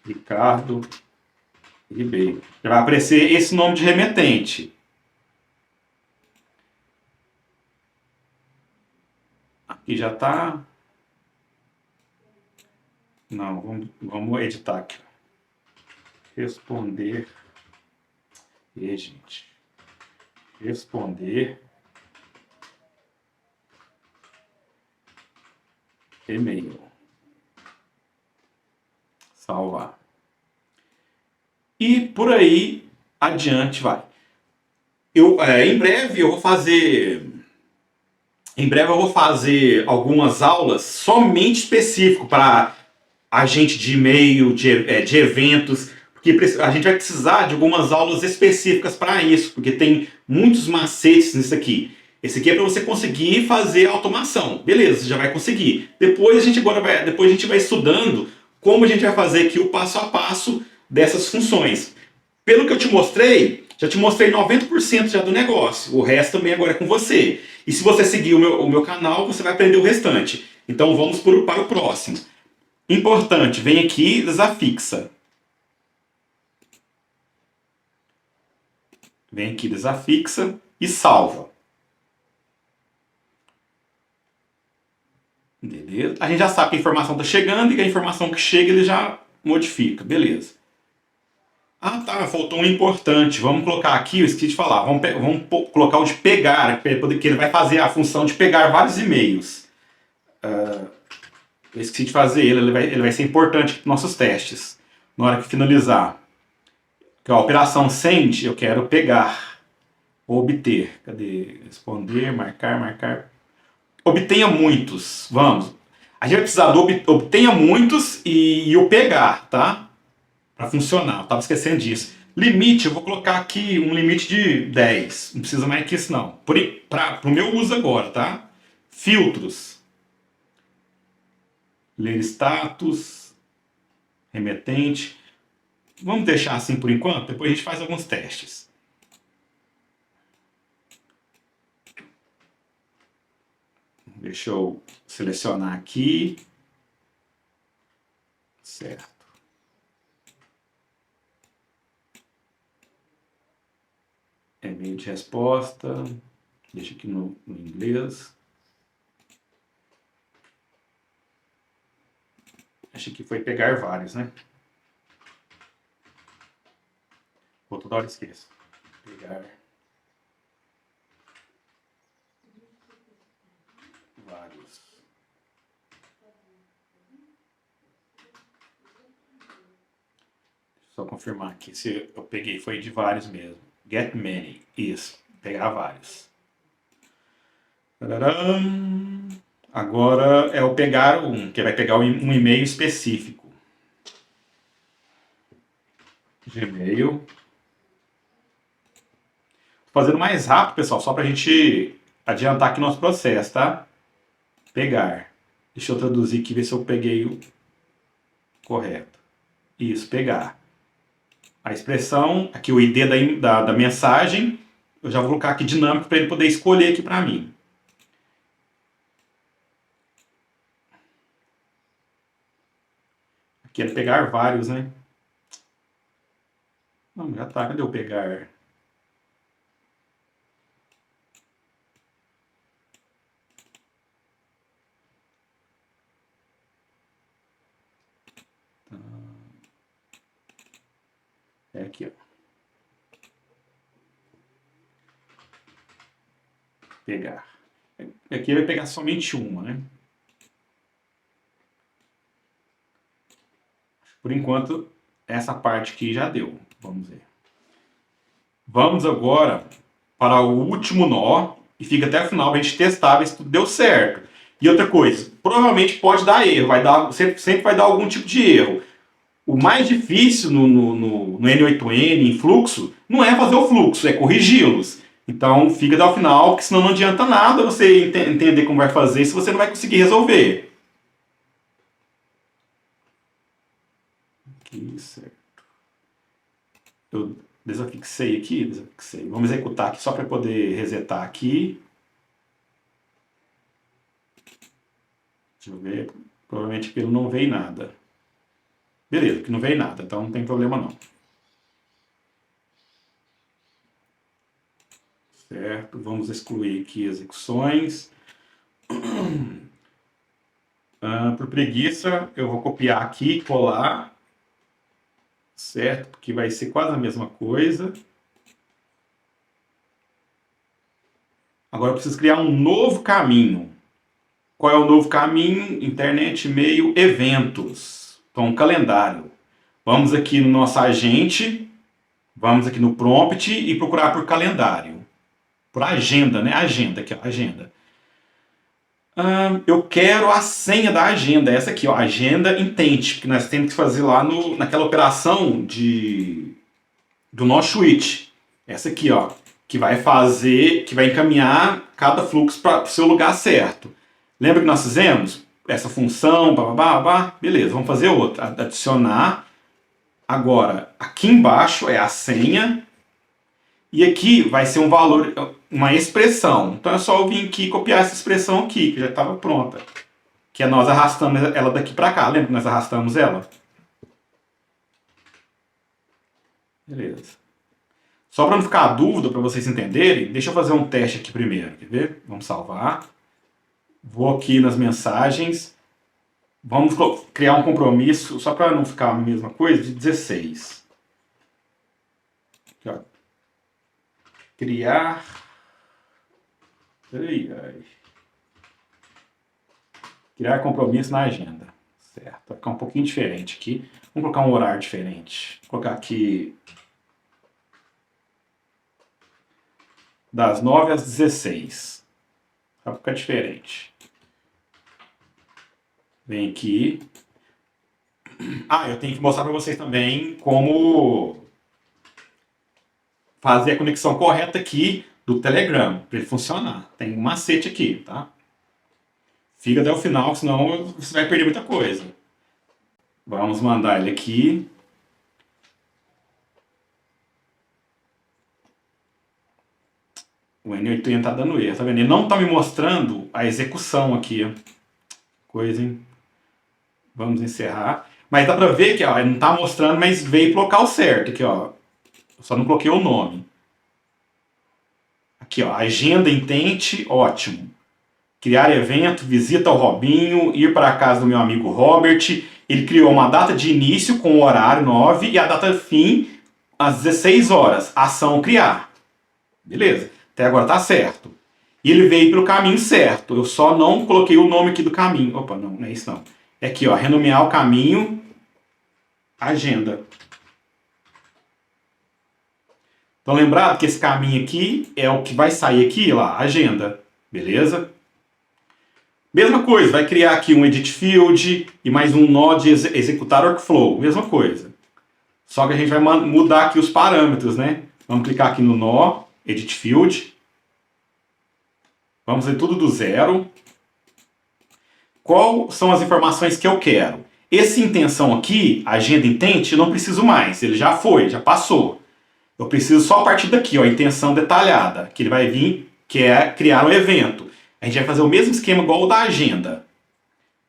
Ricardo Ribeiro. Já vai aparecer esse nome de remetente. Aqui já tá. Não, vamos editar aqui. Responder. E gente. Responder e-mail. Salvar. E por aí adiante vai. Em breve eu vou fazer algumas aulas somente específico para agente de e-mail, de eventos, porque a gente vai precisar de algumas aulas específicas para isso, porque tem muitos macetes nisso aqui. Esse aqui é para você conseguir fazer automação. Beleza, você já vai conseguir. Depois a gente vai estudando como a gente vai fazer aqui o passo a passo dessas funções. Pelo que eu te mostrei, já te mostrei 90% já do negócio. O resto também agora é com você. E se você seguir o meu canal, você vai aprender o restante. Então vamos para o próximo. Importante, vem aqui, desafixa. Vem aqui, desafixa e salva. Beleza? A gente já sabe que a informação está chegando e que a informação que chega ele já modifica. Beleza. Ah, tá, faltou um importante. Vamos colocar aqui, eu esqueci de falar. Colocar o de pegar, que ele vai fazer a função de pegar vários e-mails. Eu esqueci de fazer ele vai ser importante para nossos testes. Na hora que finalizar. Que a operação send, eu quero pegar, ou obter. Cadê? Responder, marcar, marcar. Obtenha muitos. Vamos. A gente vai precisar do obtenha muitos e o pegar, tá? Para funcionar. Eu tava esquecendo disso. Limite, eu vou colocar aqui um limite de 10. Não precisa mais que isso, não. Para o meu uso agora, tá? Filtros. Ler status. Remetente. Vamos deixar assim por enquanto, depois a gente faz alguns testes. Deixa eu selecionar aqui. Certo. E-mail de resposta. Deixa aqui no inglês. Acho que foi pegar vários, né? Vou toda hora esqueço. Pegar vários. Só confirmar aqui se eu peguei, foi de vários mesmo. Get many. Isso. Pegar vários. Tararam. Agora é o pegar um, que vai pegar um e-mail específico. Gmail. Tô fazendo mais rápido, pessoal, só pra gente adiantar aqui nosso processo, tá? Pegar. Deixa eu traduzir aqui, ver se eu peguei o correto. Isso, pegar. A expressão, aqui o ID da mensagem, eu já vou colocar aqui dinâmico para ele poder escolher aqui para mim. Aqui é pegar vários, né? Não, já tá, cadê o pegar? É aqui, ó. Pegar. Aqui ele vai pegar somente uma, né? Por enquanto, essa parte aqui já deu. Vamos ver. Vamos agora para o último nó e fica até o final para a gente testar ver se tudo deu certo. E outra coisa, provavelmente pode dar erro, sempre vai dar algum tipo de erro. O mais difícil no N8N, em fluxo, não é fazer o fluxo, é corrigi-los. Então fica até o final, porque senão não adianta nada você entender como vai fazer se você não vai conseguir resolver. Aqui, certo. Eu desafixei aqui, desafixei. Vamos executar aqui só para poder resetar aqui. Deixa eu ver. Provavelmente aquilo não veio nada. Beleza, que não veio nada, então não tem problema não. Certo, vamos excluir aqui execuções. Por preguiça, eu vou copiar aqui, colar. Certo, porque vai ser quase a mesma coisa. Agora eu preciso criar um novo caminho. Qual é o novo caminho? Internet, e-mail, eventos. Então, calendário. Vamos aqui no nosso agente, vamos aqui no prompt e procurar por calendário. Por agenda, né? Agenda, aqui, ó, agenda. Eu quero a senha da agenda, essa aqui, ó, agenda intent, porque nós temos que fazer lá naquela operação do nosso switch. Essa aqui, ó, que vai encaminhar cada fluxo para o seu lugar certo. Lembra que nós fizemos essa função, beleza, vamos fazer outra, adicionar. Agora, aqui embaixo é a senha e aqui vai ser um valor, uma expressão. Então é só eu vir aqui e copiar essa expressão aqui, que já estava pronta. Que é nós arrastamos ela daqui para cá. Lembra que nós arrastamos ela? Beleza. Só para não ficar a dúvida, para vocês entenderem, deixa eu fazer um teste aqui primeiro. Quer ver? Vamos salvar. Vou aqui nas mensagens. Vamos criar um compromisso, só para não ficar a mesma coisa, de 16. Criar. Ai, ai. Criar compromisso na agenda. Certo. Vai ficar um pouquinho diferente aqui. Vamos colocar um horário diferente. Vou colocar aqui das 9 às 16. Vai ficar diferente. Vem aqui. Ah, eu tenho que mostrar para vocês também como fazer a conexão correta aqui do Telegram, para ele funcionar. Tem um macete aqui, tá? Fica até o final, senão você vai perder muita coisa. Vamos mandar ele aqui. O N80 tá dando erro, tá vendo? Ele não tá me mostrando a execução aqui. Coisa, hein? Vamos encerrar. Mas dá pra ver que ó, ele não tá mostrando, mas veio pro local certo. Aqui, ó. Eu só não coloquei o nome. Aqui, ó. Agenda intente, ótimo. Criar evento, visita ao Robinho, ir para a casa do meu amigo Robert. Ele criou uma data de início com o horário 9 e a data fim às 16 horas. Ação criar. Beleza. Até agora tá certo. E ele veio pelo caminho certo. Eu só não coloquei o nome aqui do caminho. Opa, não, não é isso não. É aqui, ó. Renomear o caminho. Agenda. Então lembrado que esse caminho aqui é o que vai sair aqui, lá, agenda. Beleza? Mesma coisa, vai criar aqui um edit field e mais um nó de executar workflow. Mesma coisa. Só que a gente vai mudar aqui os parâmetros, né? Vamos clicar aqui no nó, edit field. Vamos ver tudo do zero. Quais são as informações que eu quero? Esse intenção aqui, agenda intent, eu não preciso mais. Ele já foi, já passou. Eu preciso só a partir daqui, ó, intenção detalhada, que ele vai vir, que é criar um evento. A gente vai fazer o mesmo esquema igual o da agenda.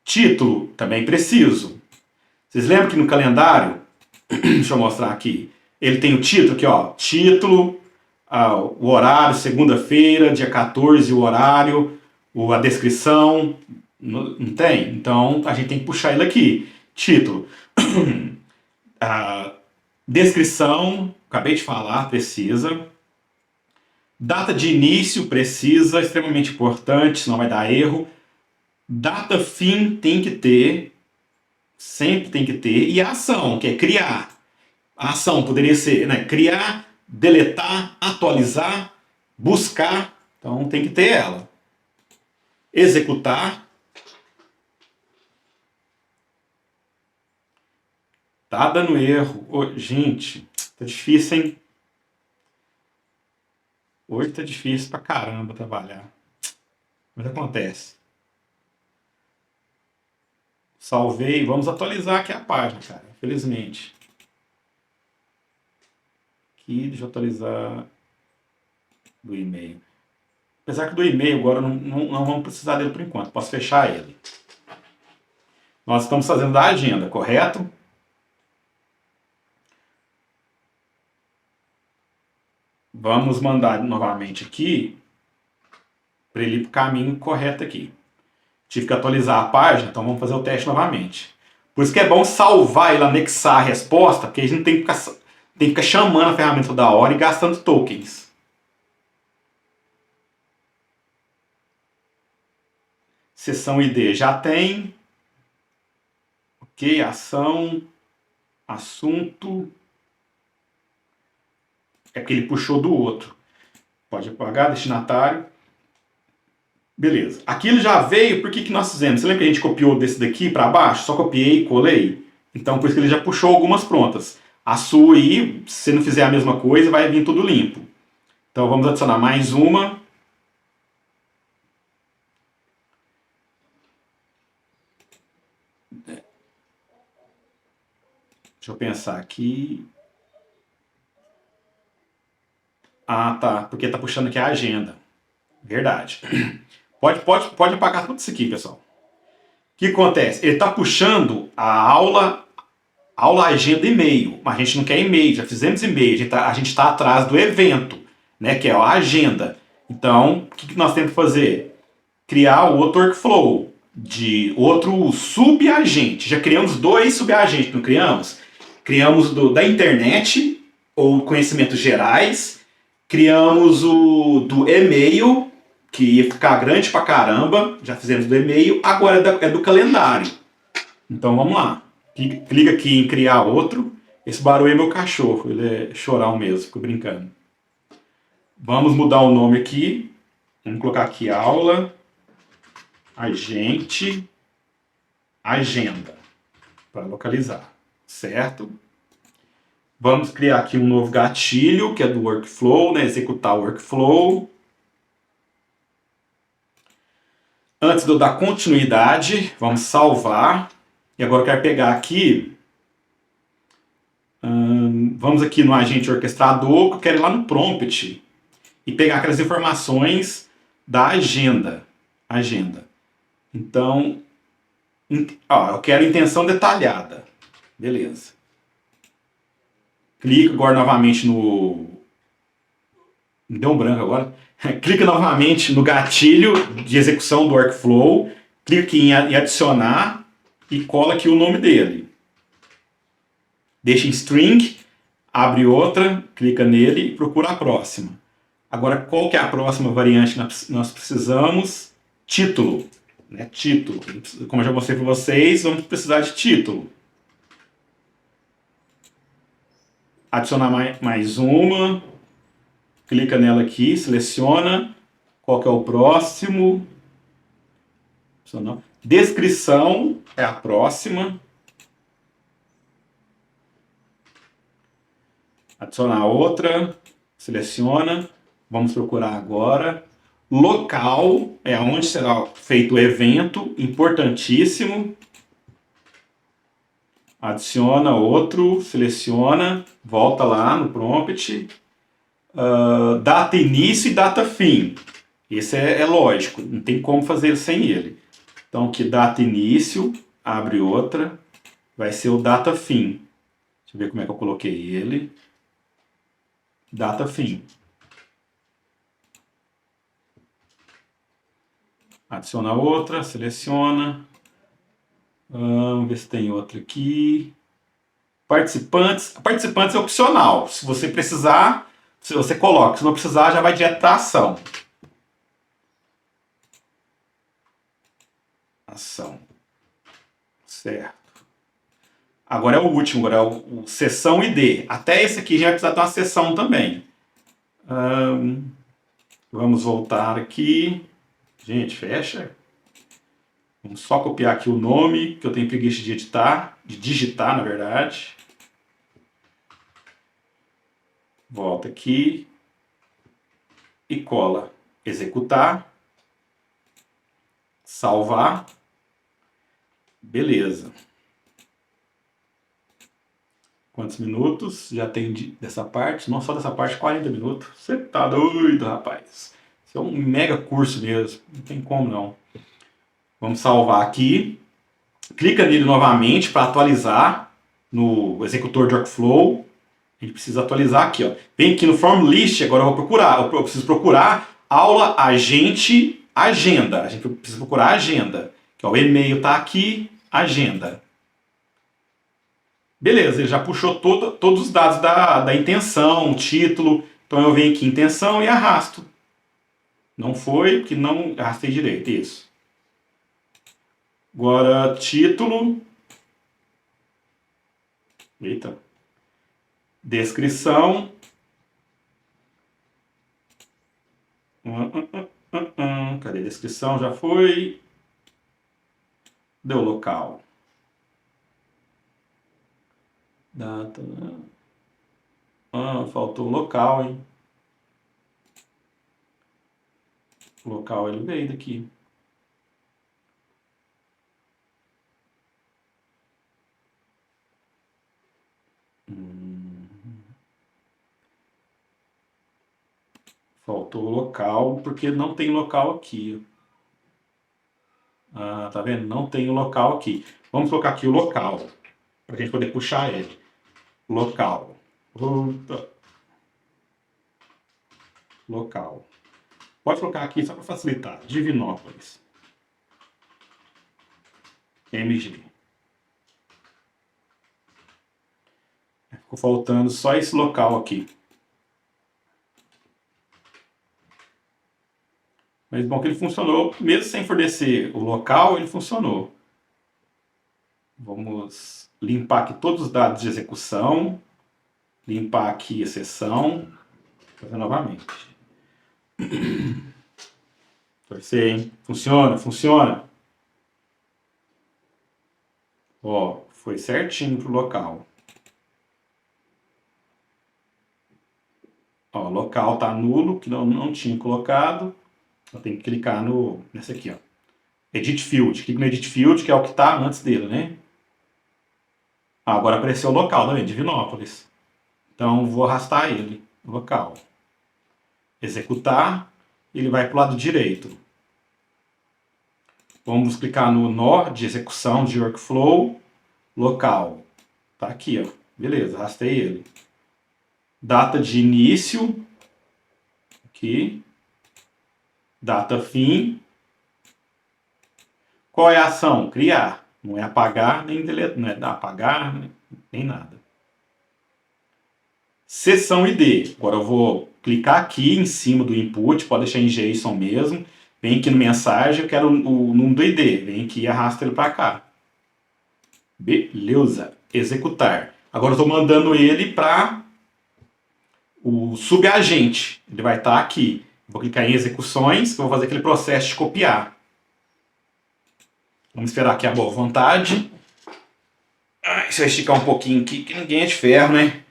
Título, também preciso. Vocês lembram que no calendário, deixa eu mostrar aqui, ele tem o título aqui, ó, título, o horário, segunda-feira, dia 14, o horário, a descrição, não tem? Então a gente tem que puxar ele aqui. Título, descrição, acabei de falar, precisa. Data de início, precisa, extremamente importante, senão vai dar erro. Data fim tem que ter, sempre tem que ter. E a ação, que é criar. A ação poderia ser, né, criar, deletar, atualizar, buscar. Então tem que ter ela. Executar. Tá dando erro. Gente, tá difícil, hein? Hoje tá difícil pra caramba trabalhar. Mas acontece. Salvei. Vamos atualizar aqui a página, cara. Infelizmente. Aqui, deixa eu atualizar do e-mail. Apesar que do e-mail agora não vamos precisar dele por enquanto. Posso fechar ele. Nós estamos fazendo da agenda, correto? Vamos mandar novamente aqui para ele ir para o caminho correto aqui. Tive que atualizar a página, então vamos fazer o teste novamente. Por isso que é bom salvar e anexar a resposta, porque a gente tem que ficar chamando a ferramenta toda hora e gastando tokens. Seção ID já tem. Ok, ação, assunto. É porque ele puxou do outro. Pode apagar, destinatário. Beleza. Aqui ele já veio, por que nós fizemos? Você lembra que a gente copiou desse daqui para baixo? Só copiei e colei? Então por isso que ele já puxou algumas prontas. A sua aí, se você não fizer a mesma coisa, vai vir tudo limpo. Então vamos adicionar mais uma. Deixa eu pensar aqui. Ah, tá. Porque tá puxando aqui a agenda. Verdade. Pode apagar tudo isso aqui, pessoal. O que acontece? Ele está puxando a aula agenda e-mail. Mas a gente não quer e-mail, já fizemos e-mail. A gente tá atrás do evento, né, que é a agenda. Então, o que nós temos que fazer? Criar o outro workflow de outro subagente. Já criamos 2 subagentes, não criamos? Criamos da internet, ou conhecimentos gerais, Criamos o do e-mail, que ia ficar grande pra caramba. Já fizemos do e-mail, agora é do calendário. Então vamos lá. Clica aqui em criar outro. Esse barulho é meu cachorro, ele é chorão mesmo, fico brincando. Vamos mudar o nome aqui. Vamos colocar aqui aula, agente, agenda, para localizar, certo? Vamos criar aqui um novo gatilho, que é do workflow, né? Executar o workflow. Antes de eu dar continuidade, vamos salvar. E agora eu quero pegar aqui, vamos aqui no agente orquestrador, que eu quero ir lá no prompt e pegar aquelas informações da agenda. Então, ó, eu quero intenção detalhada. Beleza. Clica agora novamente no... Me deu um branco agora. Clica novamente no gatilho de execução do workflow. Clica aqui em adicionar e cola aqui o nome dele. Deixa em string, abre outra, clica nele e procura a próxima. Agora, qual que é a próxima variante que nós precisamos? Título. Né? Título. Como eu já mostrei para vocês, vamos precisar de título. Adicionar mais uma. Clica nela aqui, seleciona. Qual que é o próximo? Descrição é a próxima. Adicionar outra. Seleciona. Vamos procurar agora. Local é onde será feito o evento, importantíssimo. Adiciona outro, seleciona, volta lá no prompt. Data início e data fim. Esse é lógico, não tem como fazer sem ele. Então aqui data início, abre outra, vai ser o data fim. Deixa eu ver como é que eu coloquei ele. Data fim. Adiciona outra, seleciona. Vamos ver se tem outra aqui. Participantes. Participantes é opcional. Se você precisar, se você coloca. Se não precisar, já vai direto para a ação. Ação. Certo. Agora é o último, agora é o sessão ID. Até esse aqui já vai precisar de uma sessão também. Vamos voltar aqui. Gente, fecha. Vamos só copiar aqui o nome, que eu tenho preguiça de editar, de digitar, na verdade. Volta aqui. E cola. Executar. Salvar. Beleza. Quantos minutos já tem dessa parte? Não só dessa parte, 40 minutos. Você tá doido, rapaz. Isso é um mega curso mesmo. Não tem como não. Vamos salvar aqui. Clica nele novamente para atualizar no executor de workflow. A gente precisa atualizar aqui, ó. Vem aqui no form list, agora eu vou procurar. Eu preciso procurar aula, agente, agenda. A gente precisa procurar agenda. Que, ó, o e-mail está aqui, agenda. Beleza, ele já puxou todos os dados da intenção, título. Então eu venho aqui em intenção e arrasto. Não foi, porque não arrastei direito, isso. Agora, título. Eita. Descrição. Cadê a descrição? Já foi. Deu local. Data. Faltou local, hein? O local ele veio daqui. Faltou o local, porque não tem local aqui. Tá vendo? Não tem o local aqui. Vamos colocar aqui o local, para a gente poder puxar ele. Local. Local. Pode colocar aqui só para facilitar. Divinópolis. MG. Ficou faltando só esse local aqui. Mas bom que ele funcionou, mesmo sem fornecer o local, ele funcionou. Vamos limpar aqui todos os dados de execução, limpar aqui a sessão, fazer novamente. Torcer, hein? Funciona, funciona. Ó, foi certinho pro local. Ó, local tá nulo, que não tinha colocado. Eu tenho que clicar nesse aqui, ó. Edit Field. Clique no Edit Field, que é o que tá antes dele, né? Ah, agora apareceu o local também, Divinópolis. Então vou arrastar ele, local. Executar, ele vai para o lado direito. Vamos clicar no nó de execução de workflow, local. Tá aqui, ó. Beleza, arrastei ele. Data de início, aqui. Data fim. Qual é a ação? Criar. Não é apagar, nem deletar, não é apagar, nem nada. Seção ID. Agora eu vou clicar aqui em cima do input, pode deixar em JSON mesmo. Vem aqui no mensagem, eu quero o número do ID. Vem aqui e arrasta ele para cá. Beleza. Executar. Agora eu estou mandando ele para o subagente. Ele vai estar aqui. Vou clicar em execuções, que eu vou fazer aquele processo de copiar. Vamos esperar aqui a boa vontade. Isso vai esticar um pouquinho aqui, que ninguém é de ferro, né?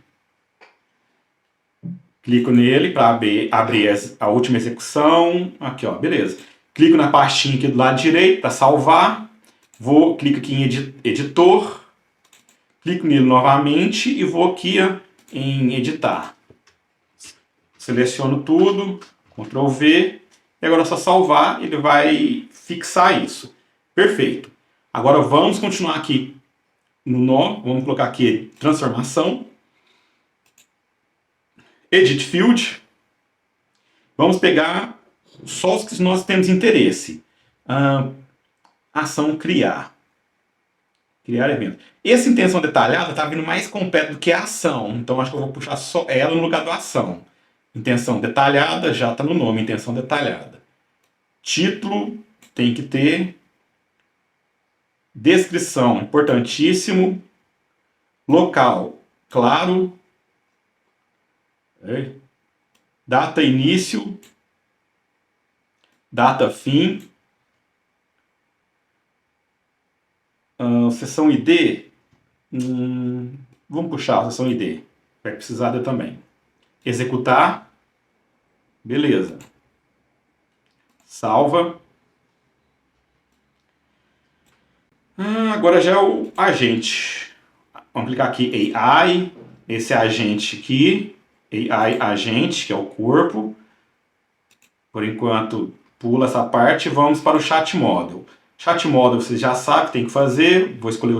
Clico nele para abrir a última execução. Aqui, ó, beleza. Clico na pastinha aqui do lado direito para salvar. Clico aqui em editor. Clico nele novamente e vou aqui, ó, em editar. Seleciono tudo, Ctrl V. E agora é só salvar, ele vai fixar isso. Perfeito. Agora vamos continuar aqui no nó. Vamos colocar aqui transformação. Edit Field. Vamos pegar só os que nós temos interesse. Ação criar. Criar evento. Essa intenção detalhada está vindo mais completo do que a ação. Então acho que eu vou puxar só ela no lugar do ação. Intenção detalhada já está no nome, intenção detalhada. Título tem que ter. Descrição, importantíssimo. Local, claro. Data início. Data fim. Seção ID. Vamos puxar a seção ID. Vai precisar de também. Executar. Beleza. Salva. Agora já é o agente. Vamos clicar aqui AI. Esse agente aqui. AI agente, que é o corpo. Por enquanto, pula essa parte. Vamos para o Chat Model. Chat Model vocês já sabem o que tem que fazer. Vou escolher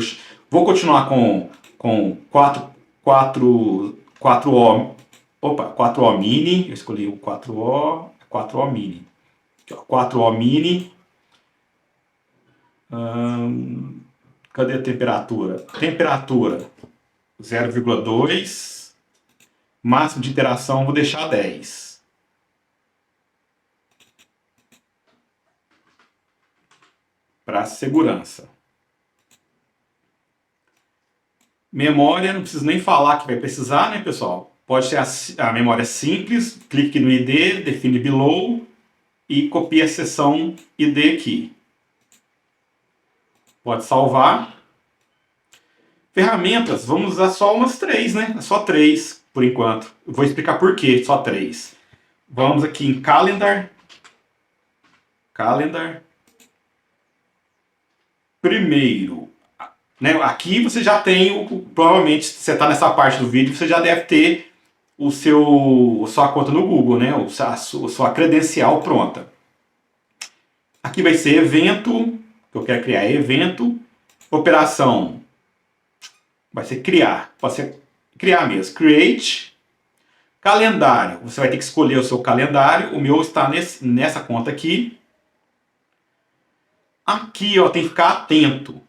Vou continuar com 4O. Opa, 4O Mini. Eu escolhi o 4O Mini. Aqui, ó, 4O Mini. Cadê a temperatura? Temperatura 0,2. Máximo de interação vou deixar 10. Para segurança. Memória, não preciso nem falar que vai precisar, né, pessoal? Pode ser a memória simples. Clique no ID, define below e copie a seção ID aqui. Pode salvar. Ferramentas, vamos usar só umas 3, né? Só 3 por enquanto. Eu vou explicar por que só 3. Vamos aqui em Calendar. Calendar. Primeiro, né? Aqui você já tem, provavelmente, se você está nessa parte do vídeo, você já deve ter sua conta no Google, né? A sua credencial pronta. Aqui vai ser evento, que eu quero criar evento. Operação vai ser criar, pode ser criar mesmo. Create. Calendário, você vai ter que escolher o seu calendário. O meu está nessa conta aqui. Aqui, ó, tem que ficar atento.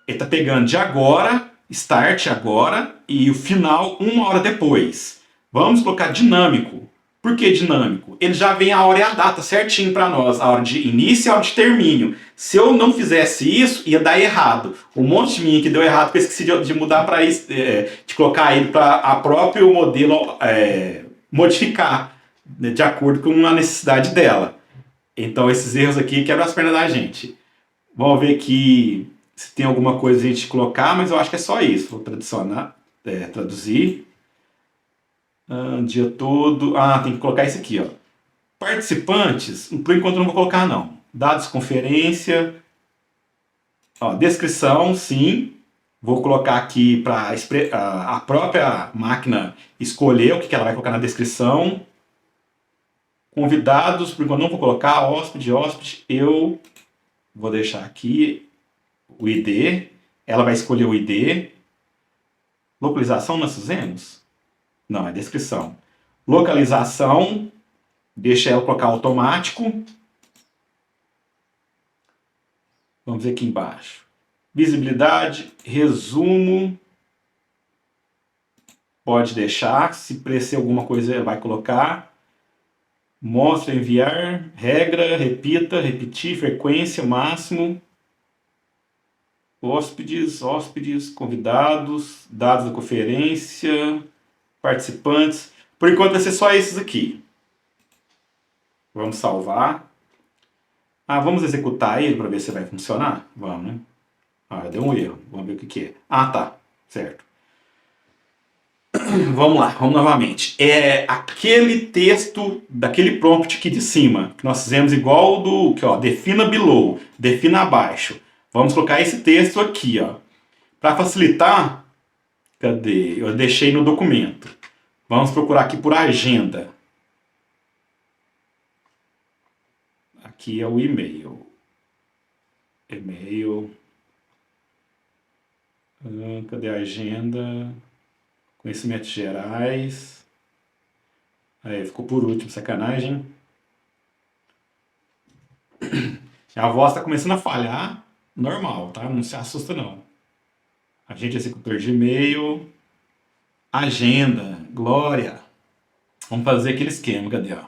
Ele está pegando de agora, start agora, e o final 1 hora depois. Vamos colocar dinâmico. Por que dinâmico? Ele já vem a hora e a data certinho para nós, a hora de início e a hora de término. Se eu não fizesse isso, ia dar errado. Um monte de mim que deu errado, porque eu esqueci de mudar para isso, de colocar ele para a próprio modelo modificar, né, de acordo com a necessidade dela. Então esses erros aqui quebram as pernas da gente. Vamos ver aqui se tem alguma coisa a gente colocar, mas eu acho que é só isso. Vou traduzir. Dia todo. Tem que colocar isso aqui, ó. Participantes, por enquanto eu não vou colocar não. Dados de conferência. Ó, descrição, sim. Vou colocar aqui para a própria máquina escolher o que ela vai colocar na descrição. Convidados, por enquanto não vou colocar. Hóspede, eu vou deixar aqui o ID. Ela vai escolher o ID. Localização nós fizemos? Não, é descrição. Localização, deixa ela colocar automático. Vamos ver aqui embaixo. Visibilidade, resumo. Pode deixar, se parecer alguma coisa ela vai colocar. Mostra, enviar, regra, repita, repetir, frequência, máximo. Hóspedes, convidados, dados da conferência, participantes. Por enquanto vai ser só esses aqui. Vamos salvar. Vamos executar ele para ver se vai funcionar? Vamos, né? Deu um erro. Vamos ver o que é. Tá. Certo. Vamos lá, vamos novamente. É aquele texto daquele prompt aqui de cima, que nós fizemos igual do que, ó, defina below, defina abaixo. Vamos colocar esse texto aqui, ó. Para facilitar, cadê? Eu deixei no documento. Vamos procurar aqui por agenda. Aqui é o e-mail. Cadê a agenda? Conhecimentos gerais. Aí, ficou por último, sacanagem. A voz está começando a falhar, normal, tá? Não se assusta não. Agente executor de e-mail. Agenda, glória. Vamos fazer aquele esquema, cadê? Ó?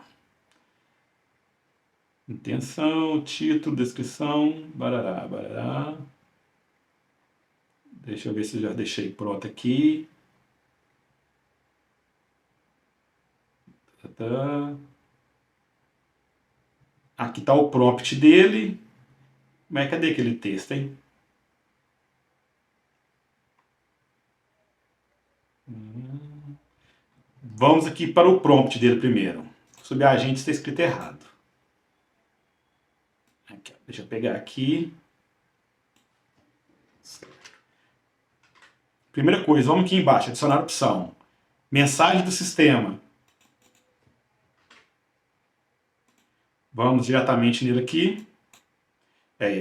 Intenção, título, descrição, barará. Deixa eu ver se eu já deixei pronto aqui. Aqui está o prompt dele. Mas cadê aquele texto, hein? Vamos aqui para o prompt dele primeiro. Subagente está escrito errado. Aqui, deixa eu pegar aqui. Primeira coisa, vamos aqui embaixo, adicionar opção. Mensagem do sistema. Vamos diretamente nele aqui.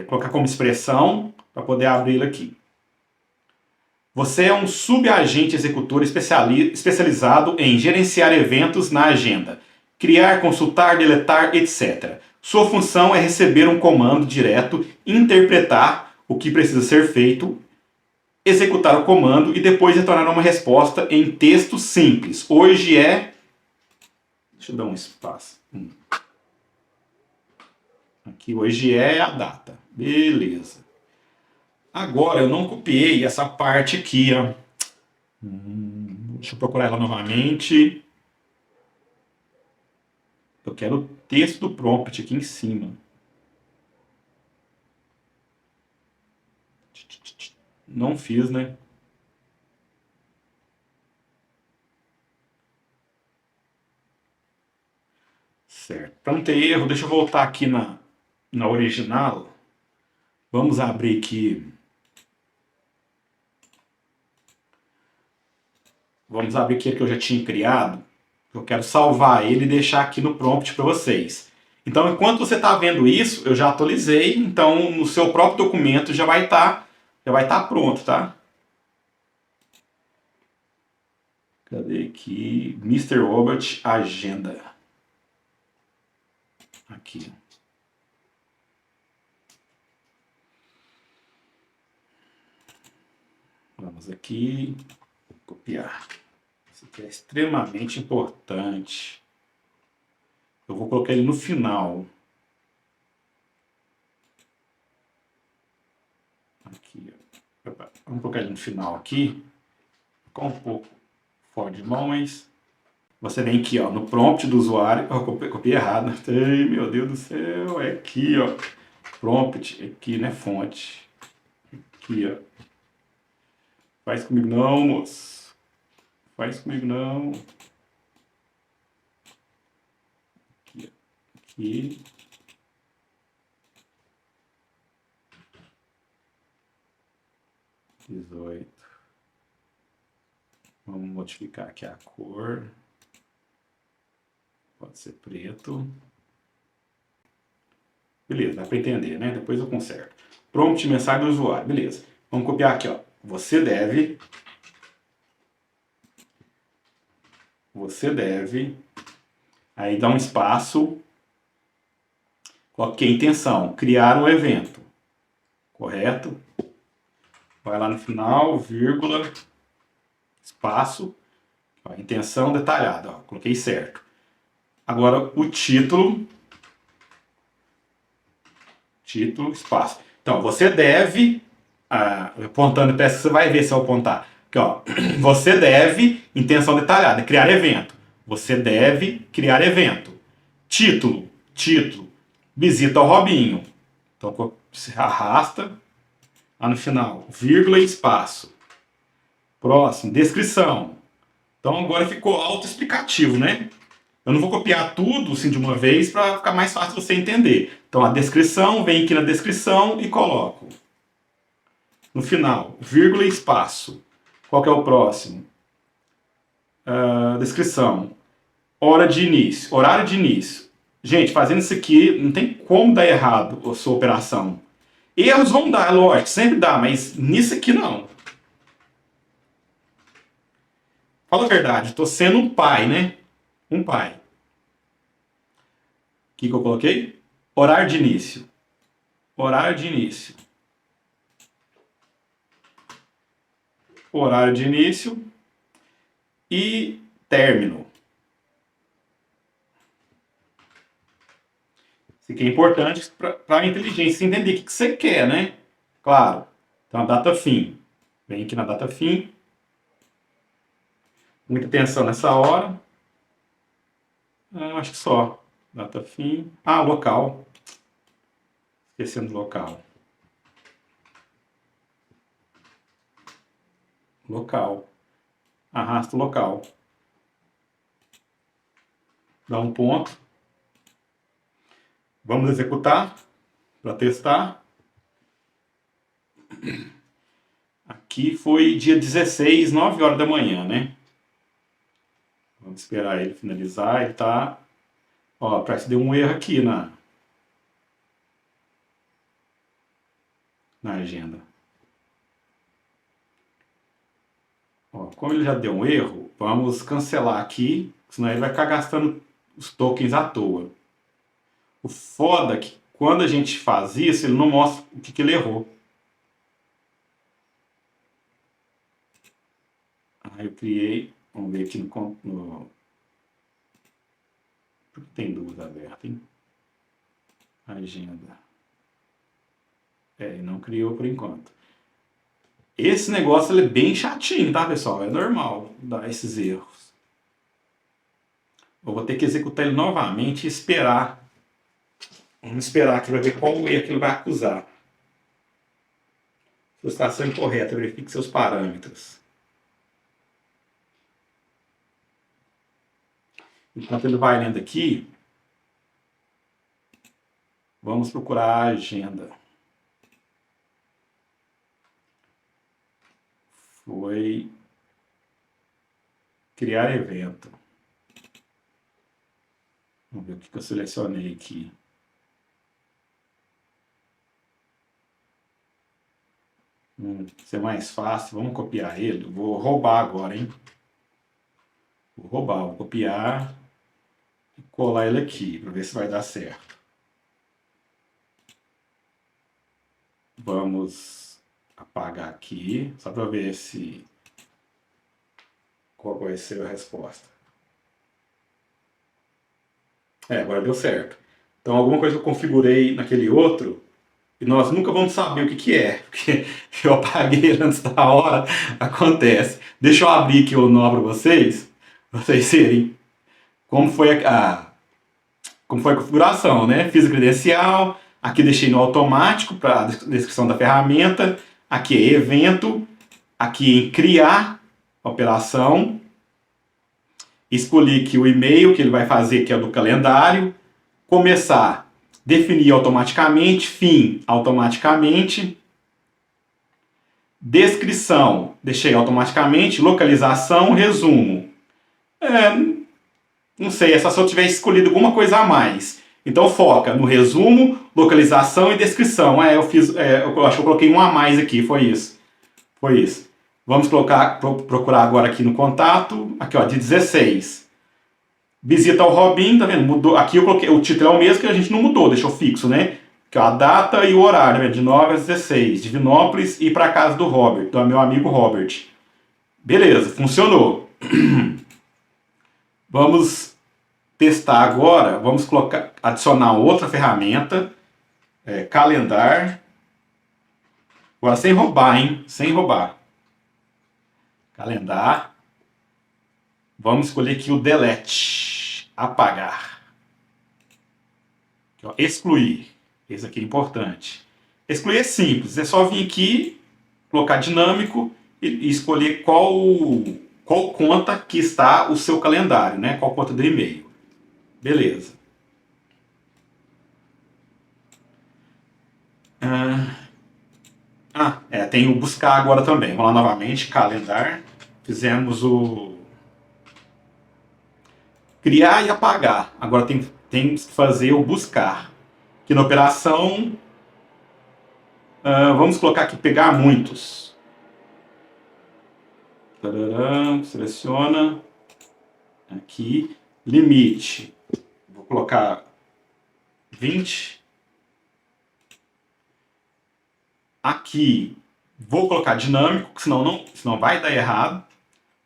Colocar como expressão para poder abrir ele aqui. Você é um subagente executor especializado em gerenciar eventos na agenda, criar, consultar, deletar, etc. Sua função é receber um comando direto, interpretar o que precisa ser feito, executar o comando e depois retornar uma resposta em texto simples. Hoje é... Deixa eu dar um espaço. Aqui hoje é a data. Beleza. Agora eu não copiei essa parte aqui, ó. Deixa eu procurar ela novamente. Eu quero o texto do prompt aqui em cima. Não fiz, né? Certo. Para não ter erro, deixa eu voltar aqui na original. Vamos abrir aqui. Vamos abrir aquele que eu já tinha criado. Eu quero salvar ele e deixar aqui no prompt para vocês. Então, enquanto você está vendo isso, eu já atualizei. Então, no seu próprio documento já vai estar pronto, tá? Cadê aqui? Mr. Robert, agenda. Aqui. Vamos aqui. Copiar. Isso aqui é extremamente importante. Eu vou colocar ele no final. Aqui, ó. Vamos colocar ele no final aqui. Ficar um pouco fora de mão, mas... Você vem aqui, ó, no prompt do usuário. Eu copiei errado. Ai, meu Deus do céu. É aqui, ó. Prompt, aqui, né? Fonte. Aqui, ó. Faz comigo não, moço. Faz comigo não. Aqui, aqui. Dezoito. Vamos modificar aqui a cor. Pode ser preto. Beleza, dá para entender, né? Depois eu conserto. Prompt, mensagem do usuário. Beleza. Vamos copiar aqui, ó. Você deve. Aí dá um espaço. Coloquei intenção. Criar um evento. Correto? Vai lá no final, vírgula, espaço. Ó, intenção detalhada. Ó, coloquei certo. Agora o título. Título, espaço. Então, você deve, apontando peça, você vai ver se eu apontar. Aqui, ó, você deve, intenção detalhada, criar evento. Você deve criar evento. Título, visita ao Robinho. Então, se arrasta, lá no final, vírgula e espaço. Próximo, descrição. Então, agora ficou autoexplicativo, né? Eu não vou copiar tudo assim de uma vez para ficar mais fácil você entender. Então a descrição, vem aqui na descrição e coloco. No final, vírgula e espaço. Qual que é o próximo? Descrição. Hora de início. Horário de início. Gente, fazendo isso aqui, não tem como dar errado a sua operação. Erros vão dar, lógico, sempre dá, mas nisso aqui não. Fala a verdade, estou sendo um pai, né? Um pai. O que eu coloquei? Horário de início. Horário de início. Horário de início e término. Isso aqui é importante para a inteligência entender o que você quer, né? Claro. Então a data fim. Vem aqui na data fim. Muita atenção nessa hora. Acho que só. Data fim. Local. Esquecendo do local. Local. Arrasta o local. Dá um ponto. Vamos executar para testar. Aqui foi dia 16, 9 horas da manhã, né? Vamos esperar ele finalizar. Ele tá... Ó, parece que deu um erro aqui na agenda. Ó, como ele já deu um erro, vamos cancelar aqui, senão ele vai ficar gastando os tokens à toa. O foda é que quando a gente faz isso, ele não mostra o que ele errou. Aí eu criei, vamos ver aqui no... Por que tem duas abertas, hein? Agenda. Ele não criou por enquanto. Esse negócio ele é bem chatinho, tá, pessoal? É normal dar esses erros. Eu vou ter que executar ele novamente e esperar. Vamos esperar aqui para ver qual erro que ele vai acusar. Frustração incorreta, verifique seus parâmetros. Enquanto ele vai lendo aqui, vamos procurar a agenda. Foi criar evento. Vamos ver o que eu selecionei aqui. Ser mais fácil, vamos copiar ele. Vou roubar agora, hein? Vou roubar, vou copiar e colar ele aqui para ver se vai dar certo. Vamos apagar aqui, só para ver se qual vai ser a resposta. Agora deu certo. Então alguma coisa que eu configurei naquele outro, e nós nunca vamos saber o que que é, porque eu apaguei antes da hora, acontece. Deixa eu abrir aqui o nó para vocês verem como foi como foi a configuração, né? Fiz a credencial, aqui deixei no automático para a descrição da ferramenta, aqui é evento, aqui em criar operação, escolhi aqui o e-mail que ele vai fazer, que é do calendário, começar, definir automaticamente, fim automaticamente, descrição, deixei automaticamente, localização, resumo. Não sei, é só se eu tiver escolhido alguma coisa a mais. Então foca no resumo, localização e descrição. Eu acho que eu coloquei um a mais aqui, foi isso. Foi isso. Vamos procurar agora aqui no contato, aqui ó, de 16. Visita ao Robin, tá vendo? Mudou. Aqui eu coloquei, o título é o mesmo que a gente não mudou, deixou fixo, né? Aqui ó, a data e o horário, né? De 9 às 16, Divinópolis e para casa do Robert, do meu amigo Robert. Beleza, funcionou. Vamos testar agora, vamos adicionar outra ferramenta, calendar. Agora sem roubar, hein? Sem roubar. Calendar. Vamos escolher aqui o delete, apagar. Aqui, ó, excluir. Esse aqui é importante. Excluir é simples, é só vir aqui, colocar dinâmico e escolher qual conta que está o seu calendário, né? Qual conta do e-mail. Beleza. Tem o buscar agora também. Vamos lá novamente, calendar. Fizemos o criar e apagar. Agora tem que fazer o buscar. Aqui na operação, vamos colocar aqui pegar muitos. Tarará, seleciona. Aqui, limite. Vou colocar 20. Aqui, vou colocar dinâmico, senão vai dar errado.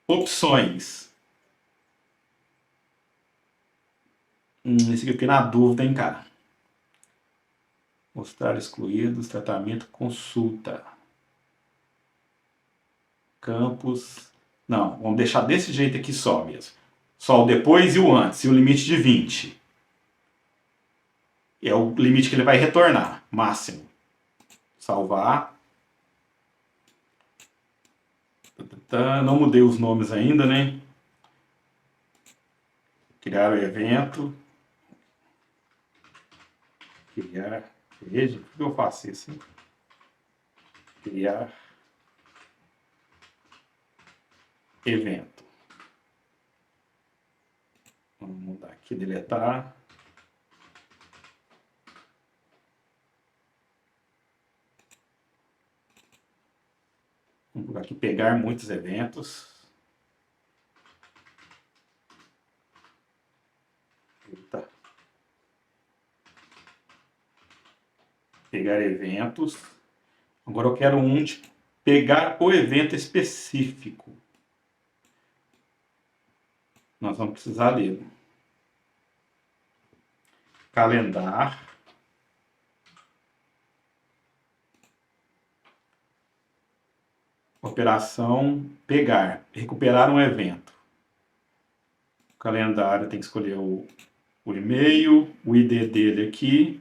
Opções. Esse aqui eu fiquei na dúvida, hein, cara. Mostrar excluídos, tratamento, consulta. Campos. Não, vamos deixar desse jeito aqui só mesmo. Só o depois e o antes, e o limite de 20. É o limite que ele vai retornar, máximo. Salvar. Não mudei os nomes ainda, né? Criar o evento. Criar. Veja, por que eu faço isso? Hein? Criar evento. Vamos mudar aqui, deletar. Vamos por aqui pegar muitos eventos. Eita. Pegar eventos. Agora eu quero um de pegar o evento específico. Nós vamos precisar dele. Calendar. Operação pegar. Recuperar um evento. O calendário tem que escolher o e-mail, o ID dele aqui.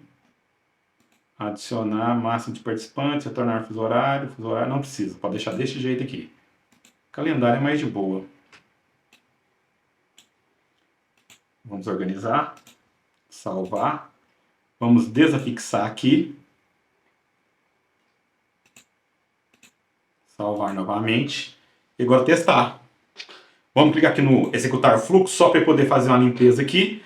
Adicionar máximo de participantes, retornar fuso horário não precisa, pode deixar desse jeito aqui. Calendário é mais de boa. Vamos organizar, salvar, vamos desafixar aqui, salvar novamente, e agora testar. Vamos clicar aqui no executar fluxo, só para poder fazer uma limpeza aqui.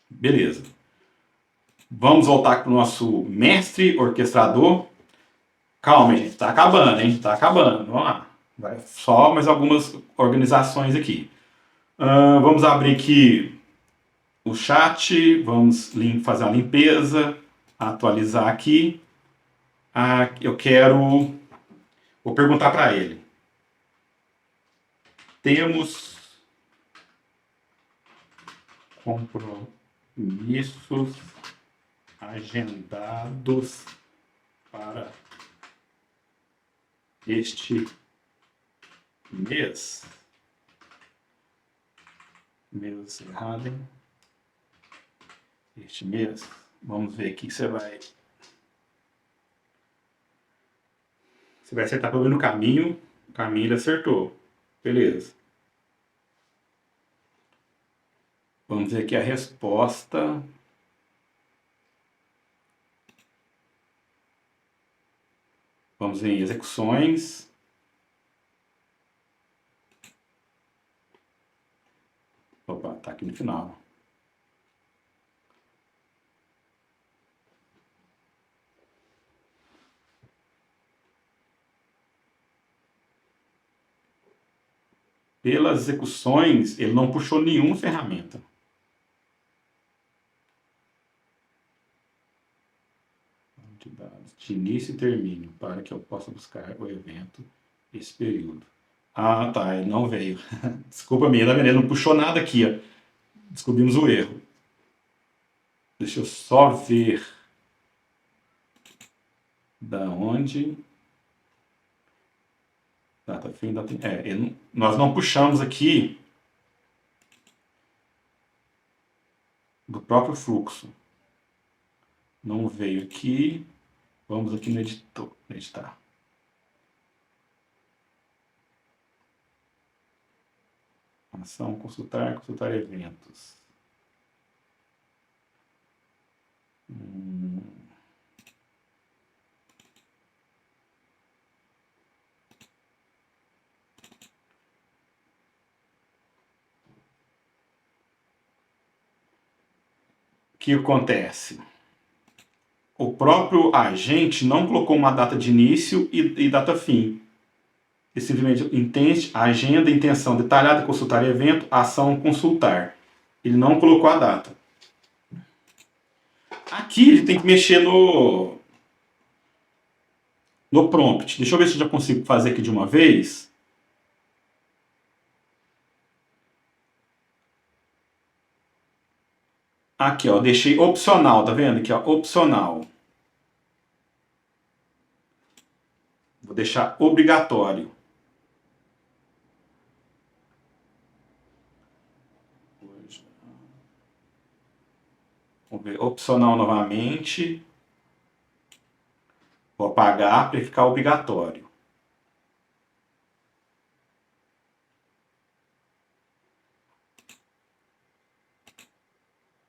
Beleza. Vamos voltar para o nosso mestre orquestrador. Calma, gente, tá acabando, hein? Tá acabando. Vamos lá. Vai só mais algumas organizações aqui. Vamos abrir aqui o chat. Vamos fazer uma limpeza. Atualizar aqui. Eu quero... Vou perguntar para ele. Temos compromissos agendados para este mês. Mês errado, hein? Este mês. Vamos ver aqui que você vai. Você vai acertar pelo menos no caminho. O caminho ele acertou. Beleza. Vamos ver aqui a resposta. Vamos ver em execuções. Opa, tá aqui no final. Pelas execuções, ele não puxou nenhuma ferramenta. De início e término, para que eu possa buscar o evento esse período. Ah, tá, ele não veio. Desculpa minha, ele não puxou nada aqui, ó. Descobrimos o erro. Deixa eu só ver da onde. Data fim, data... nós não puxamos aqui do próprio fluxo. Não veio aqui. Vamos aqui no editor, editar. Ação, consultar eventos. O que acontece? O próprio agente não colocou uma data de início e data fim. Ele simplesmente entende agenda, intenção detalhada, consultar evento, ação, consultar. Ele não colocou a data. Aqui a gente tem que mexer no prompt. Deixa eu ver se eu já consigo fazer aqui de uma vez. Aqui, ó, deixei opcional, tá vendo? Aqui, ó, opcional. Vou deixar obrigatório. Vamos ver, opcional novamente. Vou apagar para ficar obrigatório.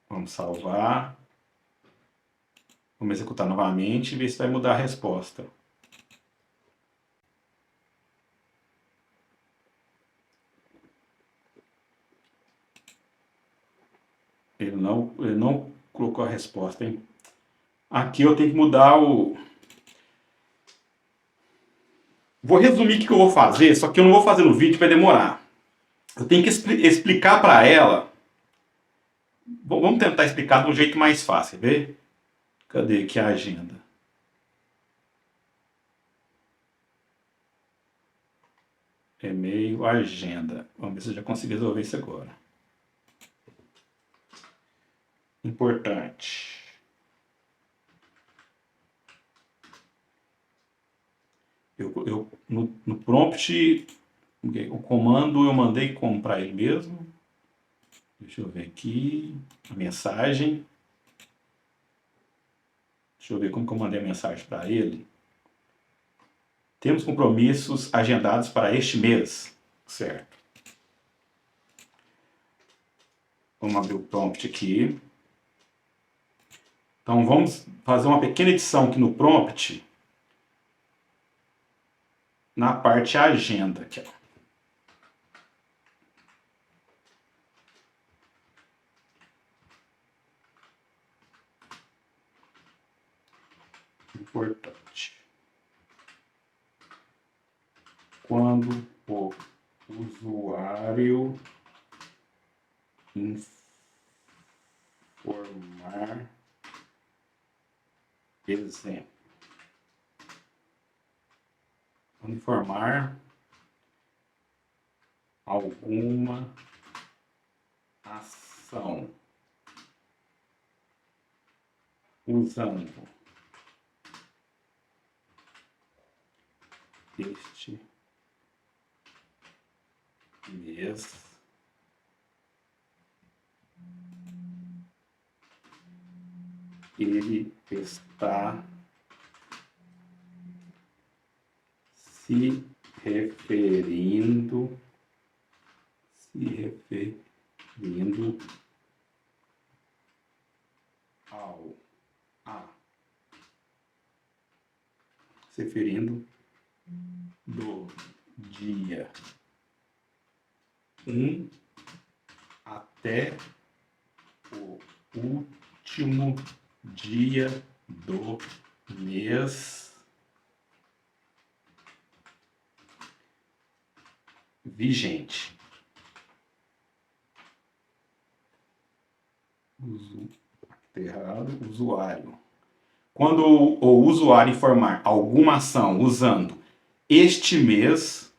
Vamos salvar. Vamos executar novamente e ver se vai mudar a resposta. Ele não colocou a resposta, hein? Aqui eu tenho que mudar o... Vou resumir o que eu vou fazer, só que eu não vou fazer no vídeo, vai demorar. Eu tenho que explicar para ela. Vamos tentar explicar de um jeito mais fácil, vê? Cadê aqui a agenda? E-mail, agenda. Vamos ver se eu já consigo resolver isso agora. Importante. No prompt, o comando eu mandei comprar ele mesmo. Deixa eu ver aqui a mensagem. Deixa eu ver como que eu mandei a mensagem para ele. Temos compromissos agendados para este mês, certo? Vamos abrir o prompt aqui. Então vamos fazer uma pequena edição aqui no prompt. Na parte agenda aqui, ó. Importante. Quando o usuário informar exemplo. Quando informar alguma ação. usando este mês ele está se referindo ao se referindo do dia 1 até o último dia do mês vigente. Usuário. Quando o usuário informar alguma ação usando este mês,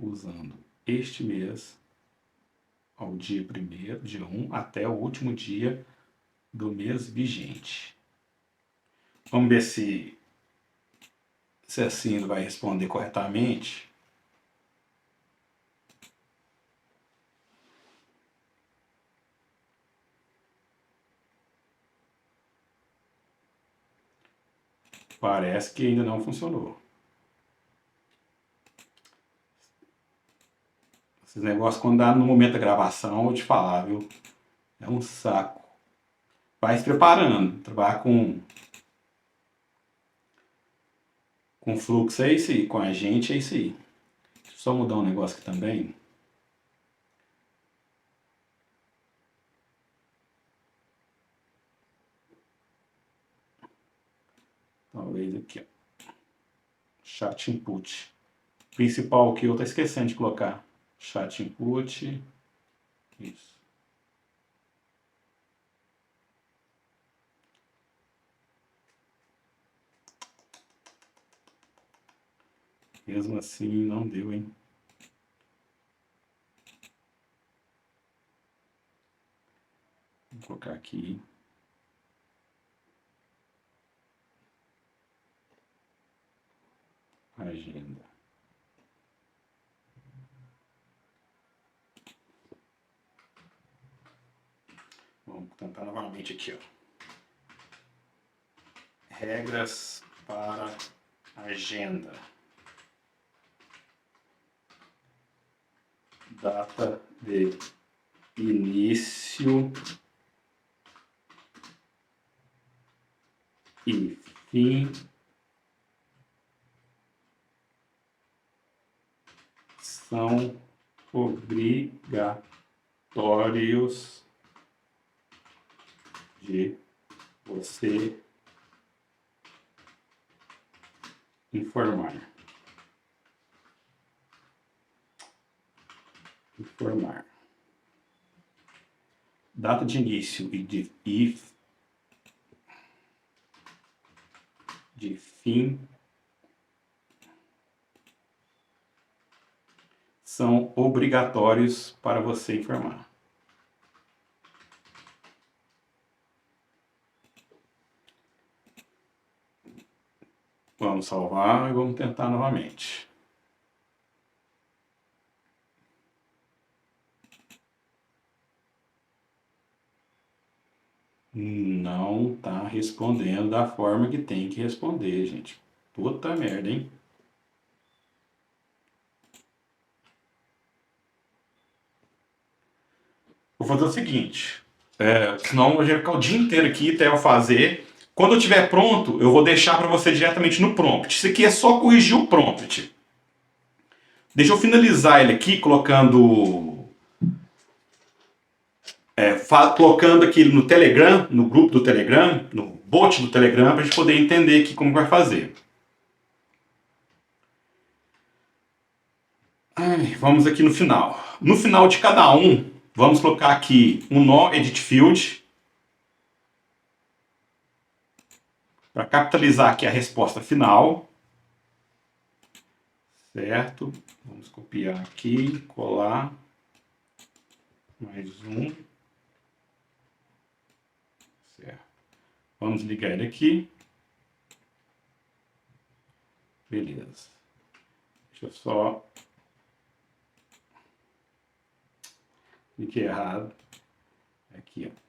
usando este mês ao dia 1º, dia 1 até o último dia do mês vigente. Vamos ver se assim ele vai responder corretamente. Parece que ainda não funcionou. Esses negócios, quando dá no momento da gravação, eu vou te falar, viu? É um saco. Vai se preparando. Trabalhar com fluxo é isso aí. Com a gente é isso aí. Deixa eu só mudar um negócio aqui também. Talvez aqui, ó. Chat input. Principal que eu tô esquecendo de colocar. Chat input. Isso. Mesmo assim, não deu, hein? Vou colocar aqui. Agenda. Vamos tentar novamente aqui, ó. Regras para agenda. Data de início e fim são obrigatórios de você informar. Data de início e de fim são obrigatórios para você informar. Vamos salvar e vamos tentar novamente. Não tá respondendo da forma que tem que responder, gente. Puta merda, hein? Vou fazer o seguinte. Senão eu vou ficar o dia inteiro aqui até eu fazer. Quando eu estiver pronto, eu vou deixar para você diretamente no prompt. Isso aqui é só corrigir o prompt. Deixa eu finalizar ele aqui colocando aqui no Telegram, no grupo do Telegram, no bot do Telegram, para a gente poder entender aqui como vai fazer. Vamos aqui no final. No final de cada um, vamos colocar aqui um nó edit field para capitalizar aqui a resposta final. certo? Vamos copiar aqui, colar, mais um, certo? Vamos ligar ele aqui, beleza. Deixa eu só... cliquei errado. Aqui, ó.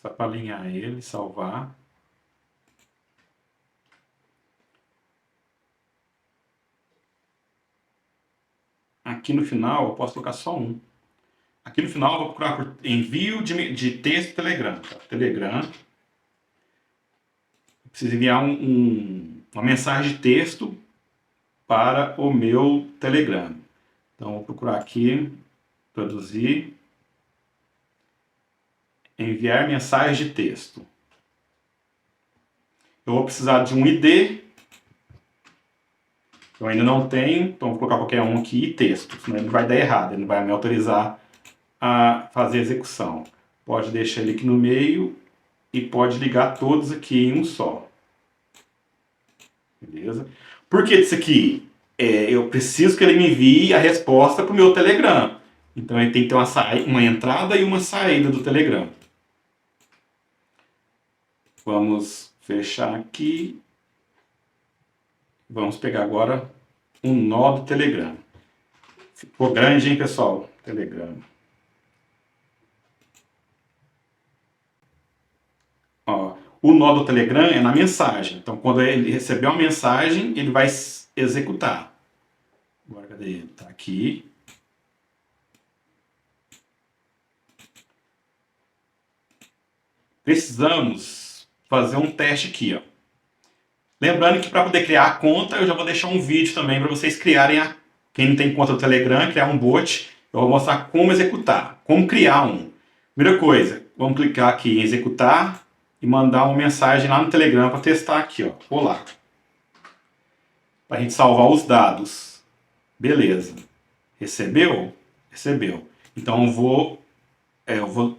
Só para alinhar ele, salvar. Aqui no final eu posso colocar só um. Aqui no final eu vou procurar por envio de texto Telegram. Tá? Telegram. Eu preciso enviar uma mensagem de texto para o meu Telegram. Então vou procurar aqui, produzir, enviar mensagem de texto. Eu vou precisar de um ID. Eu ainda não tenho, então vou colocar qualquer um aqui e texto, senão ele vai dar errado, ele não vai me autorizar a fazer a execução. Pode deixar ele aqui no meio e pode ligar todos aqui em um só. Beleza? Por que disso aqui? Eu preciso que ele me envie a resposta para o meu Telegram. Então ele tem que ter uma entrada e uma saída do Telegram. Vamos fechar aqui. Vamos pegar agora um nó do Telegram. Ficou grande, hein, pessoal? Telegram. Ó, o nó do Telegram é na mensagem. Então, quando ele receber uma mensagem, ele vai executar. Agora, cadê ele? Tá aqui. Precisamos fazer um teste aqui, ó. Lembrando que para poder criar a conta, eu já vou deixar um vídeo também para vocês criarem quem não tem conta do Telegram, criar um bot. Eu vou mostrar como executar, como criar um. Primeira coisa, vamos clicar aqui em executar e mandar uma mensagem lá no Telegram para testar aqui, ó. Olá. Para a gente salvar os dados. Beleza. Recebeu? Recebeu. Então eu vou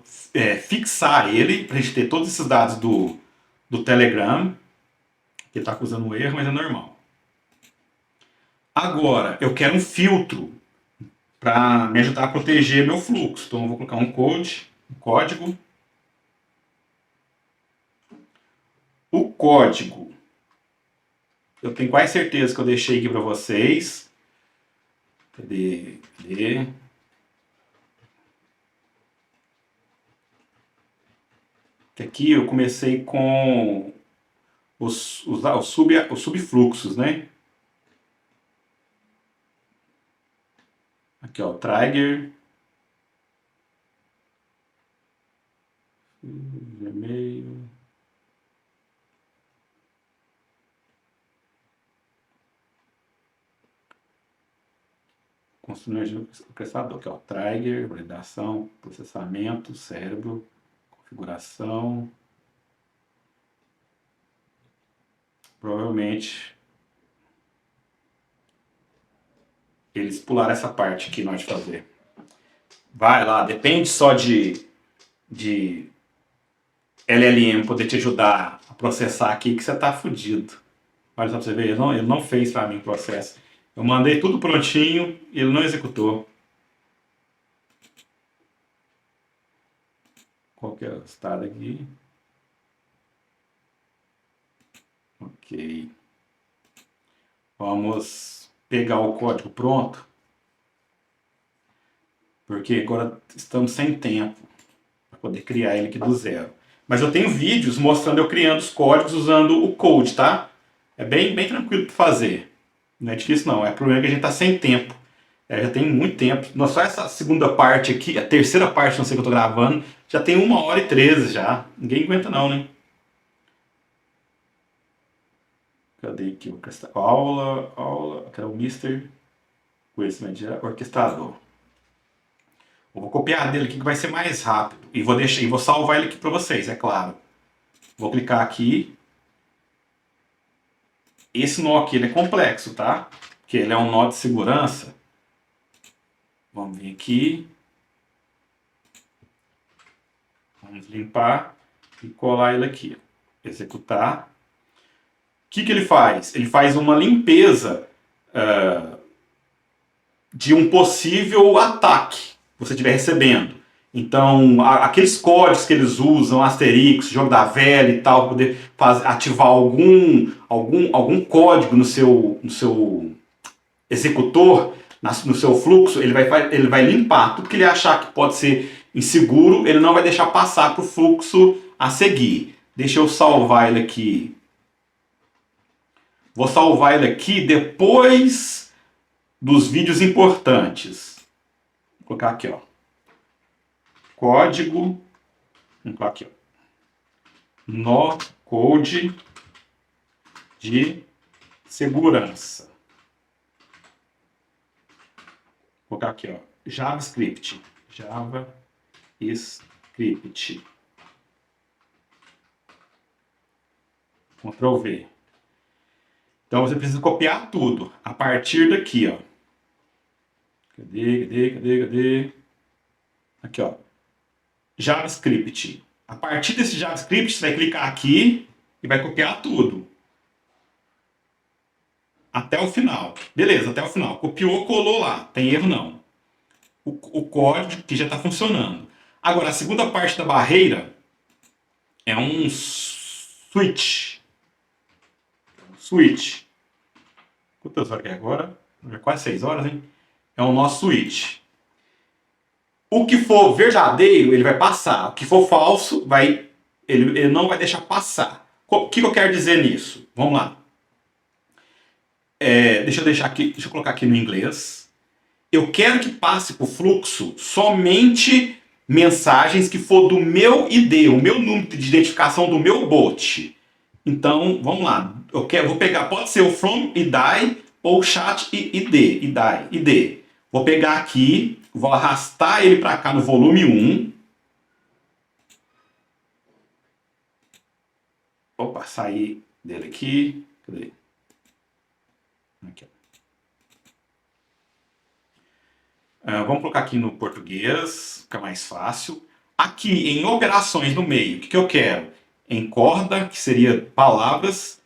fixar ele para a gente ter todos esses dados do Telegram. Que está acusando um erro, mas é normal. Agora, eu quero um filtro para me ajudar a proteger meu fluxo. Então, eu vou colocar um código. O código, eu tenho quase certeza que eu deixei aqui para vocês. Cadê? Aqui eu comecei com os subfluxos, né? Aqui, ó, trigger, vermelho, construir o processador, aqui, ó, trigger, validação, processamento, cérebro, configuração. Provavelmente eles pularam essa parte aqui na hora de fazer. Vai lá, depende só de LLM poder te ajudar a processar aqui que você tá fudido. Olha só pra você ver, ele não fez para mim o processo. Eu mandei tudo prontinho e ele não executou. Qual que é o estado aqui? Ok. Vamos pegar o código pronto. Porque agora estamos sem tempo para poder criar ele aqui do zero. Mas eu tenho vídeos mostrando eu criando os códigos usando o Code, tá? É bem tranquilo para fazer. Não é difícil não, é problema que a gente tá sem tempo. Já tem muito tempo. Só essa segunda parte aqui, a terceira parte, não sei que eu tô gravando, já tem 1h13 já. Ninguém aguenta não, né? Cadê aqui o aula, que é o Mr. Conhecimento de orquestrador. Eu vou copiar dele aqui que vai ser mais rápido. E vou salvar ele aqui para vocês, é claro. Vou clicar aqui. Esse nó aqui ele é complexo, tá? Porque ele é um nó de segurança. Vamos vir aqui. Vamos limpar e colar ele aqui. Executar. O que ele faz? Ele faz uma limpeza de um possível ataque que você estiver recebendo. Então, aqueles códigos que eles usam, Asterix, jogo da velha e tal, poder ativar algum código no seu executor, no seu fluxo, ele vai limpar tudo que ele achar que pode ser inseguro, ele não vai deixar passar para o fluxo a seguir. Deixa eu salvar ele aqui. Vou salvar ele aqui depois dos vídeos importantes. Vou colocar aqui, ó. Código. Vamos colocar aqui, ó. No code de segurança. Vou colocar aqui, ó. JavaScript. JavaScript. Ctrl V. Então você precisa copiar tudo a partir daqui, ó. Cadê? Aqui, ó. JavaScript. A partir desse JavaScript, você vai clicar aqui e vai copiar tudo. Até o final. Beleza, até o final. Copiou, colou lá. Tem erro não. O código que já está funcionando. Agora, a segunda parte da barreira é um switch. Switch. Quantas horas que é agora? É quase 6 horas, hein? É o nosso switch. O que for verdadeiro, ele vai passar. O que for falso, ele não vai deixar passar. O que eu quero dizer nisso? Vamos lá. Deixa eu colocar aqui no inglês. Eu quero que passe para o fluxo somente mensagens que for do meu ID, o meu número de identificação do meu bot. Então, vamos lá. Vou pegar, pode ser o from ID ou chat ID. Vou pegar aqui, vou arrastar ele para cá no volume 1. Opa, sair dele aqui. Cadê? Aqui. Vamos colocar aqui no português, fica mais fácil. Aqui em operações no meio, o que eu quero? Em corda, que seria palavras.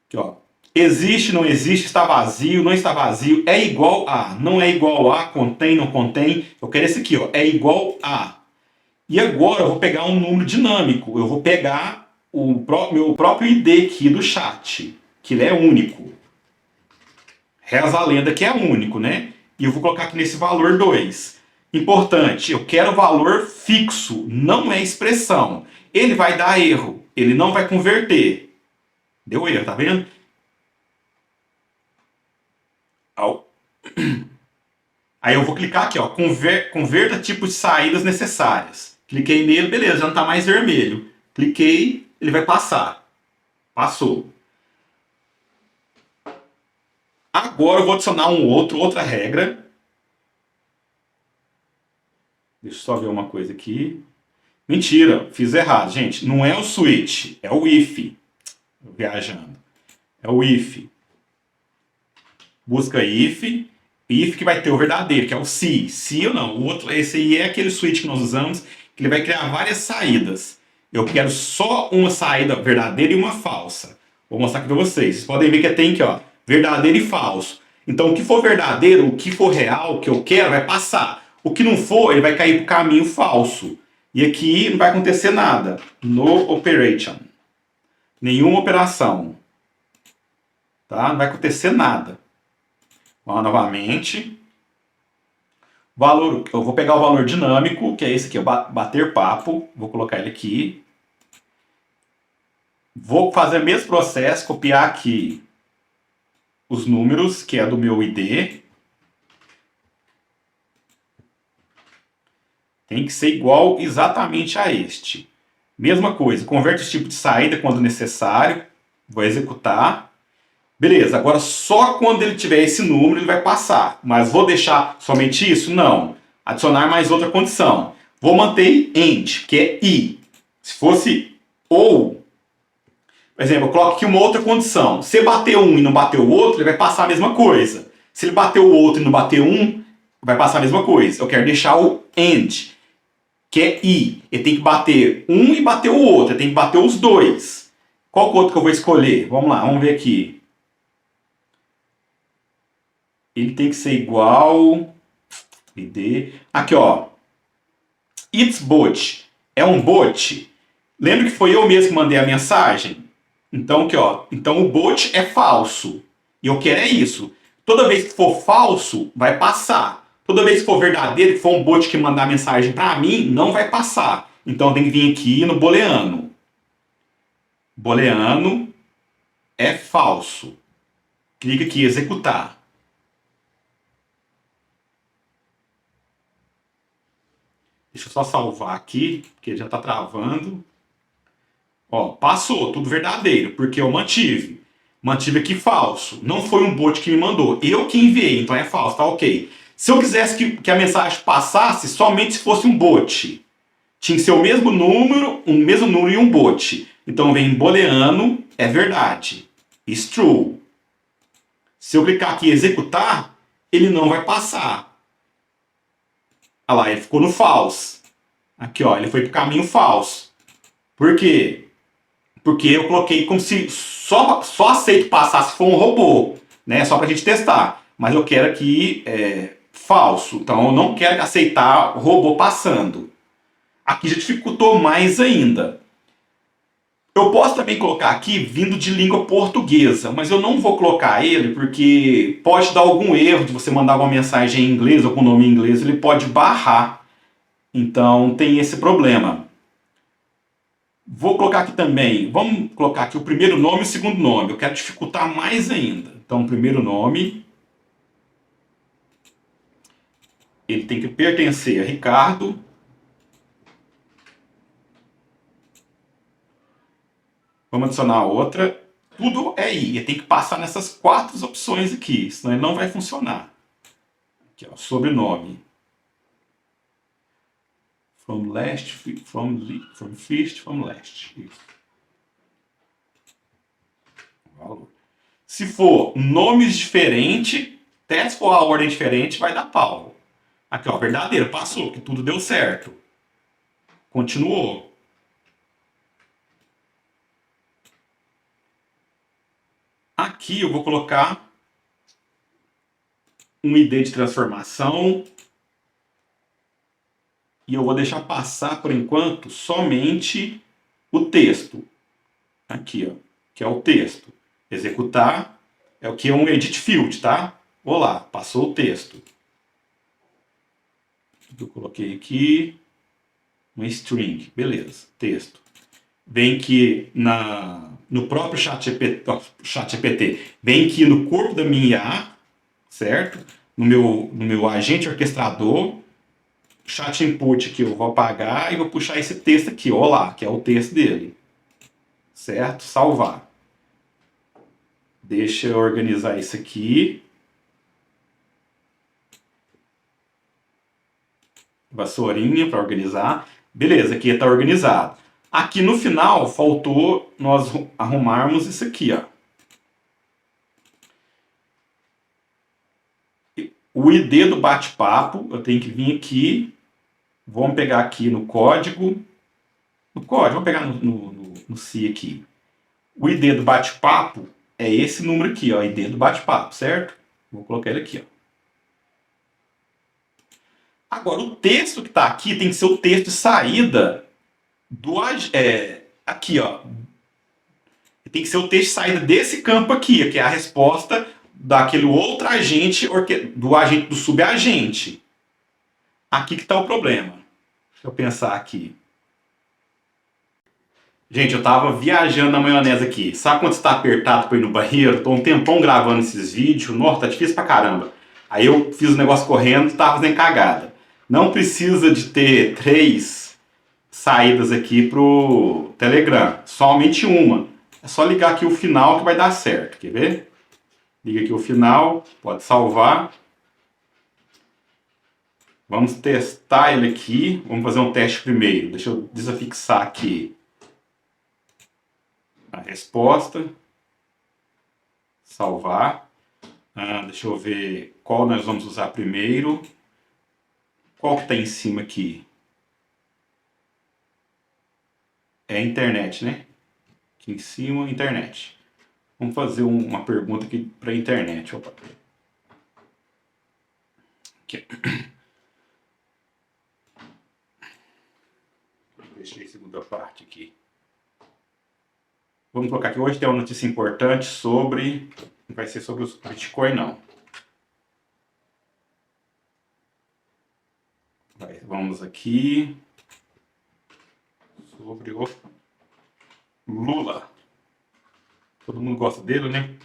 Aqui, ó. Existe, não existe, está vazio, não está vazio, é igual a, não é igual a, contém, não contém. Eu quero esse aqui, ó, é igual a. E agora eu vou pegar um número dinâmico. Eu vou pegar meu próprio ID aqui do chat, que ele é único. Reza a lenda que é único, né? E eu vou colocar aqui nesse valor 2. Importante, eu quero valor fixo, não é expressão. Ele vai dar erro, ele não vai converter. Deu erro, tá vendo? Aí eu vou clicar aqui, ó, converta tipo de saídas necessárias. Cliquei nele, beleza, já não está mais vermelho. Cliquei, ele vai passar. Passou. Agora eu vou adicionar outra regra. Deixa eu só ver uma coisa aqui. Mentira, fiz errado, gente. Não é o switch, é o if. Viajando. É o if. Busca if que vai ter o verdadeiro, que é o se. Se ou não. O outro, esse aí é aquele switch que nós usamos, que ele vai criar várias saídas. Eu quero só uma saída verdadeira e uma falsa. Vou mostrar aqui para vocês. Vocês podem ver que tem aqui, ó, verdadeiro e falso. Então, o que for verdadeiro, o que for real, o que eu quero, vai passar. O que não for, ele vai cair para o caminho falso. E aqui não vai acontecer nada. No operation. Nenhuma operação. Tá? Não vai acontecer nada. Vamos novamente. Valor, eu vou pegar o valor dinâmico, que é esse aqui, bater papo. Vou colocar ele aqui. Vou fazer o mesmo processo, copiar aqui os números, que é do meu ID. Tem que ser igual exatamente a este. Mesma coisa, converte o tipo de saída quando necessário. Vou executar. Beleza, agora só quando ele tiver esse número ele vai passar. Mas vou deixar somente isso? Não. Adicionar mais outra condição. Vou manter end, que é i. Se fosse ou, por exemplo, eu coloco aqui uma outra condição. Se bater um e não bater o outro, ele vai passar a mesma coisa. Se ele bater o outro e não bater um, vai passar a mesma coisa. Eu quero deixar o end, que é i. Ele tem que bater um e bater o outro. Ele tem que bater os dois. Qual outro que eu vou escolher? Vamos lá, vamos ver aqui. ele tem que ser igual. ID. Aqui, ó. It's bot. É um bot. Lembra que foi eu mesmo que mandei a mensagem? Então, aqui, ó. Então o bot é falso. E eu quero é isso. Toda vez que for falso, vai passar. Toda vez que for verdadeiro, que for um bot que mandar mensagem para mim, não vai passar. Então tem que vir aqui no booleano. Booleano é falso. Clica aqui, executar. Deixa eu só salvar aqui, porque já está travando. Ó, passou, tudo verdadeiro, porque eu mantive. Mantive aqui falso. Não foi um bot que me mandou. Eu que enviei, então é falso, tá ok. Se eu quisesse que a mensagem passasse, somente se fosse um bot. Tinha que ser o mesmo número e um bot. Então vem booleano, é verdade. Is true. Se eu clicar aqui em executar, ele não vai passar. Olha lá, ele ficou no false. Aqui, ó, ele foi para o caminho falso. Por quê? Porque eu coloquei como se só aceito passar se for um robô, né? Só para a gente testar. Mas eu quero aqui falso. Então eu não quero aceitar o robô passando. Aqui já dificultou mais ainda. Eu posso também colocar aqui vindo de língua portuguesa, mas eu não vou colocar ele porque pode dar algum erro de você mandar uma mensagem em inglês ou com nome em inglês, ele pode barrar. Então tem esse problema. Vou colocar aqui também, vamos colocar aqui o primeiro nome e o segundo nome. Eu quero dificultar mais ainda. Então, o primeiro nome, ele tem que pertencer a Ricardo. Vamos adicionar outra. Tudo é I. Ele tem que passar nessas 4 opções aqui, senão ele não vai funcionar. Aqui, ó, sobrenome. From last, from first, from last. Isso. Valor. Se for nomes diferentes, até se for a ordem diferente, vai dar pau. Aqui, ó, verdadeiro, passou, que tudo deu certo. Continuou. Aqui eu vou colocar um ID de transformação. E eu vou deixar passar, por enquanto, somente o texto. Aqui, ó, que é o texto. Executar é o que é um edit field, tá? Olá, passou o texto. Eu coloquei aqui uma string, beleza, texto. Vem que no próprio ChatGPT, vem que no corpo da minha IA, certo? No meu agente orquestrador, chat input que eu vou apagar e vou puxar esse texto aqui, olá, que é o texto dele. Certo? Salvar. Deixa eu organizar isso aqui. Vassourinha para organizar. Beleza, aqui está organizado. Aqui no final, faltou nós arrumarmos isso aqui, ó. O ID do bate-papo, eu tenho que vir aqui. Vamos pegar aqui no código. No código, vamos pegar no C aqui. O ID do bate-papo é esse número aqui, ó. ID do bate-papo, certo? Vou colocar ele aqui, ó. Agora, o texto que está aqui tem que ser o texto de saída do aqui, ó. Tem que ser o texto de saída desse campo aqui, que é a resposta daquele outro agente, do agente do subagente. Aqui que está o problema. Deixa eu pensar aqui. Gente, eu tava viajando na maionese aqui. Sabe quando você tá apertado pra ir no banheiro? Tô um tempão gravando esses vídeos. Nossa, tá difícil pra caramba. Aí eu fiz o negócio correndo e tava fazendo cagada. Não precisa de ter 3 saídas aqui pro Telegram. Somente uma. É só ligar aqui o final que vai dar certo. Quer ver? Liga aqui o final. Pode salvar. Vamos testar ele aqui. Vamos fazer um teste primeiro. Deixa eu desafixar aqui a resposta. Salvar. Deixa eu ver qual nós vamos usar primeiro. Qual que está em cima aqui? É a internet, né? Aqui em cima, internet. Vamos fazer uma pergunta aqui para a internet. Opa. Aqui. Deixei a segunda parte aqui. Vamos colocar aqui. Hoje tem uma notícia importante sobre... Não vai ser sobre o Bitcoin, não. Vamos aqui... Sobre o Lula. Todo mundo gosta dele, né?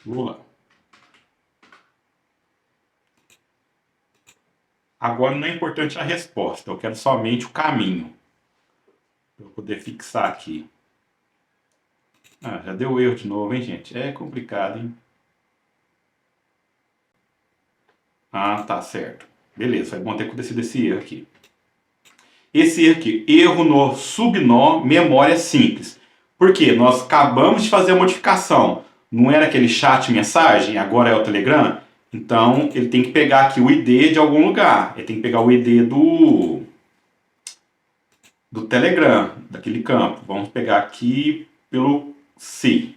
Lula. Agora não é importante a resposta. Eu quero somente o caminho. Para eu poder fixar aqui. Ah, já deu erro de novo, hein, gente? É complicado, hein? Ah, tá certo. Beleza, foi bom ter acontecido esse erro aqui. Esse erro aqui, erro no subnó memória simples. Por quê? Nós acabamos de fazer a modificação. Não era aquele chat mensagem, agora é o Telegram? Então, ele tem que pegar aqui o ID de algum lugar. Ele tem que pegar o ID do Telegram, daquele campo. Vamos pegar aqui pelo C.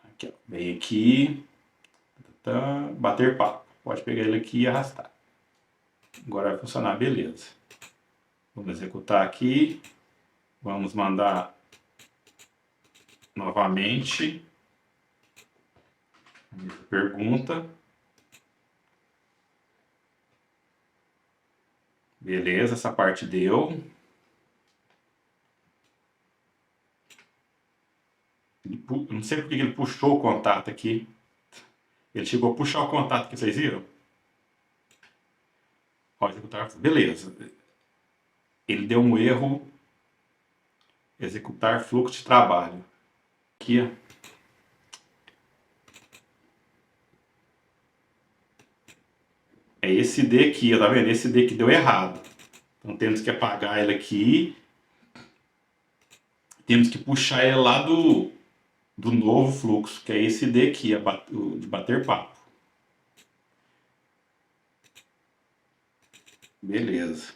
Aqui, ó. Vem aqui. Tá, bater papo. Pode pegar ele aqui e arrastar. Agora vai funcionar, beleza. Vamos executar aqui. Vamos mandar novamente. Pergunta. Beleza, essa parte deu. Eu não sei porque ele puxou o contato aqui. Ele chegou a puxar o contato que vocês viram. Ó, executar. Beleza. Ele deu um erro. Executar fluxo de trabalho. Aqui, ó. É esse ID aqui, ó, tá vendo? Esse ID aqui deu errado. Então temos que apagar ele aqui. Temos que puxar ele lá do novo fluxo, que é esse ID aqui, de bater papo. Beleza.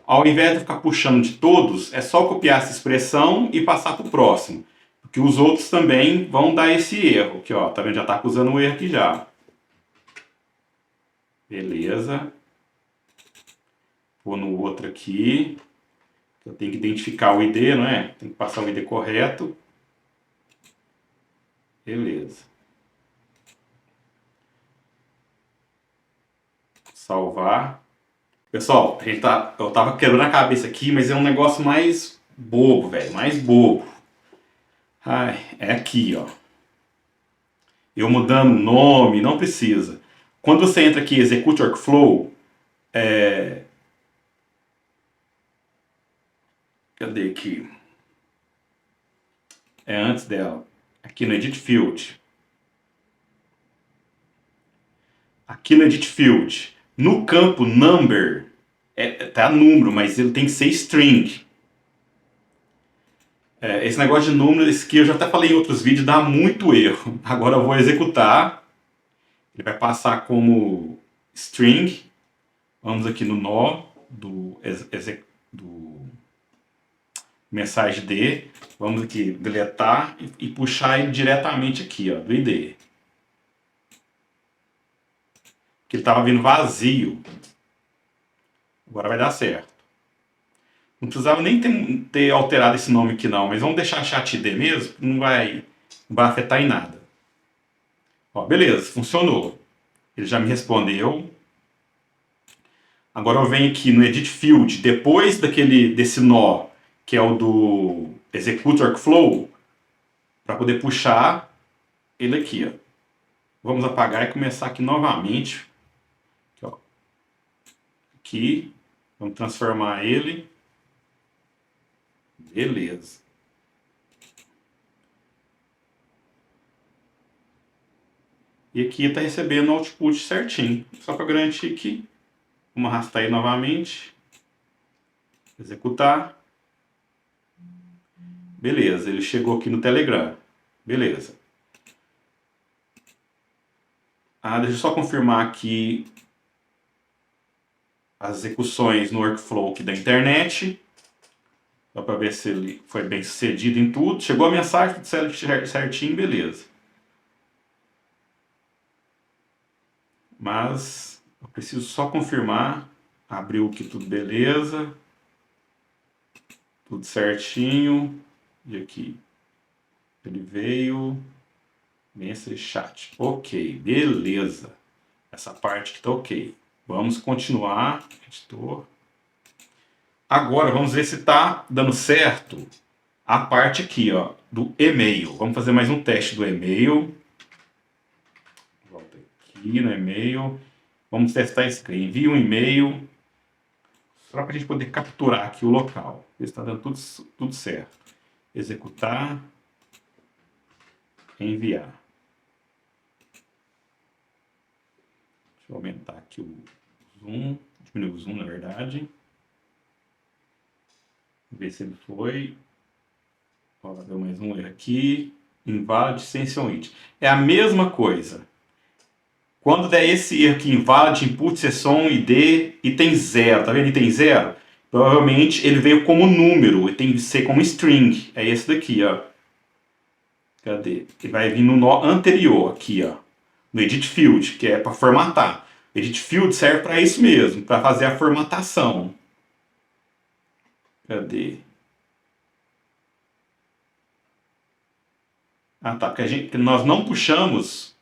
Ao invés de ficar puxando de todos, é só copiar essa expressão e passar para o próximo. Porque os outros também vão dar esse erro. Aqui, ó, tá vendo? Já está acusando o erro aqui já. Beleza. Vou no outro aqui. Eu tenho que identificar o ID, não é? Tem que passar o ID correto. Beleza. Salvar. Pessoal, eu tava quebrando a cabeça aqui, mas é um negócio mais bobo, velho. Mais bobo. Ai, é aqui, ó. Eu mudando o nome, não precisa. Quando você entra aqui, Execute Workflow, cadê aqui? É antes dela. Aqui no Edit Field. Aqui no Edit Field. No campo Number, tá número, mas ele tem que ser string. Esse negócio de número, esse que eu já até falei em outros vídeos, dá muito erro. Agora eu vou executar. Ele vai passar como string. Vamos aqui no nó do mensagem D. Vamos aqui deletar e puxar ele diretamente aqui, ó, do ID. Que ele estava vindo vazio. Agora vai dar certo. Não precisava nem ter alterado esse nome aqui não, mas vamos deixar chat ID mesmo, não vai afetar em nada. Ó, beleza, funcionou. Ele já me respondeu. Agora eu venho aqui no Edit Field, depois desse nó, que é o do Execute Workflow, para poder puxar ele aqui, ó. Vamos apagar e começar aqui novamente. Aqui, ó. Aqui, vamos transformar ele. Beleza. E aqui está recebendo o output certinho. Só para garantir que vamos arrastar ele novamente. Executar. Beleza, ele chegou aqui no Telegram. Beleza. Deixa eu só confirmar aqui as execuções no workflow aqui da internet. Só para ver se ele foi bem sucedido em tudo. Chegou a mensagem, tudo certinho, beleza. Mas Eu preciso só confirmar. Abriu aqui tudo beleza. Tudo certinho. E aqui. Ele veio. Message chat. Ok, beleza. Essa parte que tá ok. Vamos continuar. Editor. Agora vamos ver se tá dando certo a parte aqui, ó, do e-mail. Vamos fazer mais um teste do e-mail. Volta aqui no e-mail. Vamos testar isso aqui. Envia um e-mail. Só para a gente poder capturar aqui o local. Ver se está dando tudo certo. Executar. Enviar. Deixa eu aumentar aqui o zoom. Diminuir o zoom, na verdade. Ver se ele foi. Ó, deu mais um erro aqui. Invalid session id. É a mesma coisa. Quando der esse erro aqui, invalid input session id, item 0, tá vendo? Item 0. Provavelmente ele veio como número, e tem que ser como string. É esse daqui, ó. Cadê? Ele vai vir no nó anterior, aqui, ó. No edit field, que é para formatar. Edit field serve para isso mesmo, para fazer a formatação. Cadê? Ah, tá. Porque nós não puxamos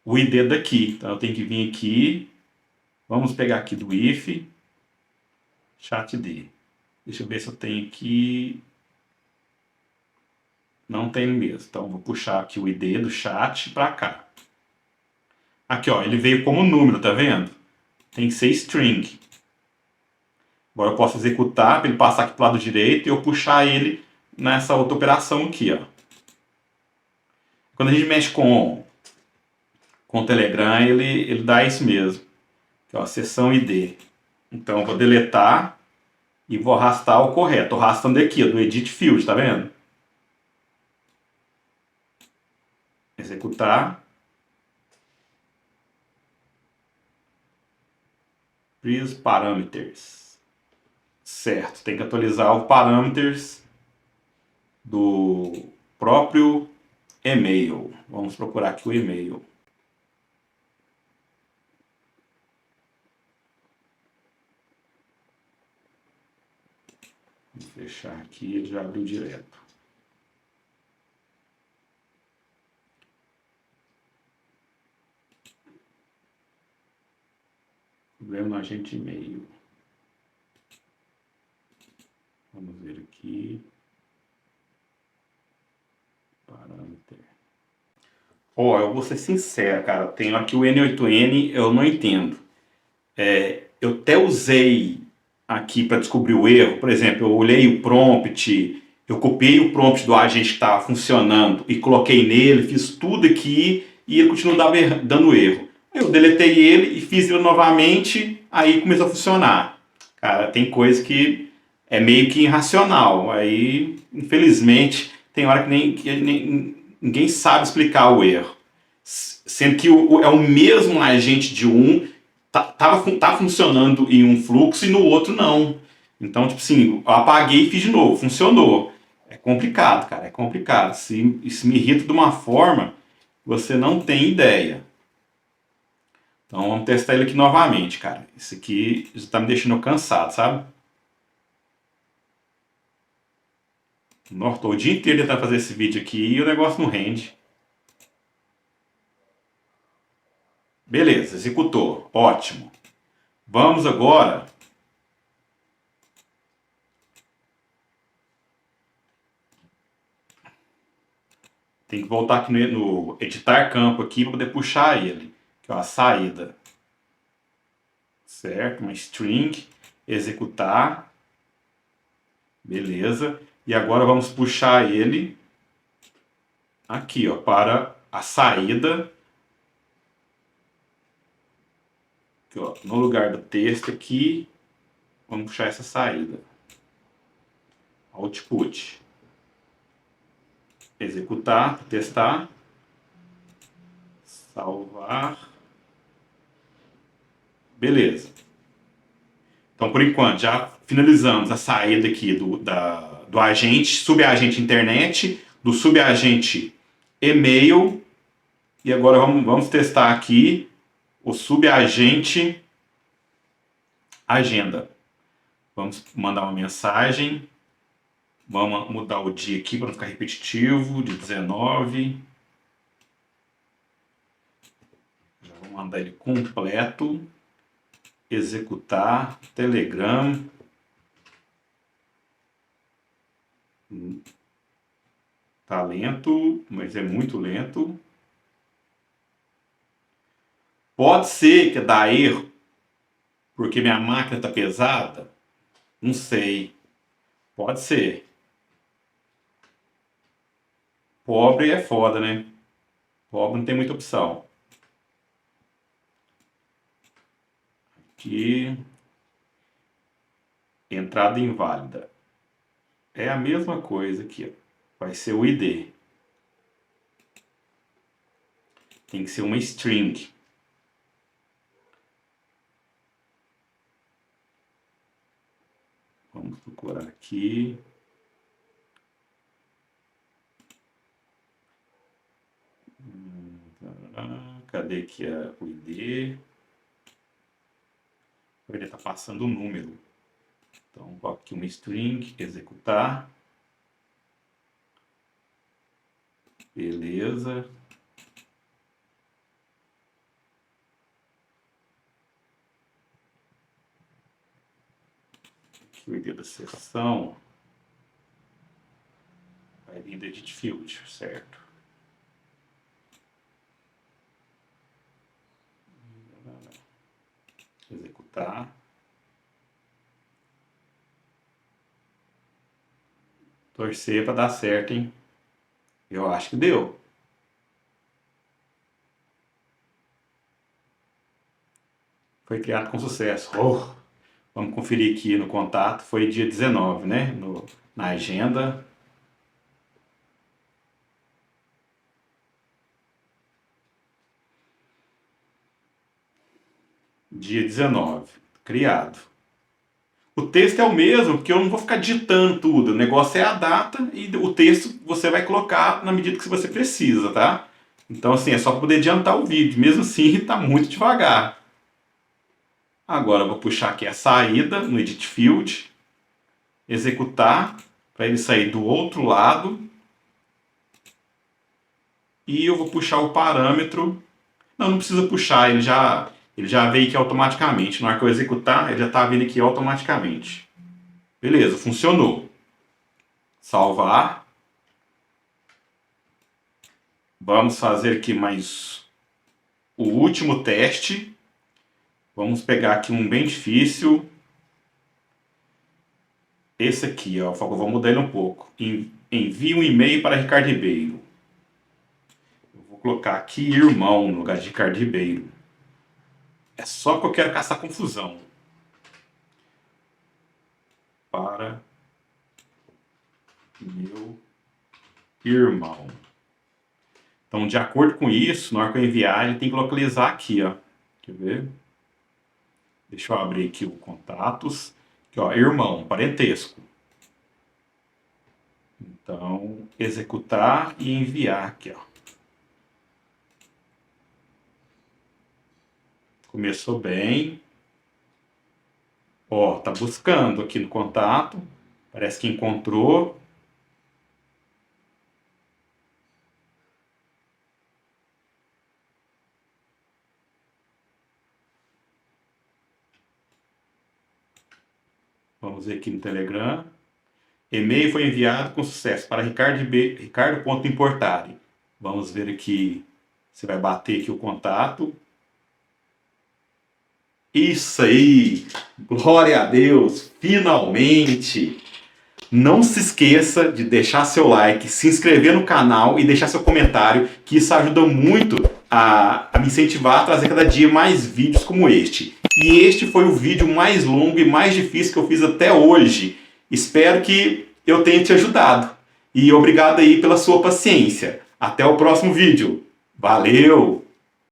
o ID daqui. Então eu tenho que vir aqui. Vamos pegar aqui do if. Chat-d. Deixa eu ver se eu tenho aqui. Não tem mesmo. Então vou puxar aqui o ID do chat para cá. Aqui, ó. Ele veio como número, tá vendo? Tem que ser string. Agora eu posso executar para ele passar aqui para o lado direito e eu puxar ele nessa outra operação aqui, ó. Quando a gente mexe com o Telegram, ele dá isso mesmo. Aqui, ó, seção ID. Então eu vou deletar e vou arrastar o correto. Estou arrastando aqui, ó, do Edit Field, tá vendo? Executar. Freeze Parameters. Certo, tem que atualizar os parâmetros do próprio e-mail. Vamos procurar aqui o e-mail. Vou fechar aqui, ele já abriu direto. Problema no agente e-mail. Vamos ver aqui. Parâmetro. Ó, eu vou ser sincero, cara. Tenho aqui o N8N, eu não entendo. Eu até usei aqui para descobrir o erro. Por exemplo, eu olhei o prompt, eu copiei o prompt do agente que estava funcionando e coloquei nele, fiz tudo aqui e ele continuou dando erro. Eu deletei ele e fiz ele novamente, aí começou a funcionar. Cara, tem coisa que é meio que irracional. Aí, infelizmente, tem hora que ninguém sabe explicar o erro. Sendo que é o mesmo agente de um, tá funcionando em um fluxo e no outro não. Então, tipo assim, eu apaguei e fiz de novo, funcionou. É complicado, cara, é complicado. Isso me irrita de uma forma que você não tem ideia. Então vamos testar ele aqui novamente, cara. Isso aqui já tá me deixando cansado, sabe? Nossa, tô o dia inteiro tentando fazer esse vídeo aqui e o negócio não rende. Beleza, executou. Ótimo. Vamos agora... Tem que voltar aqui no editar campo aqui para poder puxar ele. Aqui, ó, a saída. Certo? Uma string. Executar. Beleza. E agora vamos puxar ele aqui, ó, para a saída. Aqui, ó, no lugar do texto aqui, vamos puxar essa saída. Output. Executar, testar. Salvar. Beleza. Então, por enquanto, já finalizamos a saída aqui do agente, subagente internet, do subagente e-mail. E agora vamos testar aqui o subagente agenda. Vamos mandar uma mensagem. Vamos mudar o dia aqui para não ficar repetitivo, de 19. Já vou mandar ele completo. Executar, Telegram. Tá lento, mas é muito lento. Pode ser que dá erro, porque minha máquina tá pesada. Não sei. Pode ser. Pobre é foda, né? Pobre não tem muita opção. Aqui. Entrada inválida. É a mesma coisa aqui, ó. Vai ser o ID. Tem que ser uma string. Vamos procurar aqui. Cadê que é o ID? Ele está passando o número. Então, coloco aqui uma string, executar. Beleza. Aqui o ID da sessão. Vai vir do Edit Field, certo? Executar. Torcer para dar certo, hein? Eu acho que deu. Foi criado com sucesso. Oh, vamos conferir aqui no contato. Foi dia 19, né? Na agenda. Dia 19. Criado. O texto é o mesmo, porque eu não vou ficar digitando tudo. O negócio é a data e o texto você vai colocar na medida que você precisa, tá? Então, assim, é só para poder adiantar o vídeo. Mesmo assim, está muito devagar. Agora, eu vou puxar aqui a saída no Edit Field. Executar, para ele sair do outro lado. E eu vou puxar o parâmetro. Não precisa puxar, ele já veio aqui automaticamente. Na hora que eu executar, ele já está vindo aqui automaticamente. Beleza, funcionou. Salvar. Vamos fazer aqui mais o último teste. Vamos pegar aqui um bem difícil. Esse aqui, ó. Eu vou mudar ele um pouco. Envie um e-mail para Ricardo Ribeiro. Eu vou colocar aqui irmão no lugar de Ricardo Ribeiro. É só porque eu quero caçar confusão. Para meu irmão. Então, de acordo com isso, na hora que eu enviar, ele tem que localizar aqui, ó. Quer ver? Deixa eu abrir aqui o contatos. Aqui, ó, irmão, parentesco. Então, executar e enviar aqui, ó. Começou bem. Ó, tá buscando aqui no contato. Parece que encontrou. Vamos ver aqui no Telegram. E-mail foi enviado com sucesso para ricardo.importare. Vamos ver aqui. Você vai bater aqui o contato. Isso aí! Glória a Deus! Finalmente! Não se esqueça de deixar seu like, se inscrever no canal e deixar seu comentário, que isso ajuda muito a me incentivar a trazer cada dia mais vídeos como este. E este foi o vídeo mais longo e mais difícil que eu fiz até hoje. Espero que eu tenha te ajudado. E obrigado aí pela sua paciência. Até o próximo vídeo. Valeu!